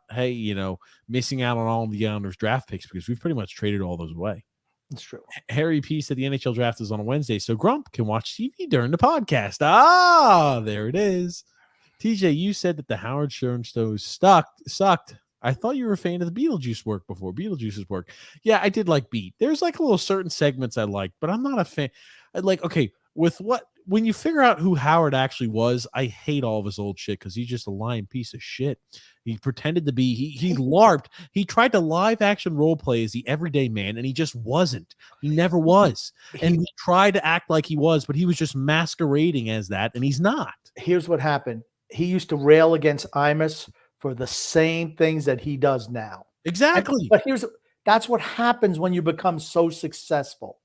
missing out on all the Islanders draft picks because we've pretty much traded all those away. It's true. Harry P said the NHL draft is on a Wednesday, so Grump can watch TV during the podcast. Ah, there it is. TJ, you said that the Howard Stern show sucked. I thought you were a fan of the Beetlejuice work before. Beetlejuice's work. Yeah, I did like Beat. There's like a little certain segments I liked, but I'm not a fan. When you figure out who Howard actually was, I hate all of his old shit because he's just a lying piece of shit. He pretended to be, he LARPed. He tried to live action role play as the everyday man, and he just wasn't. He never was. And he tried to act like he was, but he was just masquerading as that, and he's not. Here's what happened. He used to rail against Imus for the same things that he does now. Exactly. But that's what happens when you become so successful.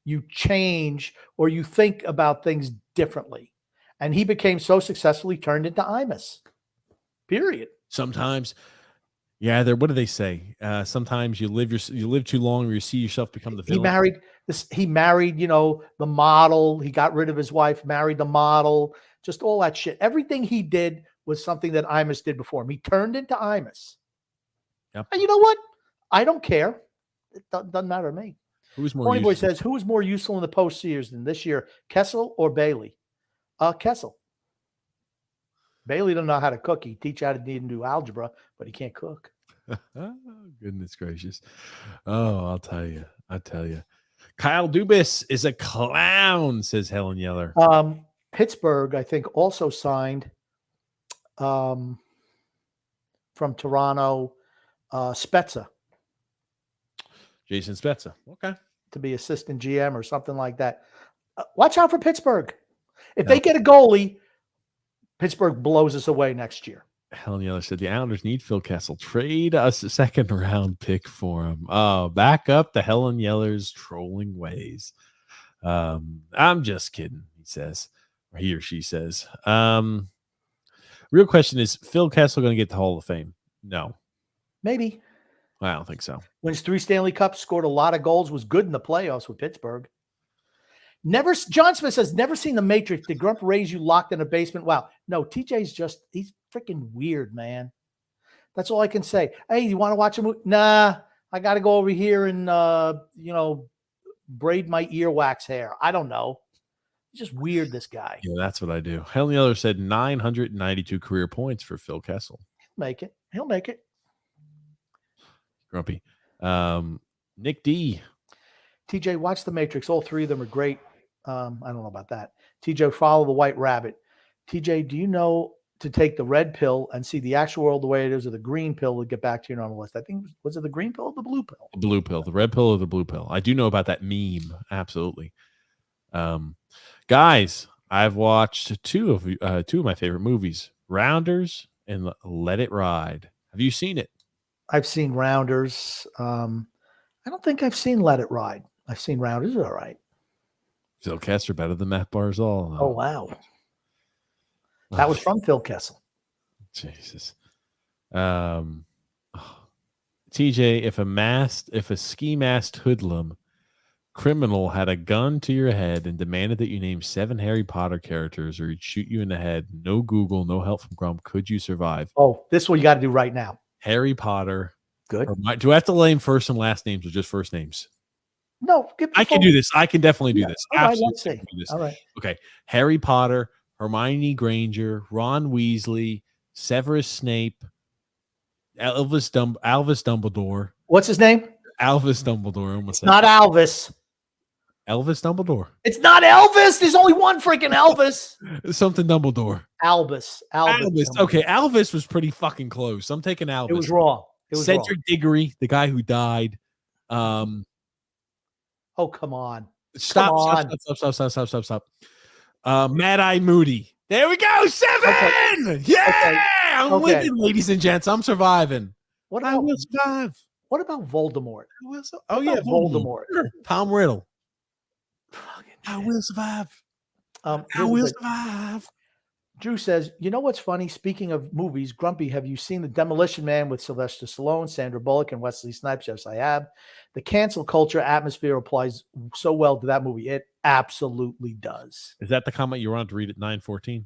You change or you think about things differently. And he became so successful, he turned into Imus. Period. Sometimes, what do they say? Sometimes you live too long, or you see yourself become the villain. He married, the model. He got rid of his wife, married the model, just all that shit. Everything he did was something that Imus did before him. He turned into Imus. Yep. And you know what? I don't care. It doesn't matter to me. Who's more Ponyboy says, who was more useful in the postseason this year, Kessel or Bailey? Kessel. Bailey doesn't know how to cook. He teach how to do algebra, but he can't cook. Oh, goodness gracious. Oh, I'll tell you. Kyle Dubas is a clown, says Helen Yeller. Pittsburgh, I think, also signed from Toronto, Spezza. Jason Spezza. Okay. To be assistant GM or something like that. Watch out for Pittsburgh. If they get a goalie, Pittsburgh blows us away next year. Helen Yeller said the Islanders need Phil Kessel. Trade us a second round pick for him. Oh, back up to Helen Yeller's trolling ways. I'm just kidding, he says. Or he or she says. Real question is, Phil Kessel going to get the Hall of Fame? No. Maybe. I don't think so. Wins 3 Stanley Cups, scored a lot of goals, was good in the playoffs with Pittsburgh. John Smith says, never seen The Matrix. Did Grump raise you locked in a basement? Wow. No, TJ's he's freaking weird, man. That's all I can say. Hey, you want to watch a movie? Nah, I got to go over here and, braid my earwax hair. I don't know. He's just weird, this guy. Yeah, that's what I do. Helen Yeller said 992 career points for Phil Kessel. He'll make it. Grumpy. Nick D. TJ, watch The Matrix. All 3 of them are great. I don't know about that. TJ, follow the White Rabbit. TJ, do you know to take the red pill and see the actual world the way it is, or the green pill to get back to your normal list? I think, was it the green pill or the blue pill? The blue pill. The red pill or the blue pill. I do know about that meme. Absolutely. Guys, I've watched two of my favorite movies, Rounders and Let It Ride. Have you seen it? I've seen Rounders. I don't think I've seen Let It Ride. I've seen Rounders. All right. Phil Kessel better than Matt Barzal. Oh, wow. That was from Phil Kessel. Jesus. TJ, if a ski masked hoodlum criminal had a gun to your head and demanded that you name 7 Harry Potter characters or he'd shoot you in the head. No Google, no help from Grump. Could you survive? Oh, this is what you got to do right now. Harry Potter. Good. Do I have to name first and last names or just first names? No, I can do this. I can definitely do Yeah. this. All right, Absolutely let's see. can do this. All right. Okay. Harry Potter, Hermione Granger, Ron Weasley, Severus Snape, Albus Dumbledore. What's his name? Albus Dumbledore. Almost It's not Alvis. Elvis Dumbledore. It's not Elvis. There's only one freaking Elvis. Something Dumbledore. Albus. Albus. Okay, Alvis was pretty fucking close. I'm taking Albus. It was wrong. It was Cedric wrong. Diggory, the guy who died. Oh, come on. Stop. Mad Eye Moody. There we go. 7. Okay. Yeah. Okay. I'm Okay. living, ladies and gents. I'm surviving. What I about will survive. What about Voldemort? Oh, yeah. Voldemort. Sure. Tom Riddle. Fucking I shit. will survive. I here's will the- survive. Drew says, you know what's funny? Speaking of movies, Grumpy, have you seen The Demolition Man with Sylvester Stallone, Sandra Bullock, and Wesley Snipes? Yes, I have. The cancel culture atmosphere applies so well to that movie. It absolutely does. Is that the comment you were on to read at 9:14?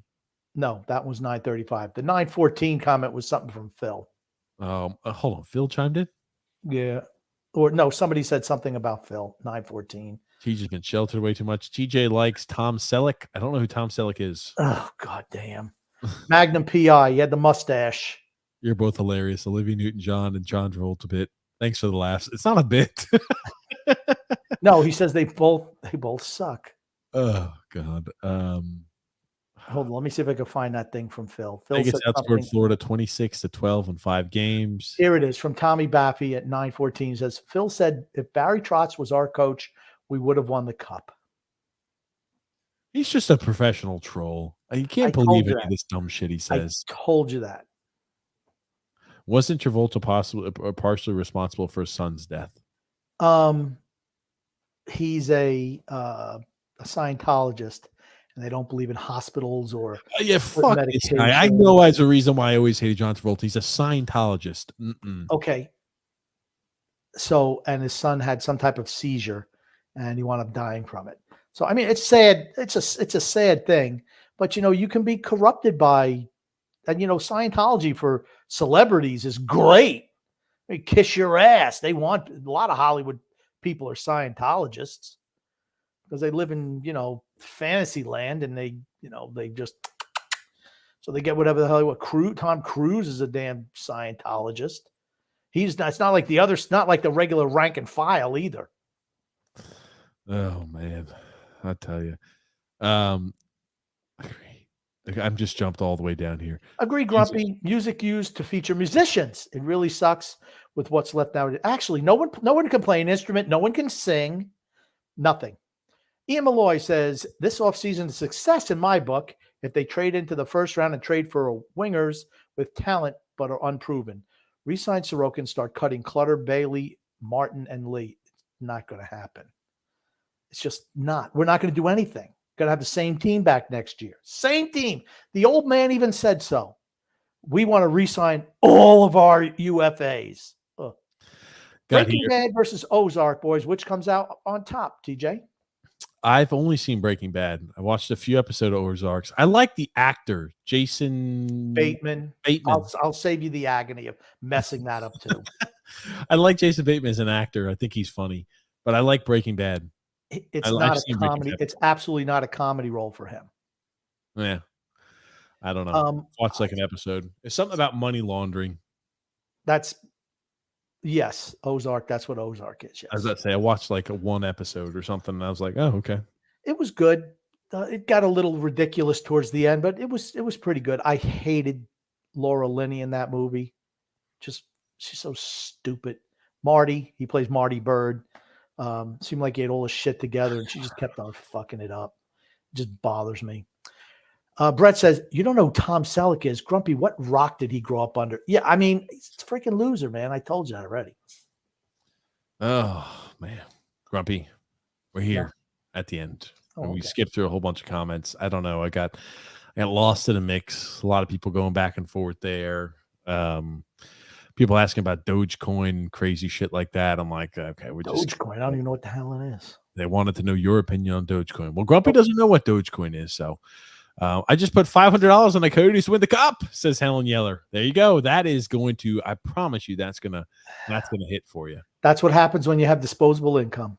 No, that was 9:35. The 9:14 comment was something from Phil. Hold on. Phil chimed in. Yeah. Or no, somebody said something about Phil, 9:14. TJ's been sheltered way too much. TJ likes Tom Selleck. I don't know who Tom Selleck is. Oh, God damn. Magnum PI. He had the mustache. You're both hilarious. Olivia Newton-John and John Travolta bit. Thanks for the laughs. It's not a bit. No, he says they both suck. Oh, God. Hold on, let me see if I can find that thing from Phil. Phil Vegas said outscored something. Florida 26-12 in 5 games. Here it is from Tommy Baffy at 9:14. Says Phil said if Barry Trotz was our coach, we would have won the cup. He's just a professional troll. You can't I told believe you any of that. this dumb shit he says. I told you that. Wasn't Travolta partially responsible for his son's death? He's a Scientologist, and they don't believe in hospitals or Yeah, fuck this guy. I medication. know that's a reason why I always hated John Travolta. He's a Scientologist. Okay. So, and his son had some type of seizure, and he wound up dying from it. So, I mean, it's sad. It's a sad thing, but you can be corrupted by, and Scientology for celebrities is great. They kiss your ass. They want a lot of Hollywood people are Scientologists because they live in fantasy land, and they just so they get whatever the hell. What Tom Cruise is a damn Scientologist. He's not. It's not like the others. Not like the regular rank and file either. Oh man, I tell you. I'm just jumped all the way down here. Agree, Grumpy. Music used to feature musicians. It really sucks with what's left out. Actually, no one can play an instrument. No one can sing. Nothing. Ian Malloy says this offseason is success in my book if they trade into the first round and trade for wingers with talent but are unproven. Resign Sorokin and start cutting Clutter, Bailey, Martin, and Lee. It's not going to happen. It's just not. We're not going to do anything. Going to have the same team back next year. Same team. The old man even said so. We want to re-sign all of our UFAs. Breaking Bad versus Ozark, boys. Which comes out on top, TJ? I've only seen Breaking Bad. I watched a few episodes of Ozarks. I like the actor, Jason Bateman. I'll save you the agony of messing that up too. I like Jason Bateman as an actor. I think he's funny, but I like Breaking Bad. It's not a comedy. It's absolutely not a comedy role for him. Yeah. I don't know. Watch like an episode. It's something about money laundering. Yes, Ozark. That's what Ozark is. Yes. I was about to say, I watched like one episode or something, and I was like, oh, okay. It was good. It got a little ridiculous towards the end, but it was pretty good. I hated Laura Linney in that movie. She's so stupid. Marty, he plays Marty Bird. Seemed like he had all his shit together, and she just kept on fucking it up. It just bothers me. Brett says, you don't know who Tom Selleck is. Grumpy, what rock did he grow up under? Yeah, I mean, he's a freaking loser, man. I told you that already. Oh, man. Grumpy, we're here at the end. We skipped through a whole bunch of comments. I don't know. I got lost in a mix. A lot of people going back and forth there. People asking about Dogecoin, crazy shit like that. I'm like, okay, Dogecoin. I don't even know what the hell it is. They wanted to know your opinion on Dogecoin. Well, Grumpy doesn't know what Dogecoin is, so I just put $500 on the Coyotes to win the cup, says Helen Yeller. There you go. That is going to, I promise you, that's gonna hit for you. That's what happens when you have disposable income.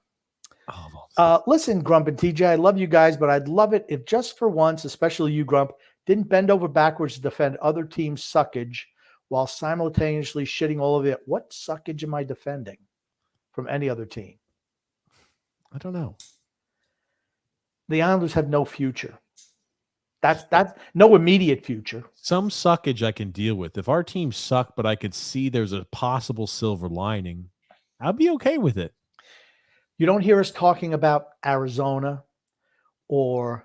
Listen, Grump and TJ, I love you guys, but I'd love it if just for once, especially you, Grump, didn't bend over backwards to defend other teams' suckage while simultaneously shitting all of it. What suckage am I defending from any other team? I don't know. The Islanders have no future. That's no immediate future. Some suckage I can deal with. If our team suck, but I could see there's a possible silver lining, I'll be okay with it. You don't hear us talking about Arizona or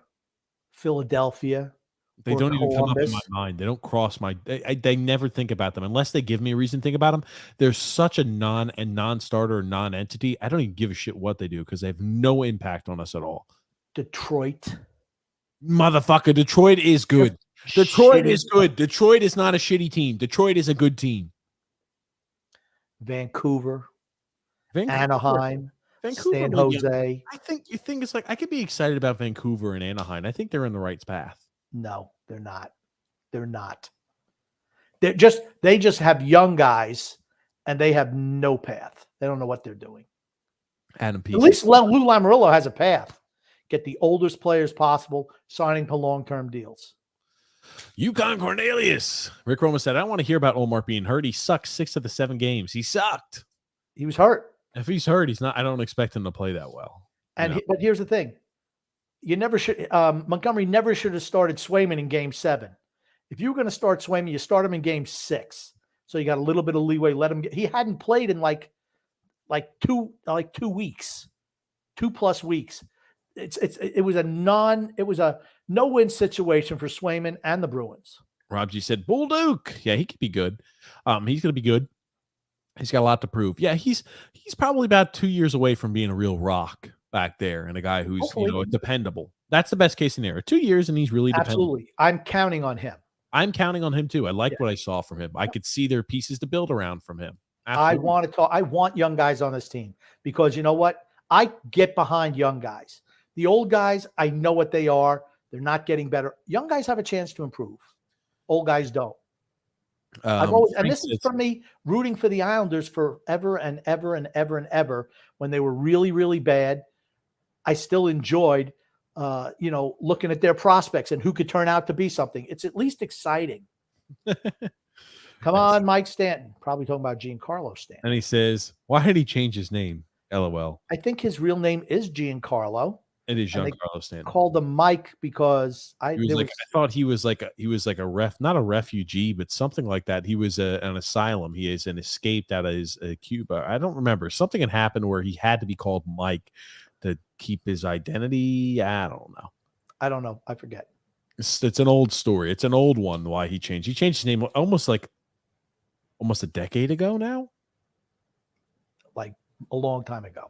Philadelphia. They don't even come up in my mind. They don't cross my. They never think about them unless they give me a reason to think about them. They're such a non-starter, non-entity. I don't even give a shit what they do because they have no impact on us at all. Detroit, motherfucker. Detroit is good. Detroit is good. Detroit is not a shitty team. Detroit is a good team. Vancouver. Anaheim. San Jose. I think it's like I could be excited about Vancouver and Anaheim. I think they're in the right path. No, they're not. They're not. They just have young guys and they have no path. They don't know what they're doing. Adam Pease. At least Lou Lamoriello has a path. Get the oldest players possible, signing to long-term deals. Yukon Cornelius. Rick Roma said, I don't want to hear about Olmark being hurt. He sucked 6 of the 7 games. He sucked. He was hurt. If he's hurt, he's not. I don't expect him to play that well. But here's the thing: you never should. Montgomery never should have started Swayman in Game 7. If you were going to start Swayman, you start him in Game 6, so you got a little bit of leeway. Let him get. He hadn't played in like 2 weeks, 2+ weeks. It was a no-win situation for Swayman and the Bruins. Rob G said, Bull Duke. Yeah, he could be good. He's going to be good. He's got a lot to prove. Yeah, he's probably about 2 years away from being a real rock back there and a guy who's dependable. That's the best case scenario. 2 years and he's really dependable. Absolutely. I'm counting on him. I'm counting on him too. I like what I saw from him. I could see there are pieces to build around from him. Absolutely. I want young guys on this team because you know what? I get behind young guys. The old guys, I know what they are. They're not getting better. Young guys have a chance to improve. Old guys don't. And this is for me rooting for the Islanders forever and ever and ever and ever. When they were really, really bad, I still enjoyed, looking at their prospects and who could turn out to be something. It's at least exciting. Come on, Mike Stanton. Probably talking about Giancarlo Stanton. And he says, why did he change his name? LOL. I think his real name is Giancarlo. It is Giancarlo Stanton. Called him Mike because I thought he was like a not a refugee, but something like that. He was an asylum. He is an escaped out of his Cuba. I don't remember. Something had happened where he had to be called Mike to keep his identity. I don't know. I forget. It's an old story. It's an old one. Why he changed? He changed his name almost a decade ago now. Like a long time ago.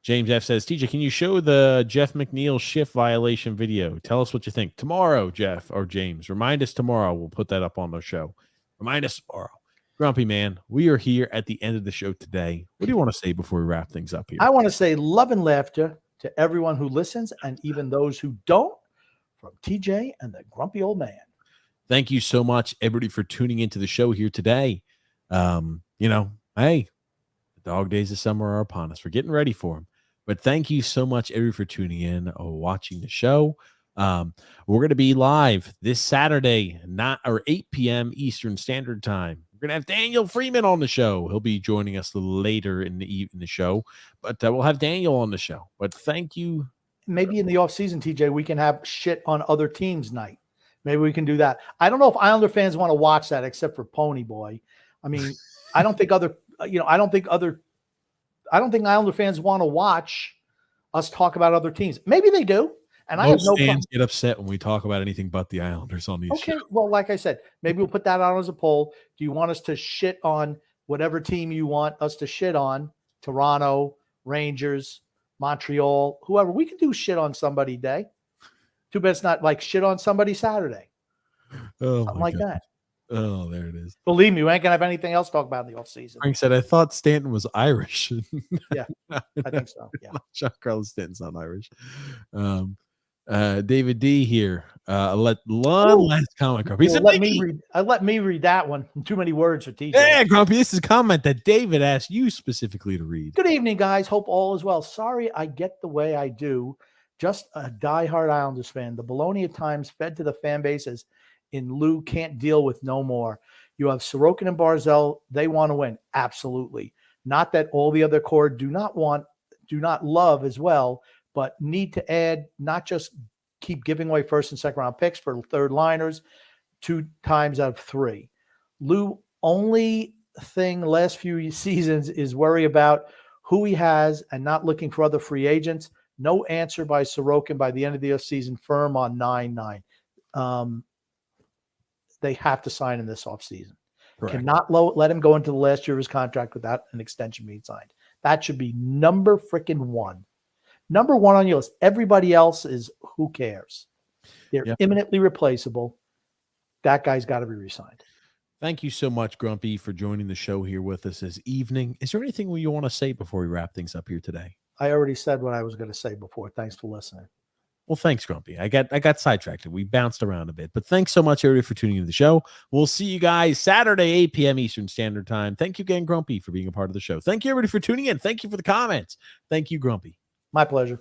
James F says, TJ, can you show the Jeff McNeil shift violation video? Tell us what you think. Tomorrow, Jeff or James. Remind us tomorrow. We'll put that up on the show. Remind us tomorrow. Grumpy man, we are here at the end of the show today. What do you want to say before we wrap things up here? I want to say love and laughter to everyone who listens and even those who don't, from TJ and the grumpy old man. Thank you so much, everybody, for tuning into the show here today. Hey, the dog days of summer are upon us. We're getting ready for them. But thank you so much, everybody, for tuning in or watching the show. We're going to be live this Saturday, 8 p.m. Eastern Standard Time. We're going to have Daniel Freeman on the show. He'll be joining us later in the show, but we'll have Daniel on the show. But thank you. Maybe in the offseason, TJ, we can have shit on other teams night. Maybe we can do that. I don't know if Islander fans want to watch that except for Pony Boy. I mean, I don't think Islander fans want to watch us talk about other teams. Maybe they do. And I have no fans get upset when we talk about anything but the Islanders on these shows. Well, like I said, maybe we'll put that out as a poll. Do you want us to shit on whatever team you want us to shit on? Toronto, Rangers, Montreal, whoever. We can do shit on somebody day. Too bad it's not like shit on somebody Saturday. Oh, something like that. Oh, there it is. Believe me, we ain't gonna have anything else to talk about in the offseason. Frank said, I thought Stanton was Irish. Yeah, I think so. Yeah. John Carlos Stanton's not Irish. David D here. Let one last comment, Grumpy. Well, let me read that one. Too many words for TJ. Yeah, Grumpy. This is a comment that David asked you specifically to read. Good evening, guys. Hope all is well. Sorry I get the way I do. Just a diehard Islanders fan. The baloney at times fed to the fan bases in Lou can't deal with no more. You have Sorokin and Barzell. They want to win. Absolutely. Not that all the other core do not love as well, but need to add, not just keep giving away first and second round picks for third liners 2 times out of 3. Lou, only thing last few seasons is worry about who he has and not looking for other free agents. No answer by Sorokin by the end of the season, firm on 9-9. They have to sign in this offseason. Cannot let him go into the last year of his contract without an extension being signed. That should be number freaking 1. Number 1 on your list. Everybody else is who cares. They're imminently replaceable. That guy's got to be re-signed. Thank you so much, Grumpy, for joining the show here with us this evening. Is there anything you want to say before we wrap things up here today? I already said what I was going to say before. Thanks for listening. Well, thanks, Grumpy. I got sidetracked. We bounced around a bit, but thanks so much, everybody, for tuning into the show. We'll see you guys Saturday, 8 p.m. Eastern Standard Time. Thank you again, Grumpy, for being a part of the show. Thank you, everybody, for tuning in. Thank you for the comments. Thank you, Grumpy. My pleasure.